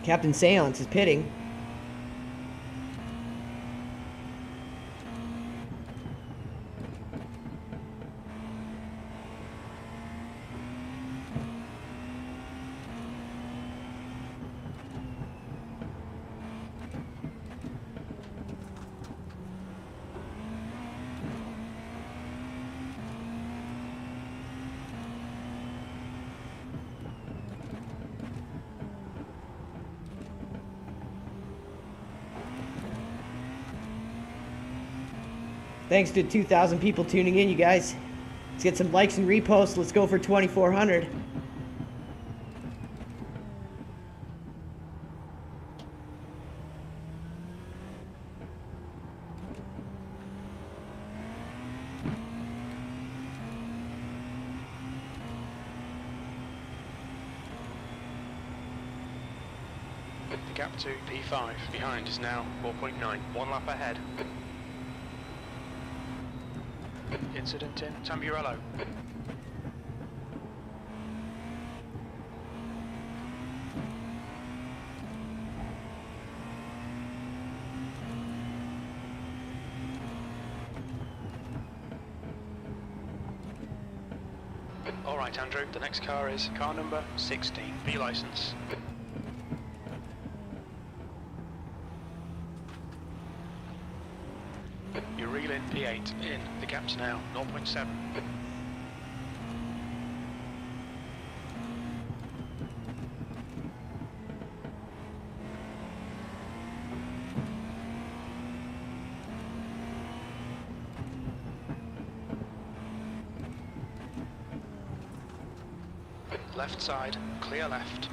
Captain Seance is pitting. Thanks to 2,000 people tuning in, you guys. Let's get some likes and reposts. Let's go for 2,400.
The gap to P5 behind is now 4.9, 1 lap ahead. Incident in Tamburello. Alright Andrew, the next car is car number 16, B license. You reel in P8 in, the gap's now 0.7. Left side, clear left.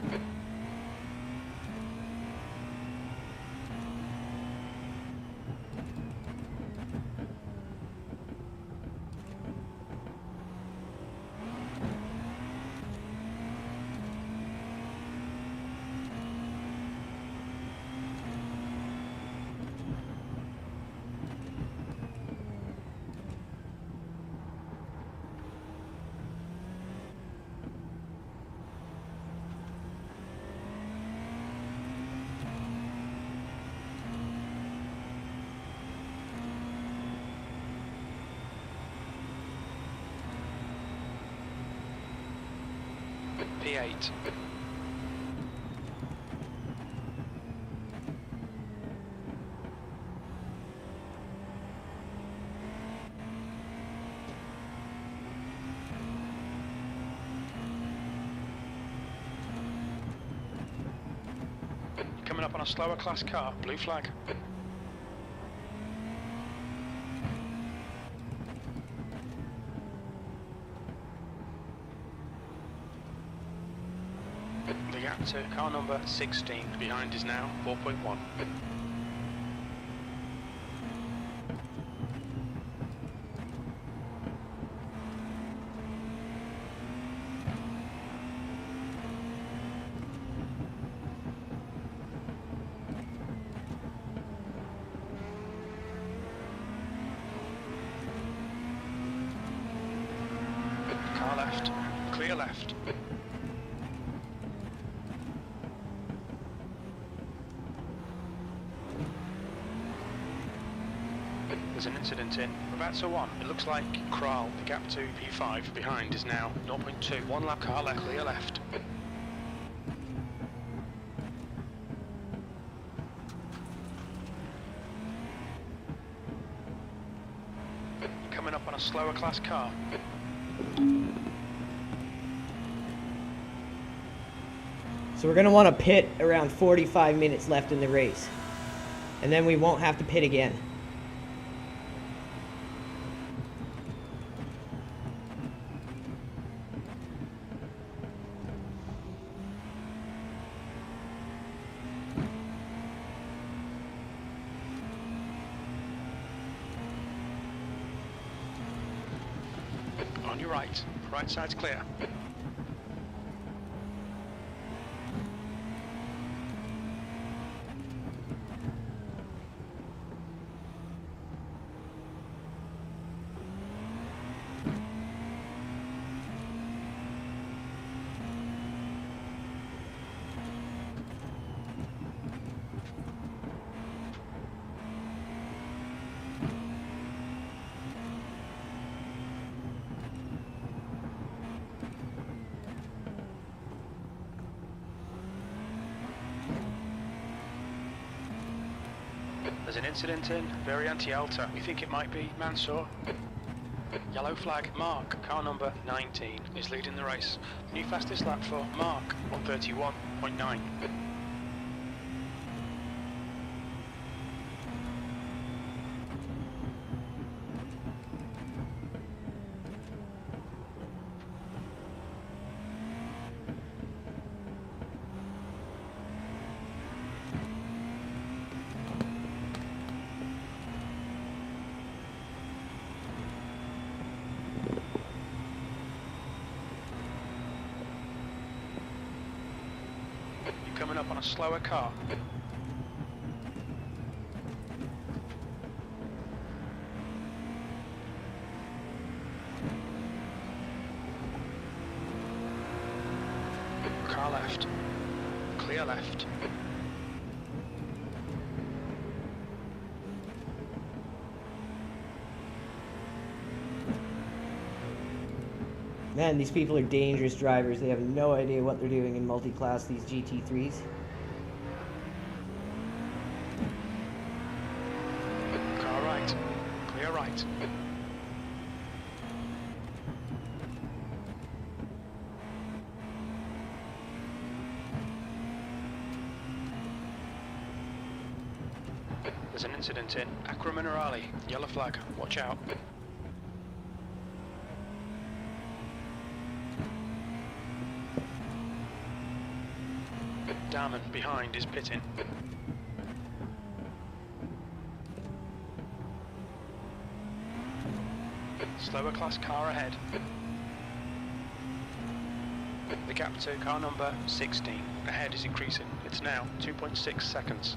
P8. Coming up on a slower class car, blue flag. The gap to car number 16 behind is now 4.1. Car left, clear left. There's an incident in Ravatsa 1. It looks like Kral, the gap to P5 behind is now 0.2. One lap car left, clear left. Coming up on a slower class car.
So we're going to want to pit around 45 minutes left in the race. And then we won't have to pit again.
On your right. Right side's clear. There's an incident in Variante Alta. We think it might be Mansour. Yellow flag, Mark, car number 19, is leading the race. New fastest lap for Mark, 131.9. Coming up on a slower car. Car left. Clear left.
Man, these people are dangerous drivers. They have no idea what they're doing in multi-class, these GT3s.
Car right. Clear right. There's an incident in Acqua Minerale. Yellow flag. Watch out. Darman behind is pitting. Slower class car ahead. The gap to car number 16 ahead is increasing. It's now 2.6 seconds.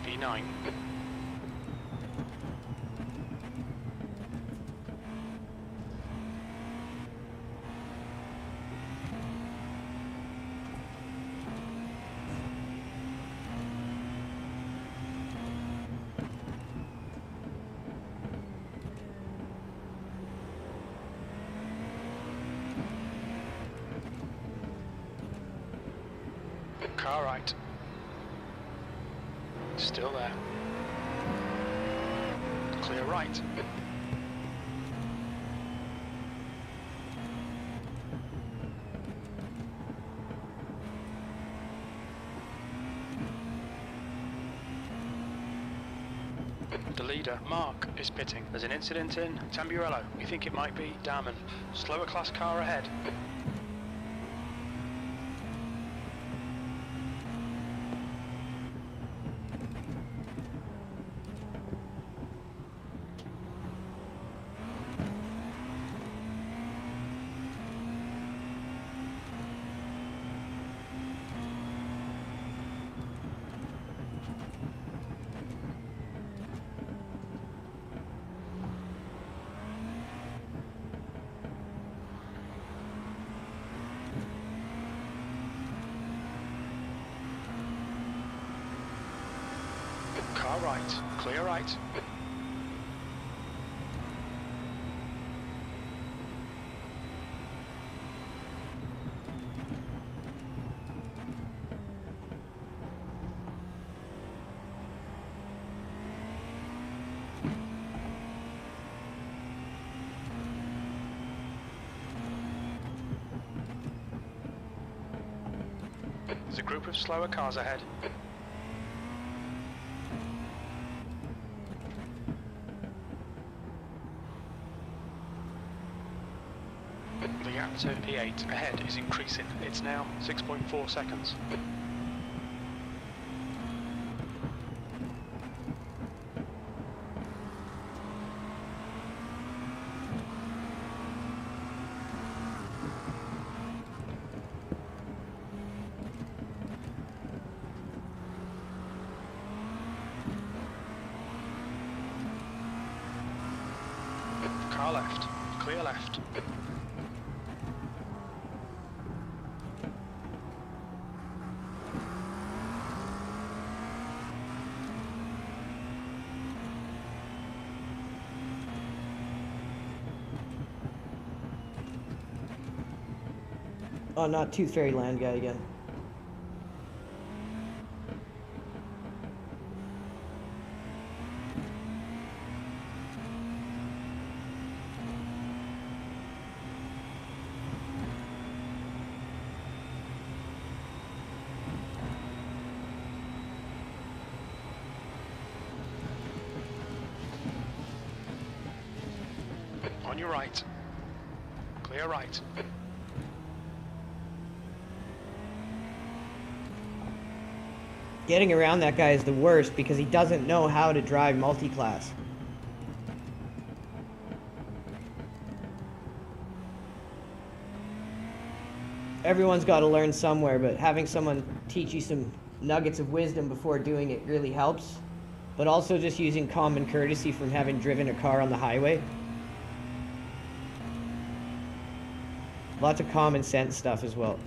V9. Car right. Still there. Clear right. The leader, Mark, is pitting. There's an incident in Tamburello. We think it might be Darman. Slower class car ahead. Car right, clear right. There's a group of slower cars ahead. The gap to P8 ahead is increasing. It's now 6.4 seconds. Car left, clear left.
Oh, not Tooth Fairy Land guy again.
On your right. Clear right.
Getting around that guy is the worst because he doesn't know how to drive multi-class. Everyone's got to learn somewhere, but having someone teach you some nuggets of wisdom before doing it really helps. But also just using common courtesy from having driven a car on the highway. Lots of common sense stuff as well.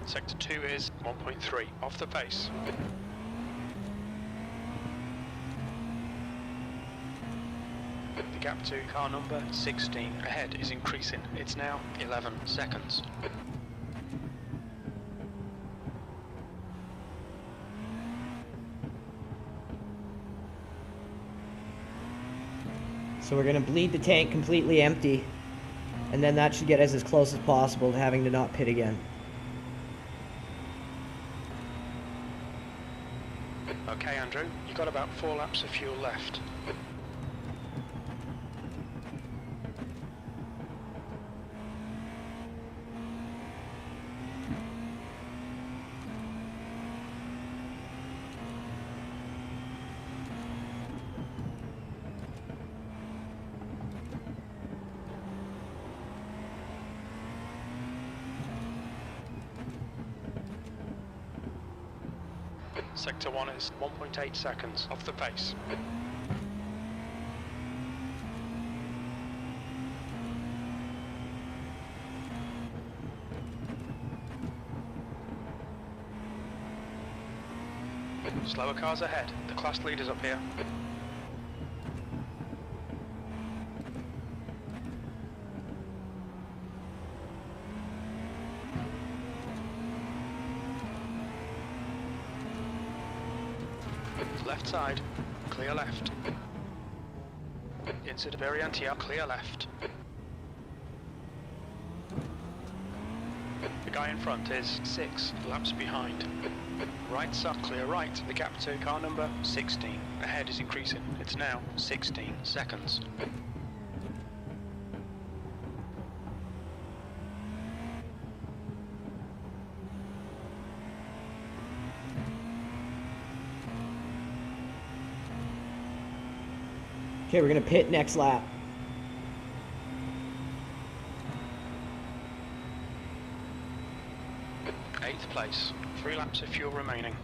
Sector 2 is 1.3, off the pace. The gap to car number 16 ahead is increasing. It's now 11 seconds.
So we're going to bleed the tank completely empty, and then that should get us as close as possible to having to not pit again.
Okay, Andrew, you've got about 4 laps of fuel left. Sector 1 is 1.8 seconds off the pace. Slower cars ahead. The class leader's up here. Left side, clear left. Into the variant here, clear left. The guy in front is 6 laps behind. Right side, clear right. The gap to car number 16. Ahead is increasing. It's now 16 seconds.
Okay, we're gonna pit next lap.
Eighth place. 3 laps of fuel remaining.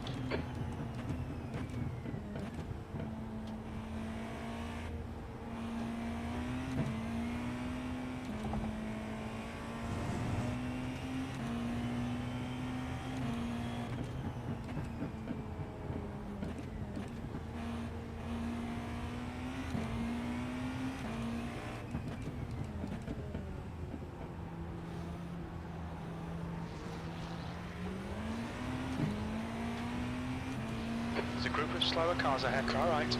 There's a group of slower cars ahead. Car right.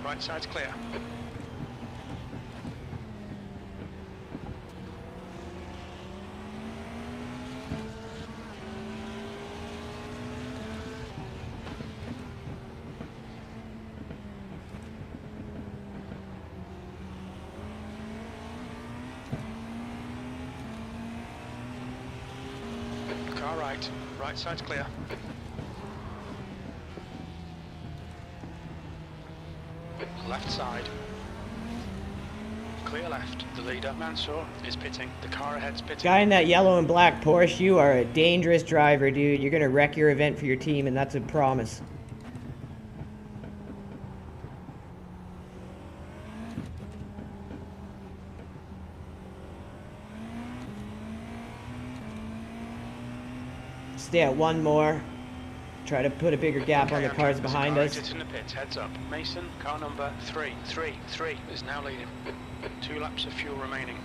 Right side's clear. Car right. Right side's clear. Left side. Clear left. The leader, Mansour, is pitting. The car ahead's pitting.
Guy in that yellow and black Porsche, you are a dangerous driver, dude. You're gonna wreck your event for your team, and that's a promise. Stay at one more. Try to put a bigger gap on the
Andrew,
cars
there's a
behind
car
us.
exit in the pits, heads up. Mason, car number 333 is now leading. 2 laps of fuel remaining.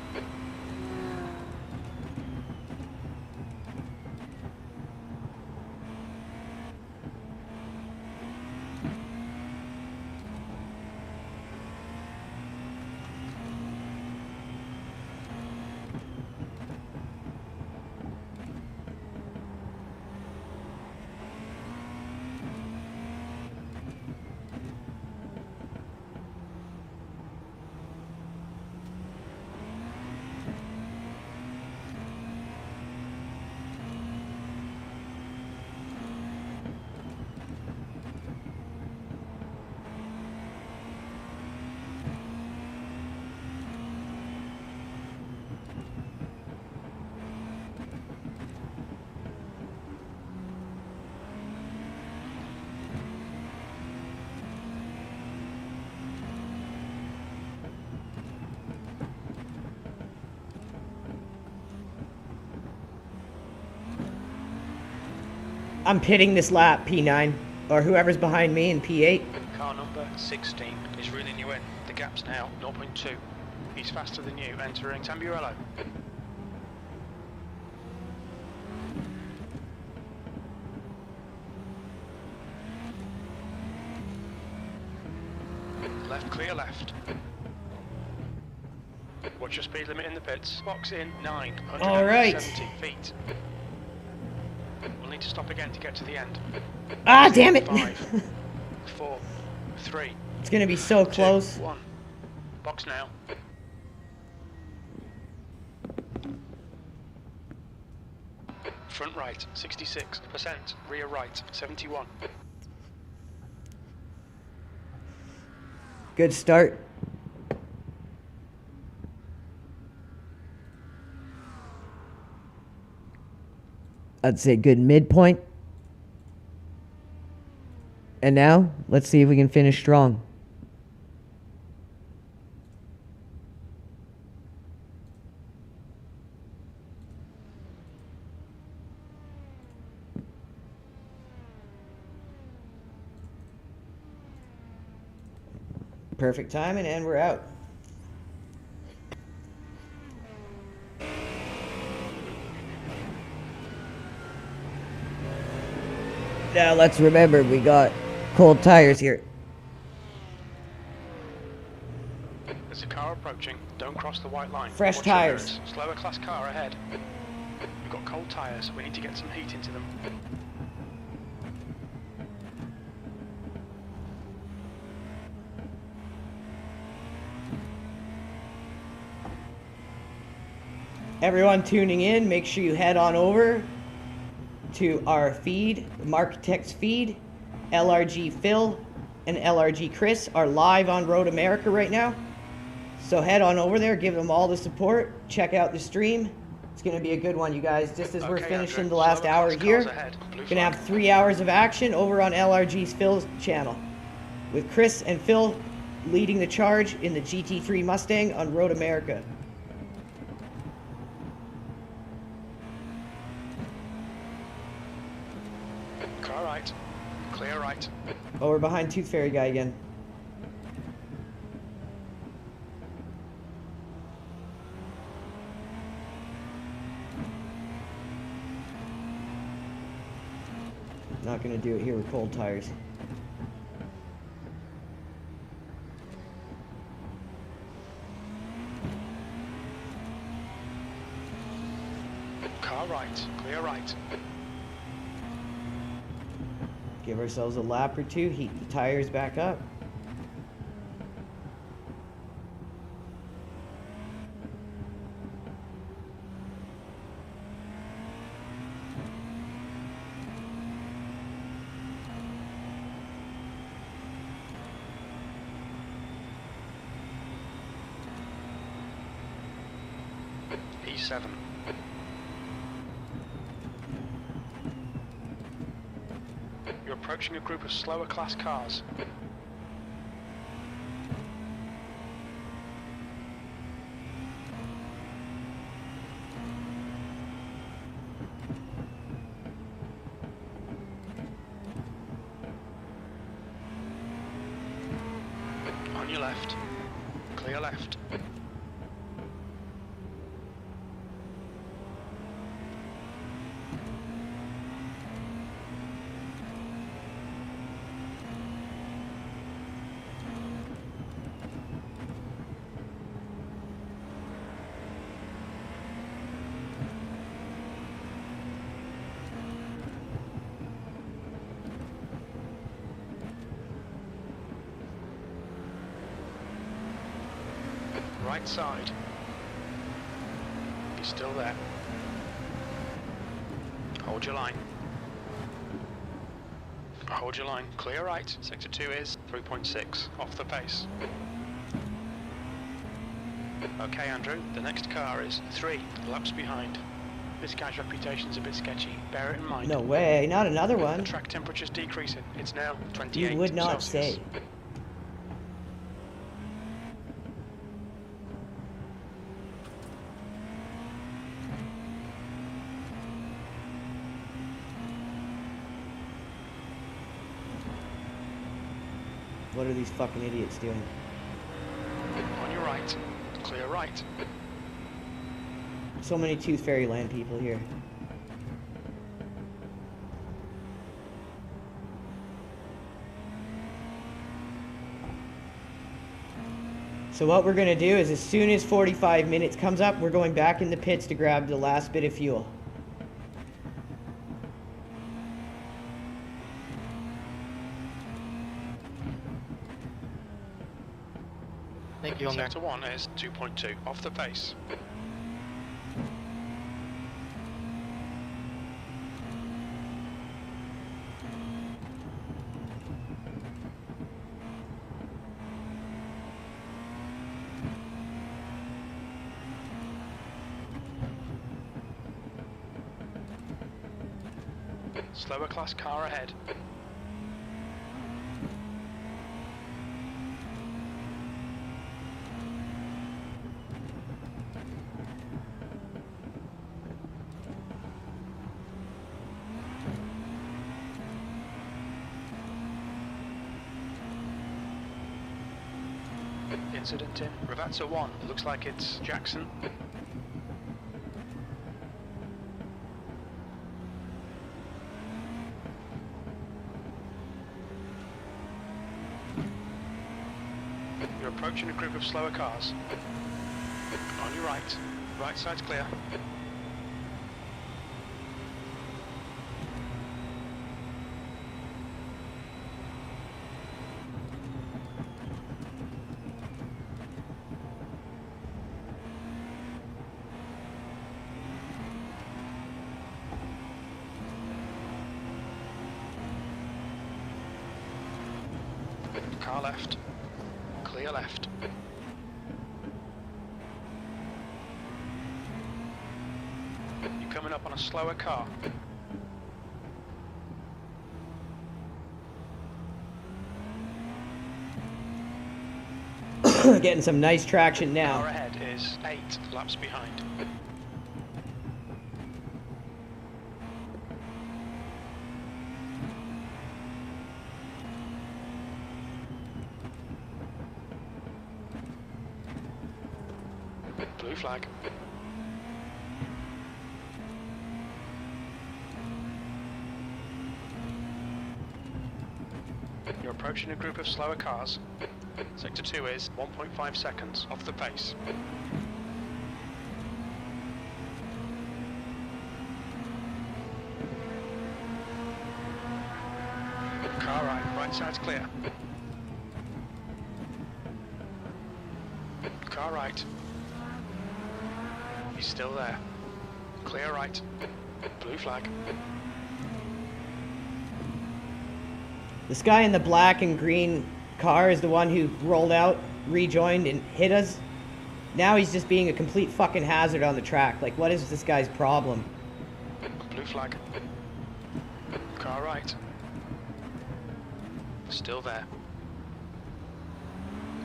I'm pitting this lap, P9, or whoever's behind me in P8.
Car number 16 is reeling you in. The gap's now 0.2. He's faster than you, entering Tamburello. Left, clear left. Watch your speed limit in the pits. Box in 970
All right.
feet. We'll need to stop again to get to the end.
Ah, damn it!
5, 4, 3.
It's gonna be so
2,
close.
1. Box now. Front right, 66%. Rear right, 71.
Good start. I'd say good midpoint. And now, let's see if we can finish strong. Perfect timing, and we're out. Now let's remember, we got cold tires here.
There's a car approaching. Don't cross the white line.
Fresh
Watch your
tires.
mirrors. Slower class car ahead. We've got cold tires. We need to get some heat into them.
Everyone tuning in, make sure you head on over to our feed, Marketech's feed. LRG Phil and LRG Chris are live on Road America right now. So head on over there, give them all the support, check out the stream. It's going to be a good one, you guys. Just as we're
Okay,
finishing
Andrew.
the last
Slower
hour
class
here,
cars ahead. Blue
going to have
flag.
3 hours of action over on LRG's Phil's channel, with Chris and Phil leading the charge in the GT3 Mustang on Road America.
Car right. Clear right.
Oh, we're behind Tooth Fairy guy again. Not gonna do it here with cold tires.
Car right. Clear right.
Give ourselves a lap or two, heat the tires back up.
E7. You're approaching a group of slower class cars. On your left. Clear left. Right side. He's still there. Hold your line. Hold your line. Clear right. Sector 2 is 3.6. Off the pace. Okay, Andrew. The next car is 3 laps behind. This guy's reputation's a bit sketchy. Bear it in mind.
No way, not another
The
one.
track temperature's decreasing. It's now 28
You would not
Celsius.
say. What are these fucking idiots doing?
On your right. Clear right.
So many Tooth Fairy Land people here. So what we're gonna do is, as soon as 45 minutes comes up, we're going back in the pits to grab the last bit of fuel.
Thank you on there.
Sector 1 is 2.2. Off the pace. Slower class car ahead. incident in. Ravazza 1, it looks like it's Jackson. You're approaching a group of slower cars. On your right. Right side's clear. Car left. Clear left. You're coming up on a slower car.
Getting some nice traction
Car
now.
ahead is 8 laps behind. Blue flag. You're approaching a group of slower cars. Sector 2 is 1.5 seconds off the pace. Car right side's clear. Car right. He's still there. Clear right. Blue flag.
This guy in the black and green car is the one who rolled out, rejoined, and hit us. Now he's just being a complete fucking hazard on the track. Like, what is this guy's problem?
Blue flag. Car right. Still there.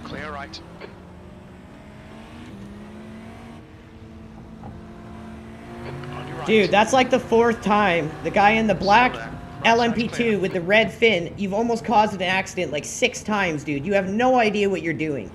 Clear right. On your right.
Dude, that's like the 4th time. The guy in the black
Still there. Right side's clear.
LMP2 with the red fin, you've almost caused an accident like 6 times, dude. You have no idea what you're doing.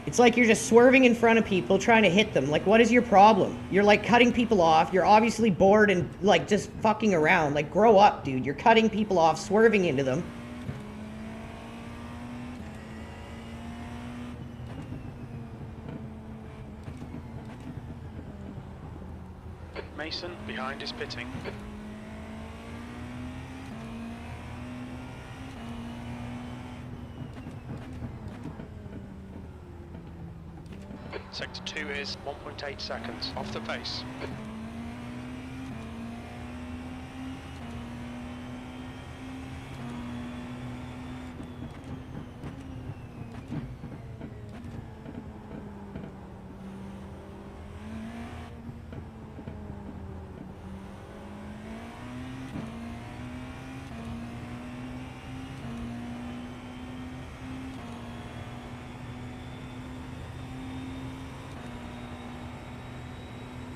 It's like you're just swerving in front of people, trying to hit them. Like, what is your problem? You're, like, cutting people off. You're obviously bored and, like, just fucking around. Like, grow up, dude. You're cutting people off, swerving into them.
Mason, behind is pitting. Sector 2 is 1.8 seconds off the pace.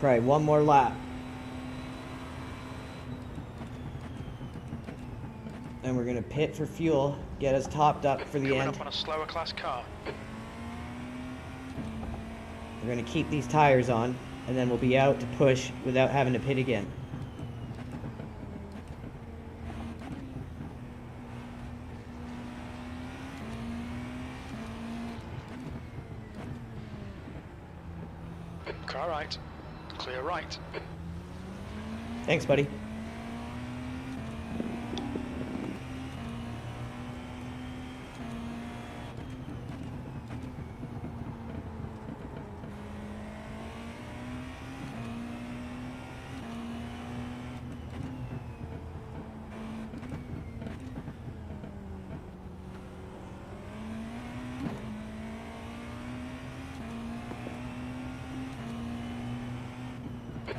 Probably one more lap. And we're gonna pit for fuel, get us topped up for the
Coming
end.
up on a slower class car.
We're gonna keep these tires on, and then we'll be out to push without having to pit again.
Car right. Clear right.
Thanks, buddy.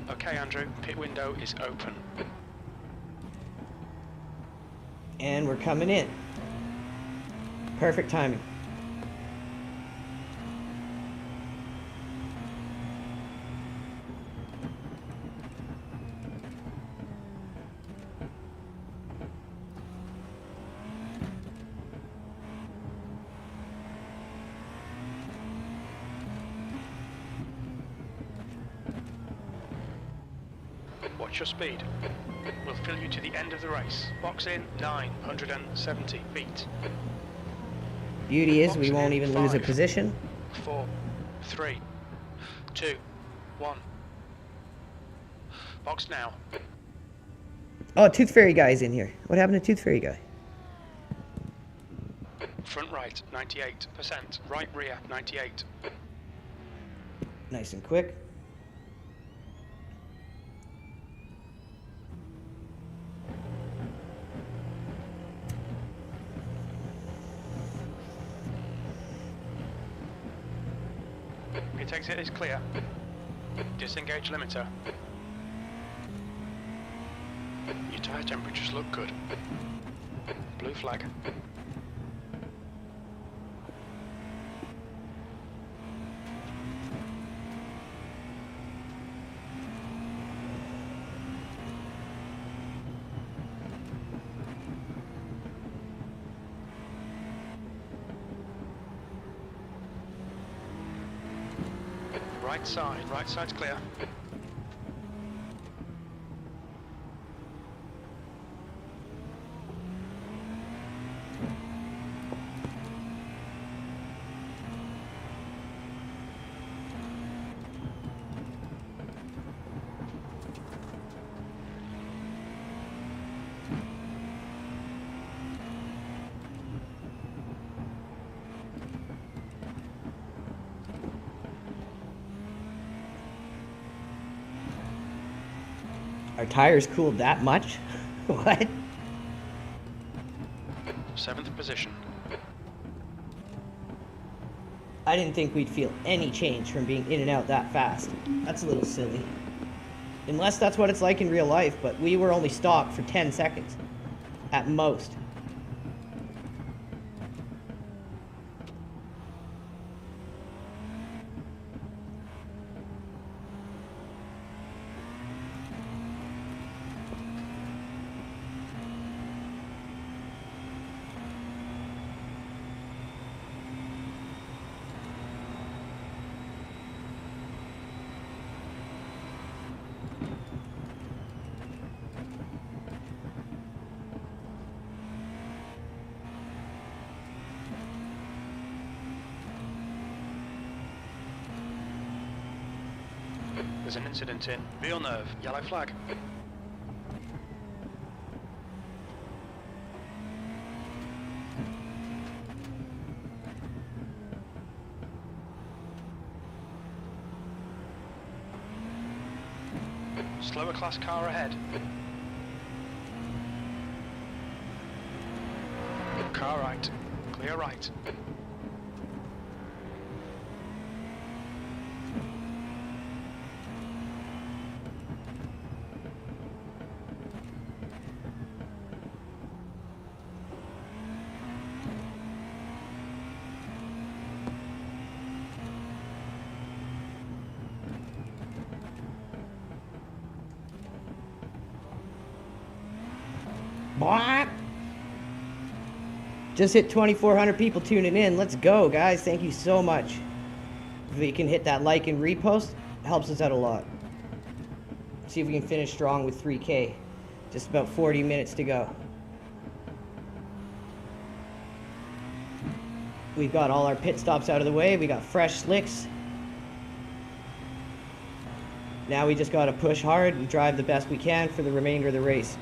Okay, Andrew, pit window is open.
And we're coming in. Perfect timing.
match your speed. We'll fill you to the end of the race. Box in 970 feet.
Beauty is we
Box
won't
in
even lose a
5,
position.
4, 3, 2, 1. Box now.
Oh, Tooth Fairy guy's in here. What happened to Tooth Fairy guy?
Front right, 98%. Right rear, 98.
Nice and quick.
Pit exit is clear. Disengage limiter. Your tyre temperatures look good. Blue flag. Right side's clear.
Our tires cooled that much? What?
7th position.
I didn't think we'd feel any change from being in and out that fast. That's a little silly. Unless that's what it's like in real life, but we were only stopped for 10 seconds. At most.
There's an incident in Villeneuve. Yellow flag. Slower class car ahead. Car right. Clear right.
Blah. Just hit 2,400 people tuning in. Let's go, guys. Thank you so much. If we can hit that like and repost, it helps us out a lot. See if we can finish strong with 3K. Just about 40 minutes to go. We've got all our pit stops out of the way. We got fresh slicks. Now we just got to push hard and drive the best we can for the remainder of the race.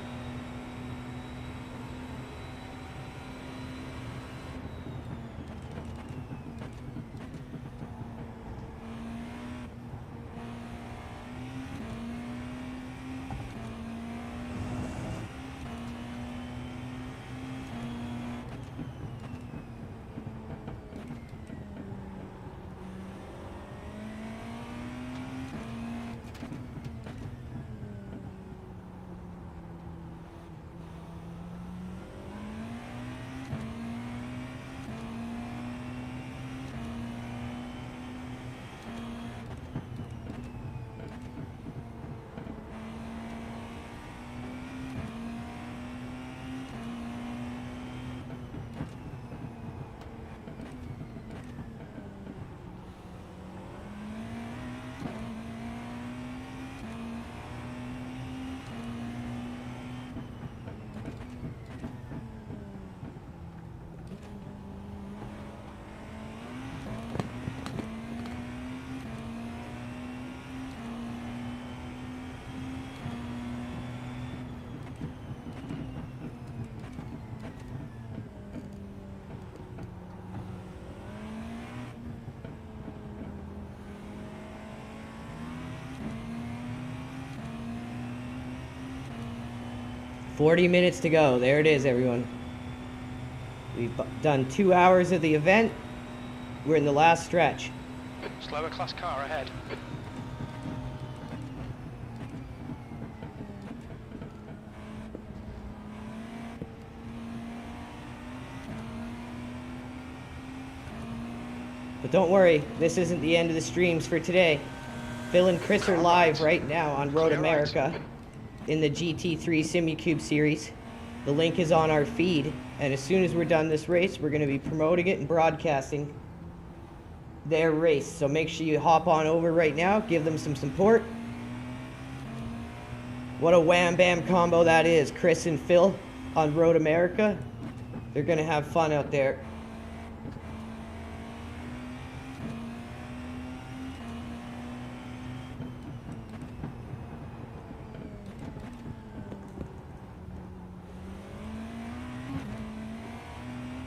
40 minutes to go. There it is, everyone. We've done 2 hours of the event. We're in the last stretch.
Slower class car ahead.
But don't worry, this isn't the end of the streams for today. Phil and Chris are live right now on Road America in the GT3 Simucube series. The link is on our feed, and as soon as we're done this race, we're going to be promoting it and broadcasting their race. So make sure you hop on over right now, give them some support. What a wham-bam combo that is, Chris and Phil on Road America. They're going to have fun out there.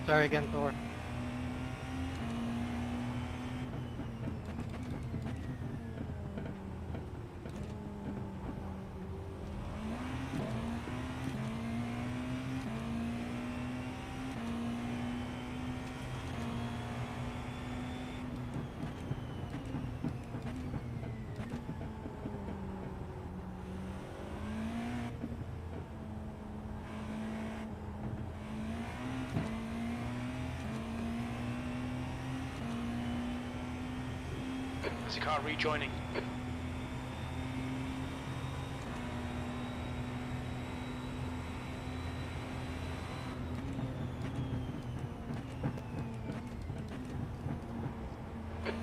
Sorry again, Thor.
There's a car rejoining.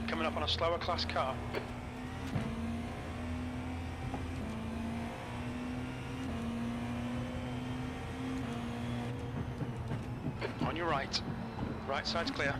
Coming up on a slower class car. On your right. Right side's clear.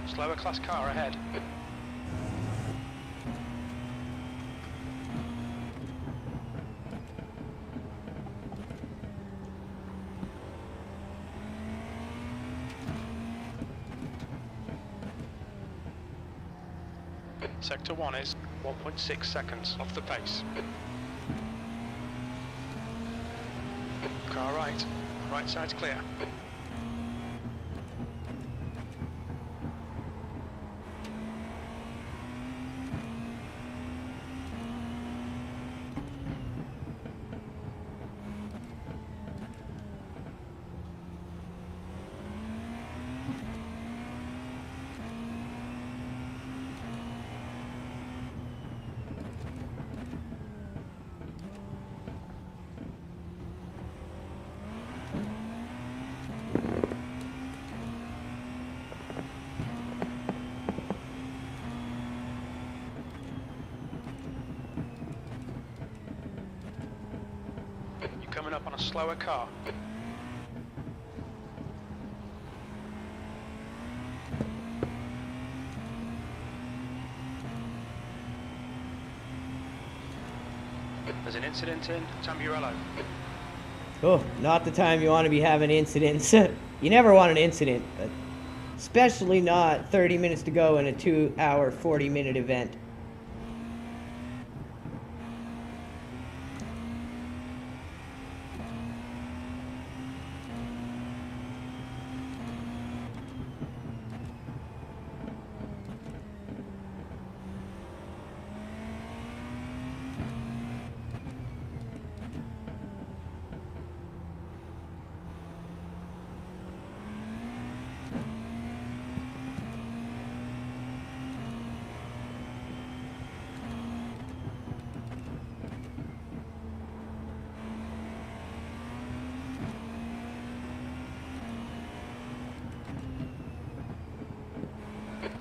Slower class car ahead. Sector 1 is 1.6 seconds off the pace. Car right. Right side's clear. Coming up on a slower car. There's an incident in Tamburello.
Oh, not the time you want to be having incidents. You never want an incident, but especially not 30 minutes to go in a 2-hour, 40-minute event.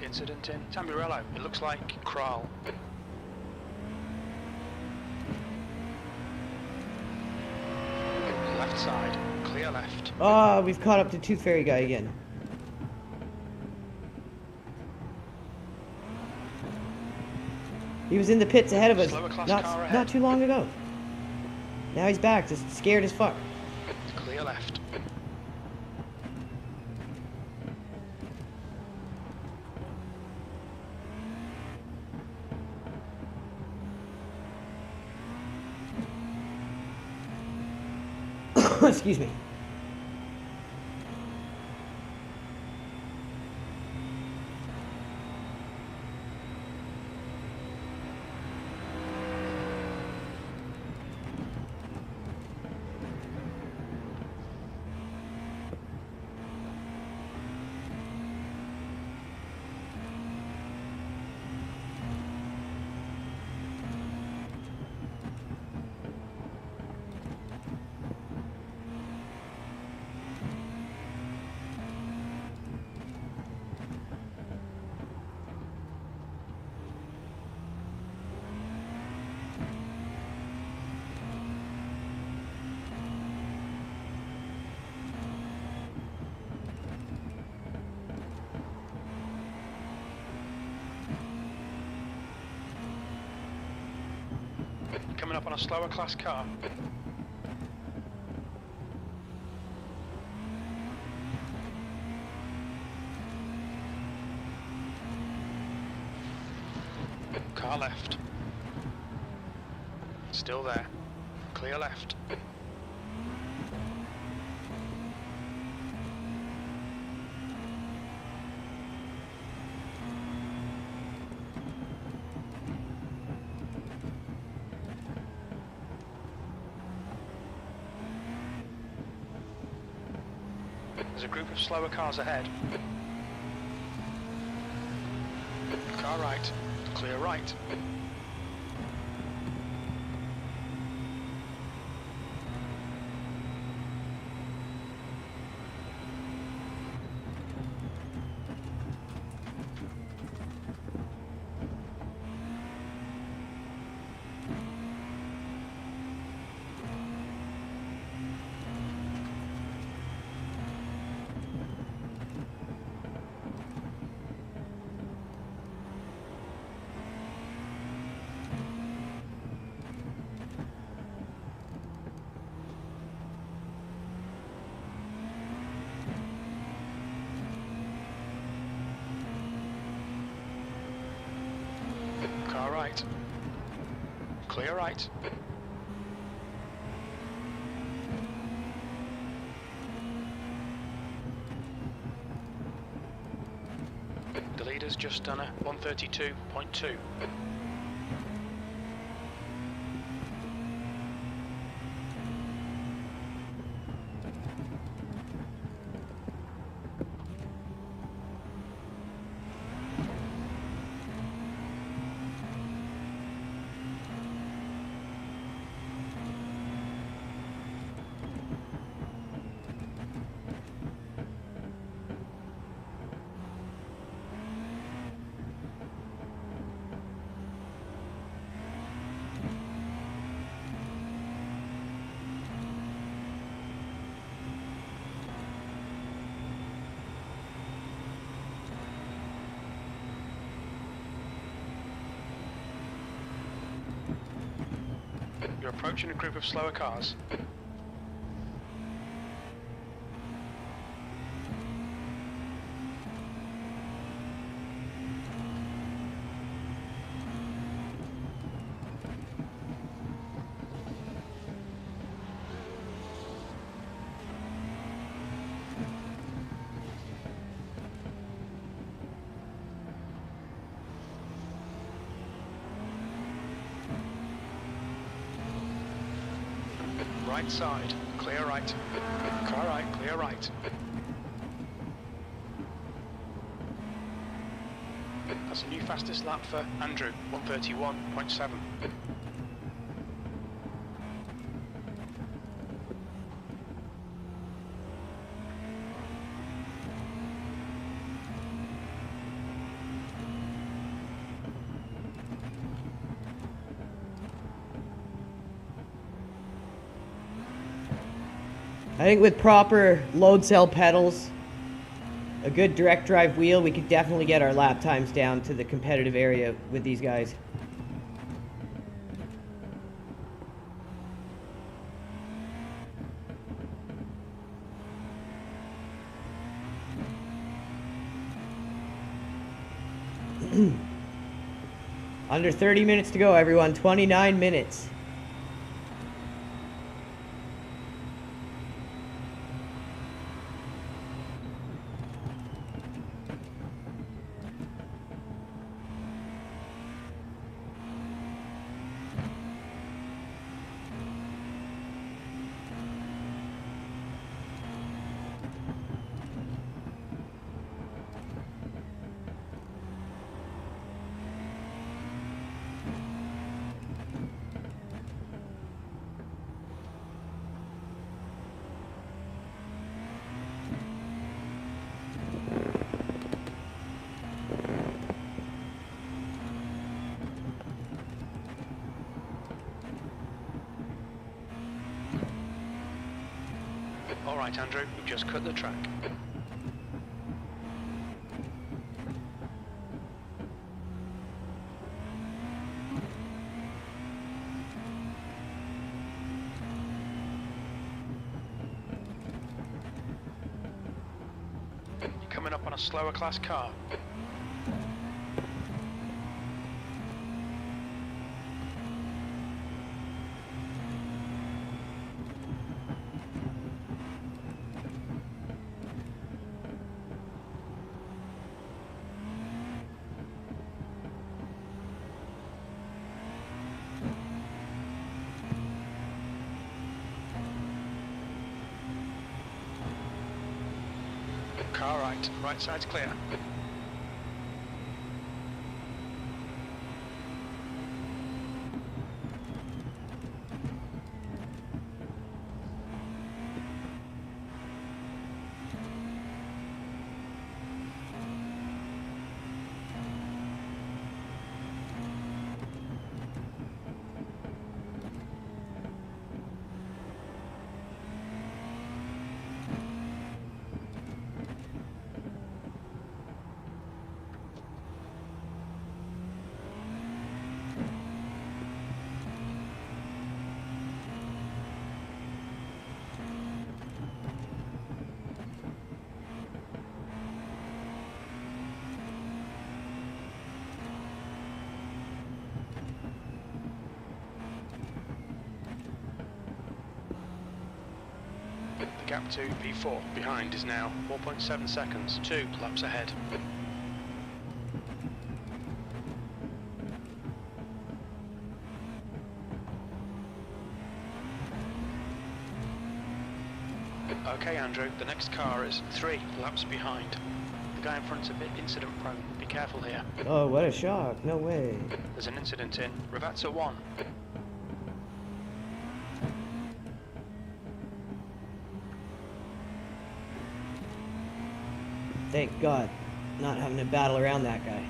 Incident in Tamburello. It looks like Kral. Left side. Clear left.
Oh, we've caught up to Tooth Fairy guy again. He was in the pits ahead of us
Slower class car ahead.
not too long ago. Now he's back, just scared as fuck.
Clear left.
Excuse me.
Coming up on a slower class car. Car left. Still there. Clear left. There's a group of slower cars ahead. Car right. Clear right. Car right. Clear right. The leader's just done a 132.2. You're approaching a group of slower cars. right side, clear right. Car right, clear right. That's a new fastest lap for Andrew, 1:31.7.
I think with proper load cell pedals, a good direct drive wheel, we could definitely get our lap times down to the competitive area with these guys. Under 30 minutes to go, everyone. 29 minutes.
All right, Andrew, we've just cut the track. You're coming up on a slower class car. Car right, right side's clear. The gap to P4 behind is now 4.7 seconds, 2 laps ahead. Okay, Andrew, the next car is 3 laps behind. The guy in front's a bit incident prone. Be careful here.
Oh, what a shock. No way.
There's an incident in Ravazza 1.
Thank God. Not having to battle around that guy.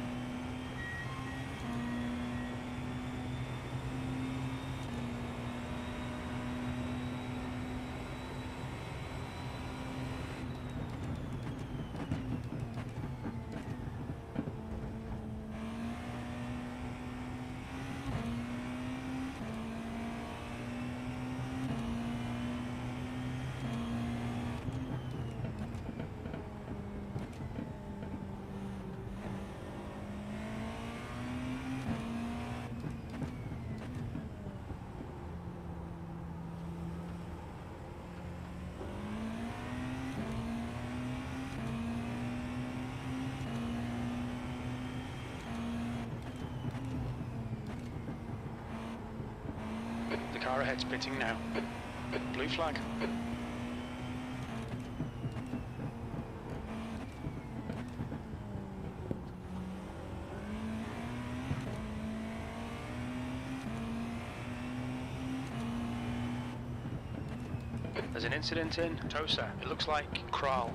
The car ahead's pitting now.
Blue flag. There's an incident in Tosa. It looks like Kral.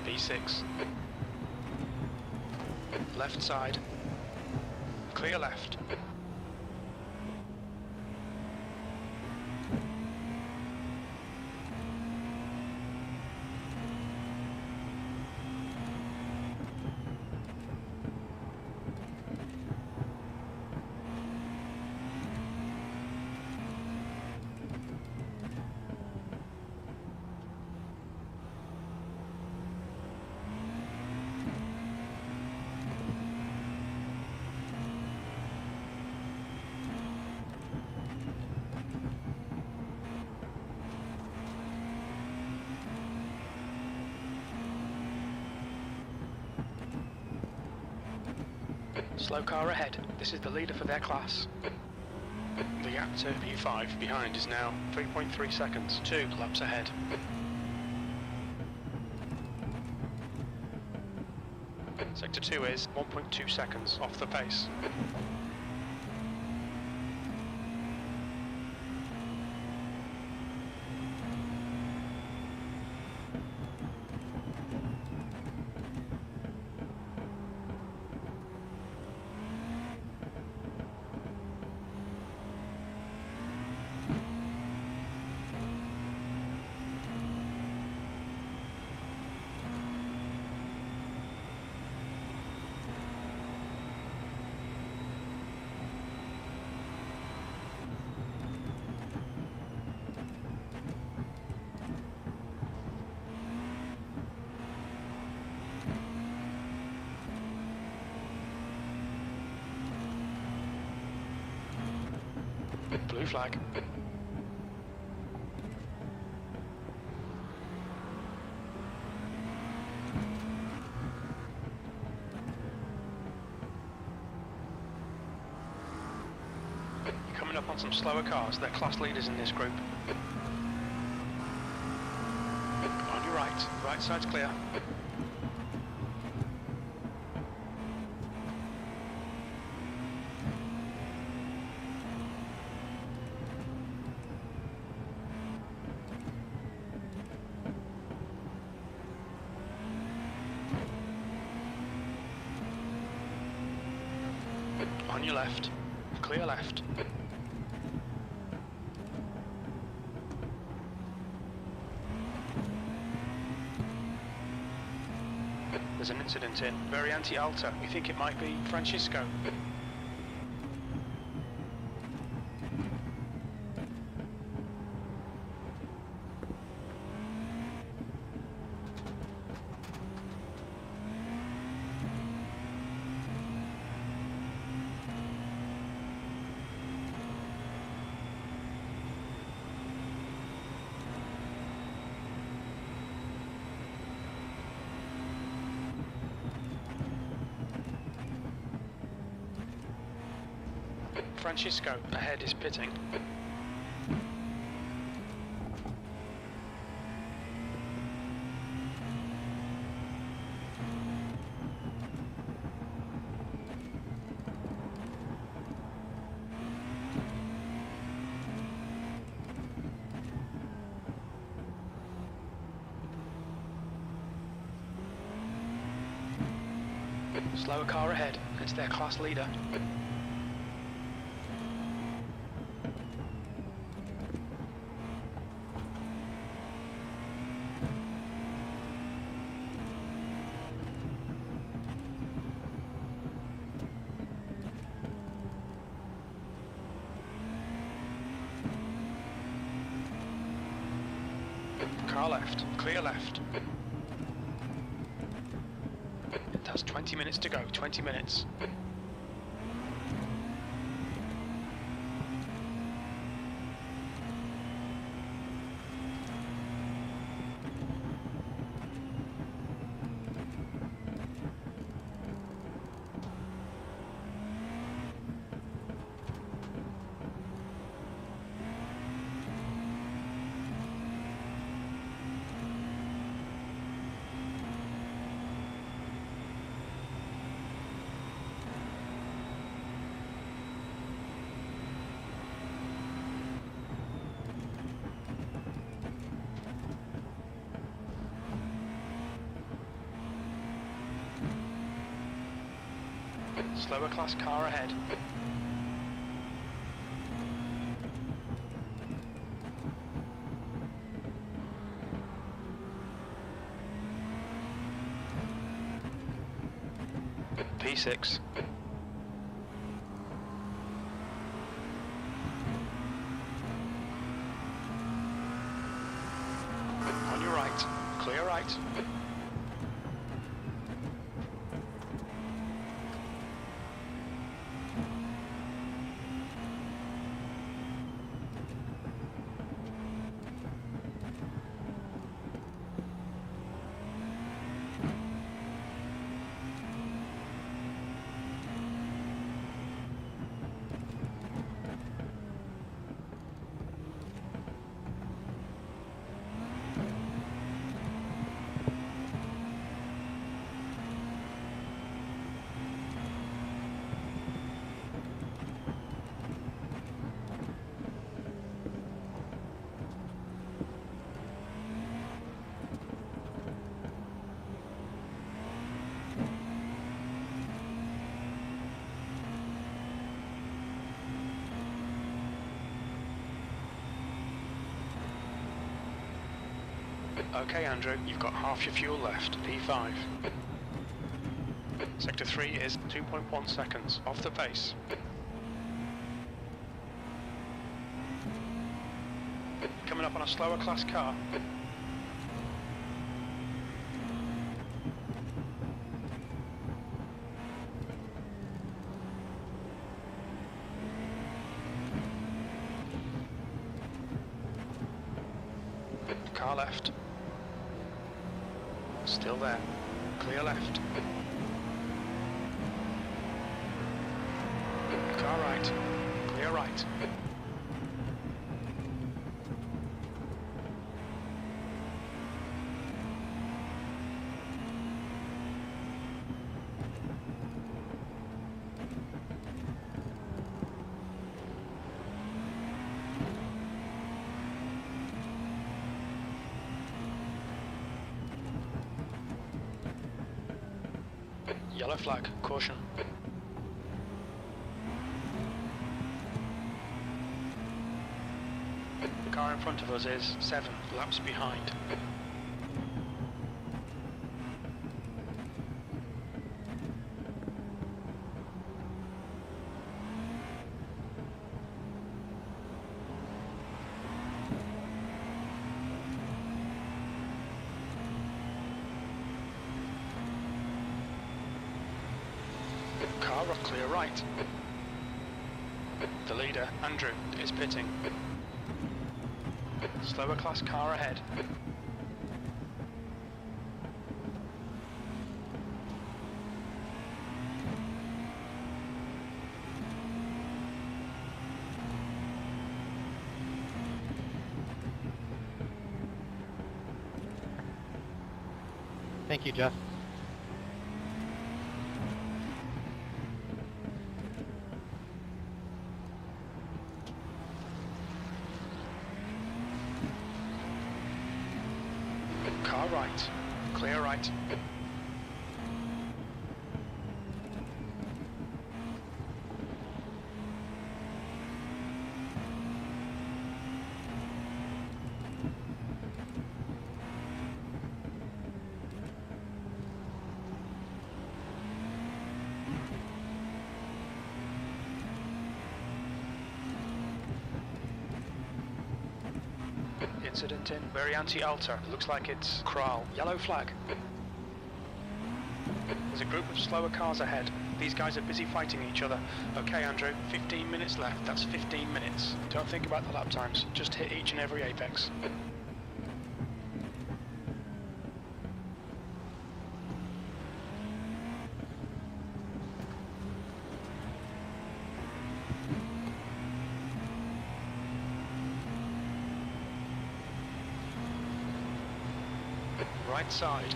B6. Left side. Clear left. Slow car ahead. This is the leader for their class. The gap to P5 behind is now 3.3 seconds, 2 laps ahead. Sector 2 is 1.2 seconds off the pace. Blue flag. You're coming up on some slower cars. They're class leaders in this group. On your right. Right side's clear. On your left. Clear left. There's an incident in very anti-alta. We think it might be Francisco. Francisco ahead is pitting. Slower car ahead, it's their class leader. Car left, clear left. It has 20 minutes to go, 20 minutes. Slower class car ahead. P6. On your right. Clear right. Okay, Andrew, you've got half your fuel left. P5. Sector 3 is 2.1 seconds off the pace. Coming up on a slower class car. Car left. Still there. Clear left. Car right. Clear right. Yellow flag, caution. The car in front of us is 7 laps behind. Car clear right. The leader, Andrew, is pitting. Slower class car ahead.
Thank you, Jeff.
Car right. Clear right. incident in. Very anti-alter. Looks like it's Kral. Yellow flag. There's a group of slower cars ahead. These guys are busy fighting each other. Okay, Andrew, 15 minutes left. That's 15 minutes. Don't think about the lap times. Just hit each and every apex.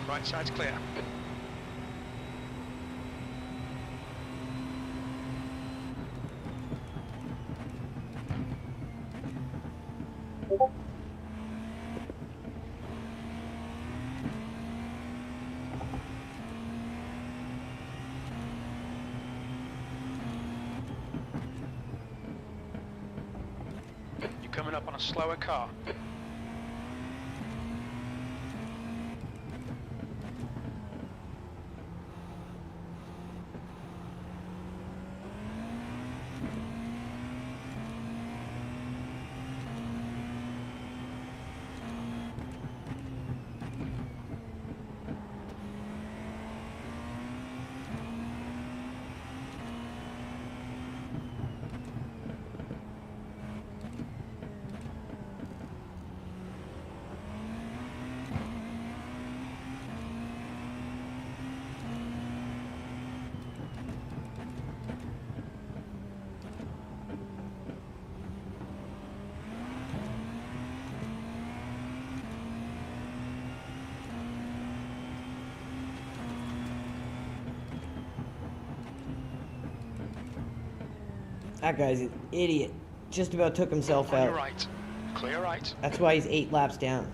Right side's clear. You're coming up on a slower car.
That guy's an idiot. Just about took himself
On
out.
your right. Clear right.
That's why he's 8 laps down.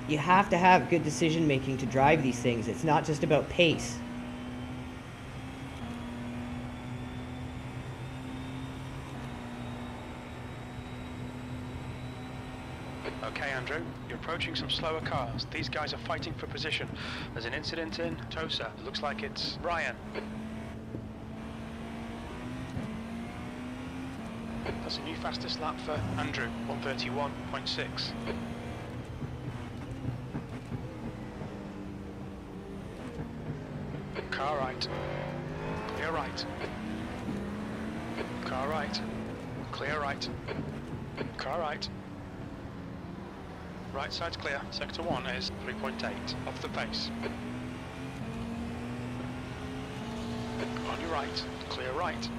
You have to have good decision making to drive these things. It's not just about pace.
Okay, Andrew, you're approaching some slower cars. These guys are fighting for position. There's an incident in Tosa. It looks like it's Ryan. That's a new fastest lap for Andrew, 1:31.6. Car right. Clear right. Car right. Clear right. Car right. Right side's clear. Sector 1 is 3.8. Off the pace. On your right. Clear right.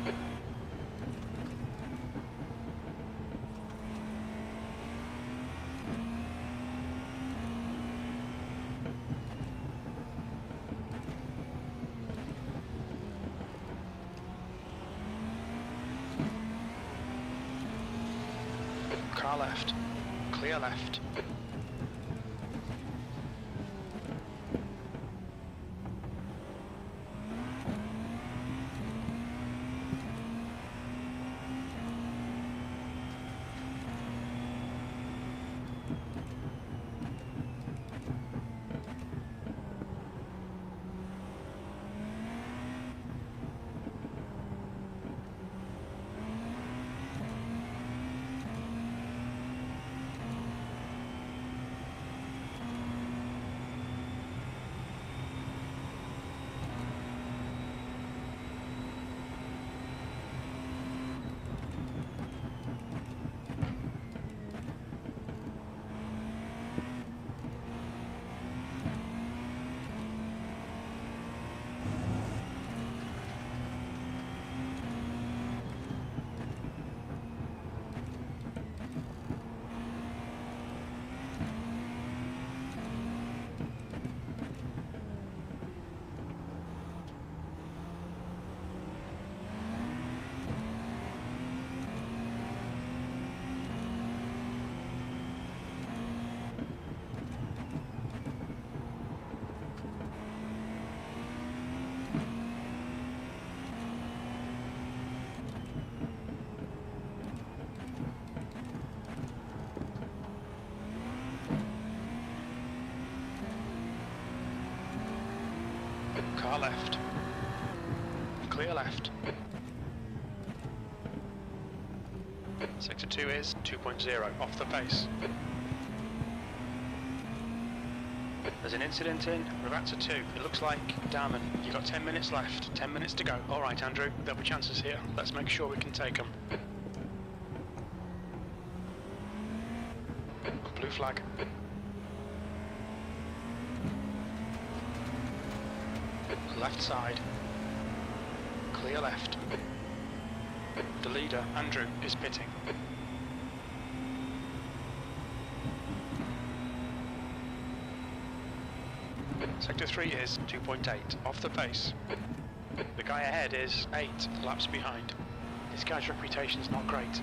Car left. Clear left. Car left. Clear left. Sector 2 is 2.0, off the pace. There's an incident in Ravazza 2. It looks like Darman. You've got 10 minutes left. 10 minutes to go. All right, Andrew. There'll be chances here. Let's make sure we can take them. Blue flag. Left side. Clear left. The leader, Andrew, is pitting. Sector 3 is 2.8, off the pace. The guy ahead is 8 laps behind. This guy's reputation's not great.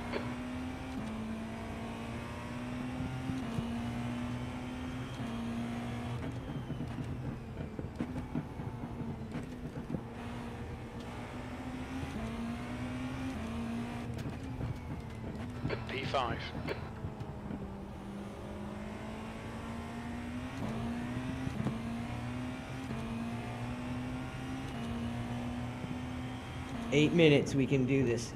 P5.
Eight minutes, we can do this.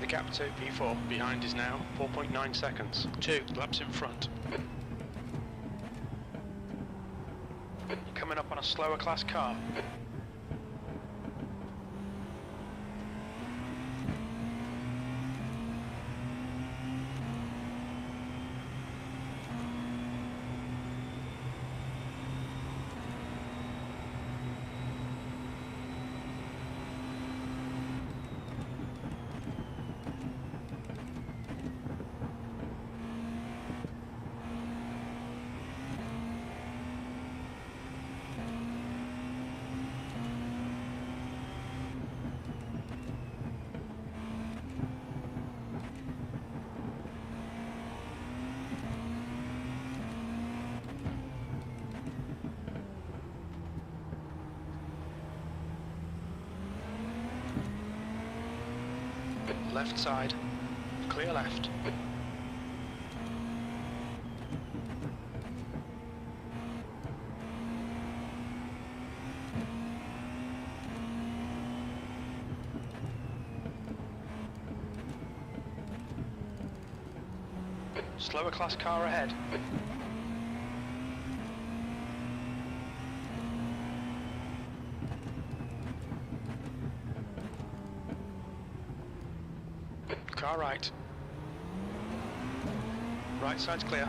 The gap to P4 behind is now 4.9 seconds. 2 laps in front. You're coming up on a slower class car. Left side, clear left. Slower class car ahead. Car right. Right side's clear.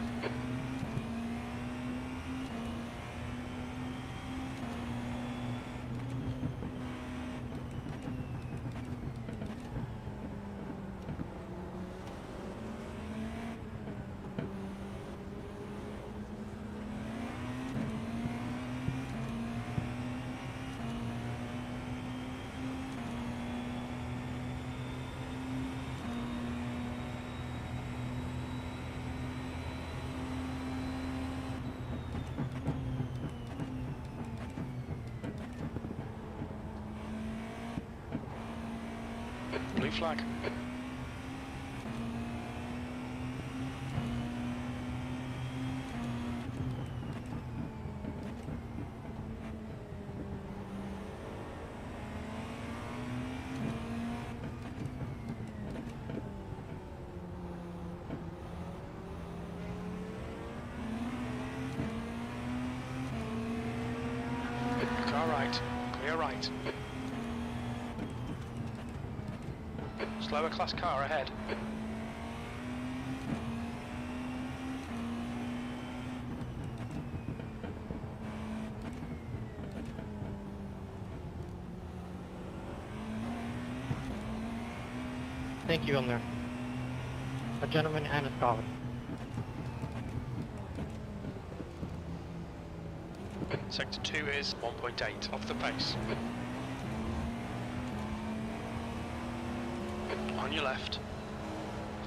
Blue flag. Car right, clear right. Slower class car ahead.
Thank you, Ilner. A gentleman and a scholar.
Sector 2 is 1.8, off the pace. On your left.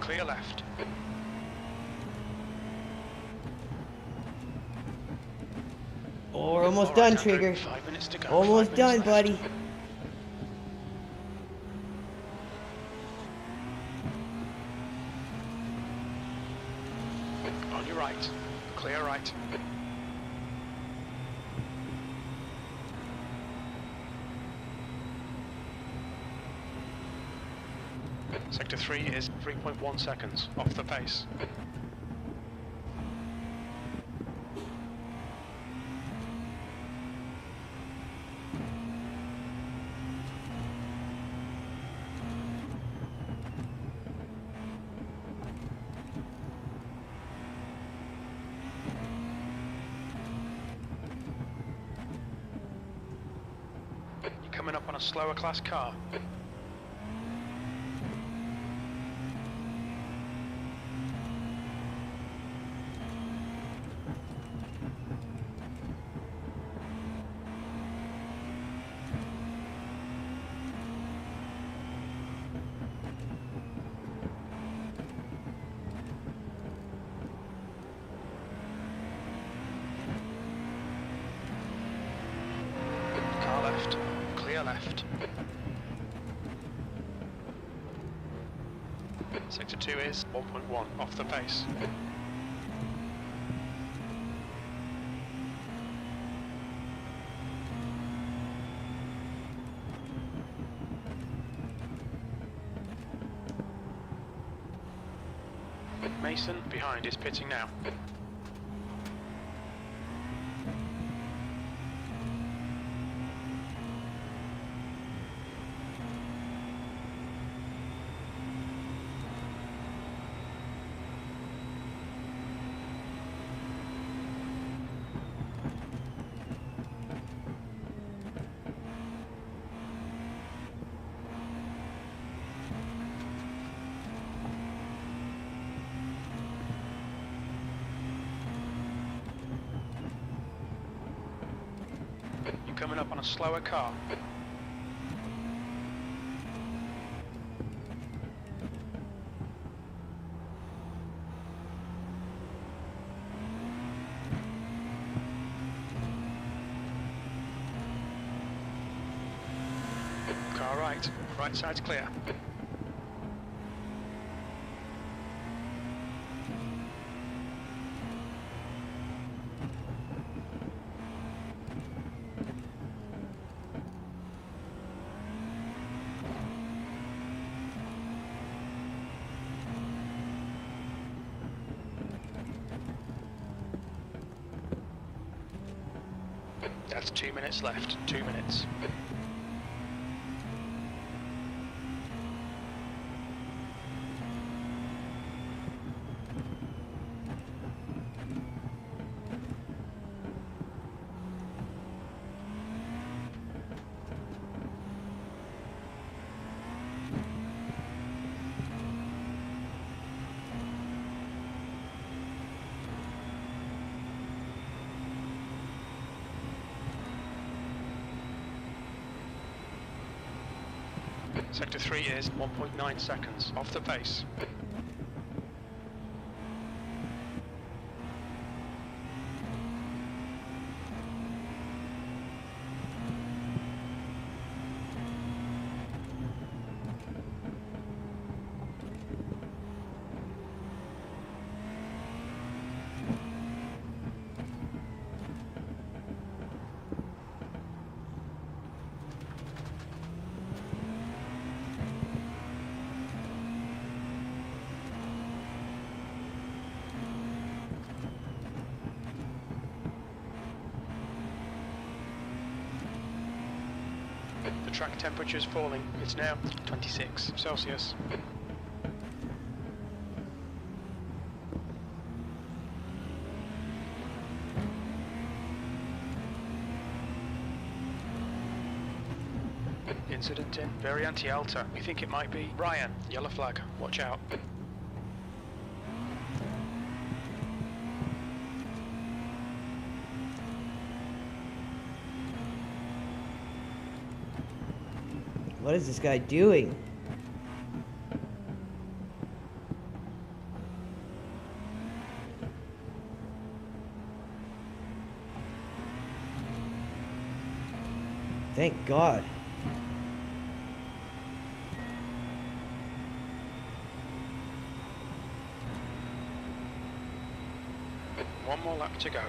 Clear left.
Oh, we're almost
All
done,
right, Andrew,
Trigger.
5 minutes to go.
Almost
5
done,
minutes left.
buddy.
On your right. Clear right. Sector 3 is 3.1 seconds off the pace. You're coming up on a slower class car. Car left. Clear left. Sector 2 is 1.1 off the pace. Mason behind is pitting now. You're coming up on a slower car. Car right. Right side's clear. That's 2 minutes left. 2 minutes. Sector 3 is 1.9 seconds off the pace. The track temperature is falling. It's now 26 Celsius. Incident in Variante Alta. We think it might be Ryan. Yellow flag. Watch out.
What is this guy doing? Thank God.
One more lap to go.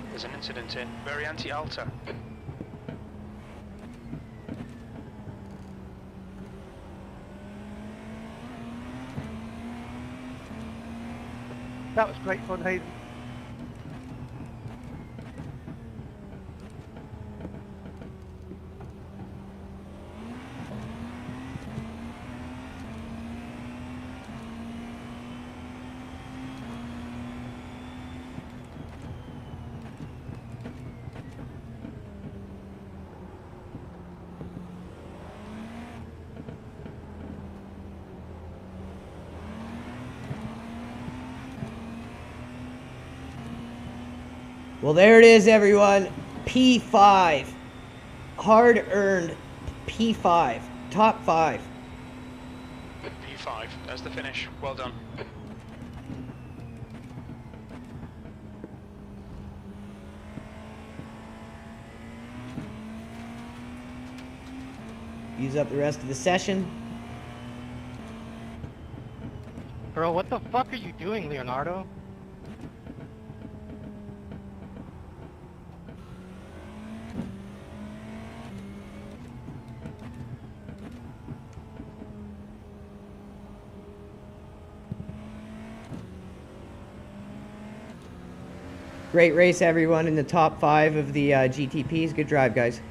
There's an incident in very anti-alta.
That was great fun, Hayden.
Well, there it is, everyone. P5. Hard-earned P5. Top 5.
P5, there's the finish. Well done.
Use up the rest of the session.
Bro, what the fuck are you doing, Leonardo?
Great race, everyone, in the top 5 of the GTPs. Good drive, guys.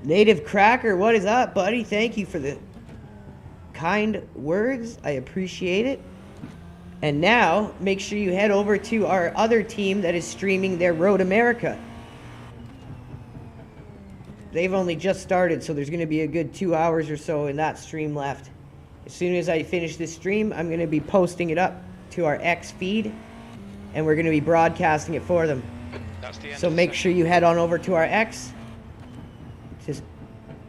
Native Cracker, what is up, buddy? Thank you for the kind words. I appreciate it. And now, make sure you head over to our other team that is streaming their Road America. They've only just started, so there's going to be a good 2 hours or so in that stream left. As soon as I finish this stream, I'm going to be posting it up to our X feed, and we're going to be broadcasting it for them.
That's the end
So
of the
make
session.
sure you head on over to our X to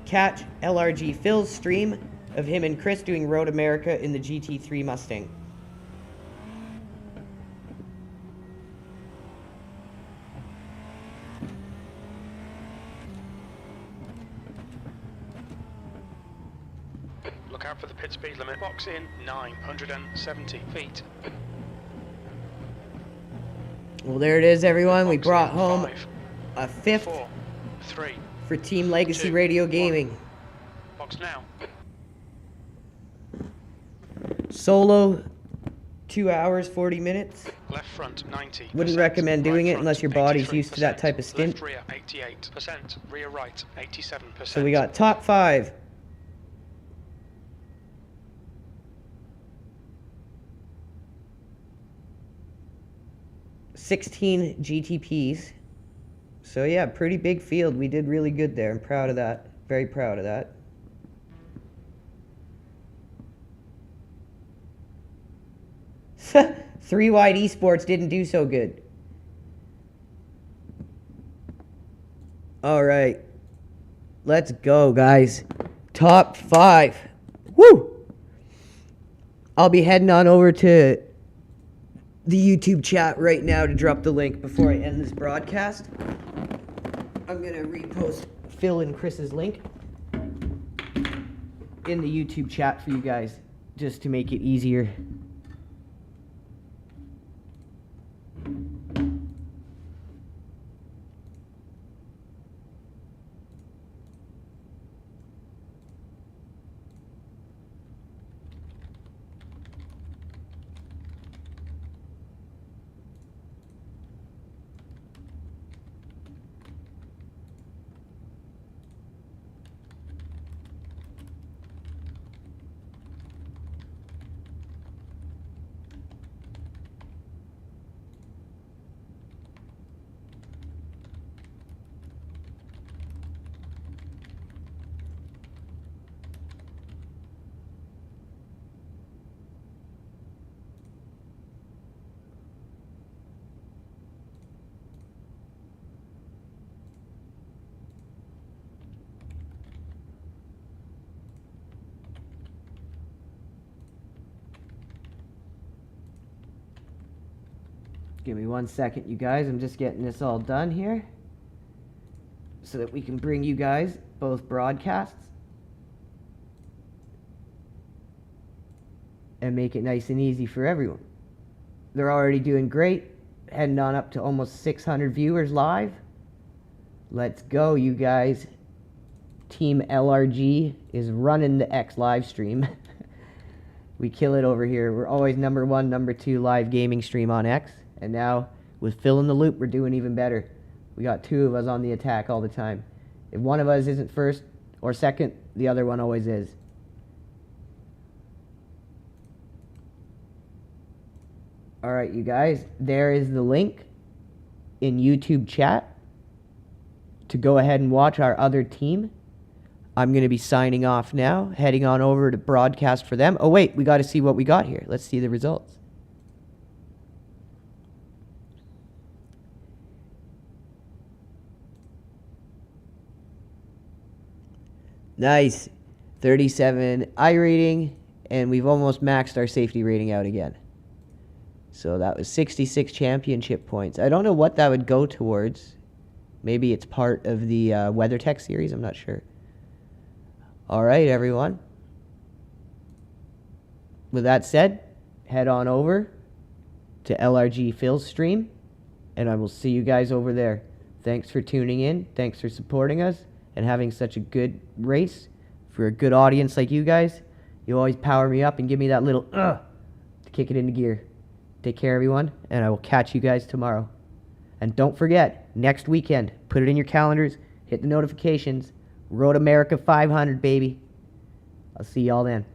catch LRG Phil's stream of him and Chris doing Road America in the GT3 Mustang.
Look out for the pit speed limit. Box in 970 feet.
Well, there it is, everyone. We
Box
brought
in
home
5,
a 5th
4, 3.
for Team Legacy
2,
Radio
1.
Gaming.
Box now.
Solo, 2 hours, 40 minutes.
Left front 90.
Wouldn't recommend doing it unless your body's used to that type of stint.
Left rear 88%. Rear right 87%.
So we got top 5. $16 GTPs. So yeah, pretty big field. We did really good there. I'm proud of that. Very proud of that. Three Wide Esports didn't do so good. All right. Let's go, guys. Top 5. Woo! I'll be heading on over to the YouTube chat right now to drop the link before I end this broadcast. I'm going to repost Phil and Chris's link in the YouTube chat for you guys, just to make it easier. Give me 1 second, you guys. I'm just getting this all done here so that we can bring you guys both broadcasts and make it nice and easy for everyone. They're already doing great, heading on up to almost 600 viewers live. Let's go, you guys. Team LRG is running the X live stream. We kill it over here. We're always number 1, number 2 live gaming stream on X. And now, with Phil in the loop, we're doing even better. We got 2 of us on the attack all the time. If one of us isn't first or second, the other one always is. Alright, you guys. There is the link in YouTube chat to go ahead and watch our other team. I'm going to be signing off now, heading on over to broadcast for them. Oh, wait, we got to see what we got here. Let's see the results. Nice. 37 I rating, and we've almost maxed our safety rating out again. So that was 66 championship points. I don't know what that would go towards. Maybe it's part of the WeatherTech series. I'm not sure. All right, everyone. With that said, head on over to LRG Phil's stream, and I will see you guys over there. Thanks for tuning in. Thanks for supporting us and having such a good race. For a good audience like you guys, you always power me up and give me that little to kick it into gear. Take care, everyone, and I will catch you guys tomorrow. And don't forget, next weekend, put it in your calendars, hit the notifications. Road America 500, baby. I'll see y'all then.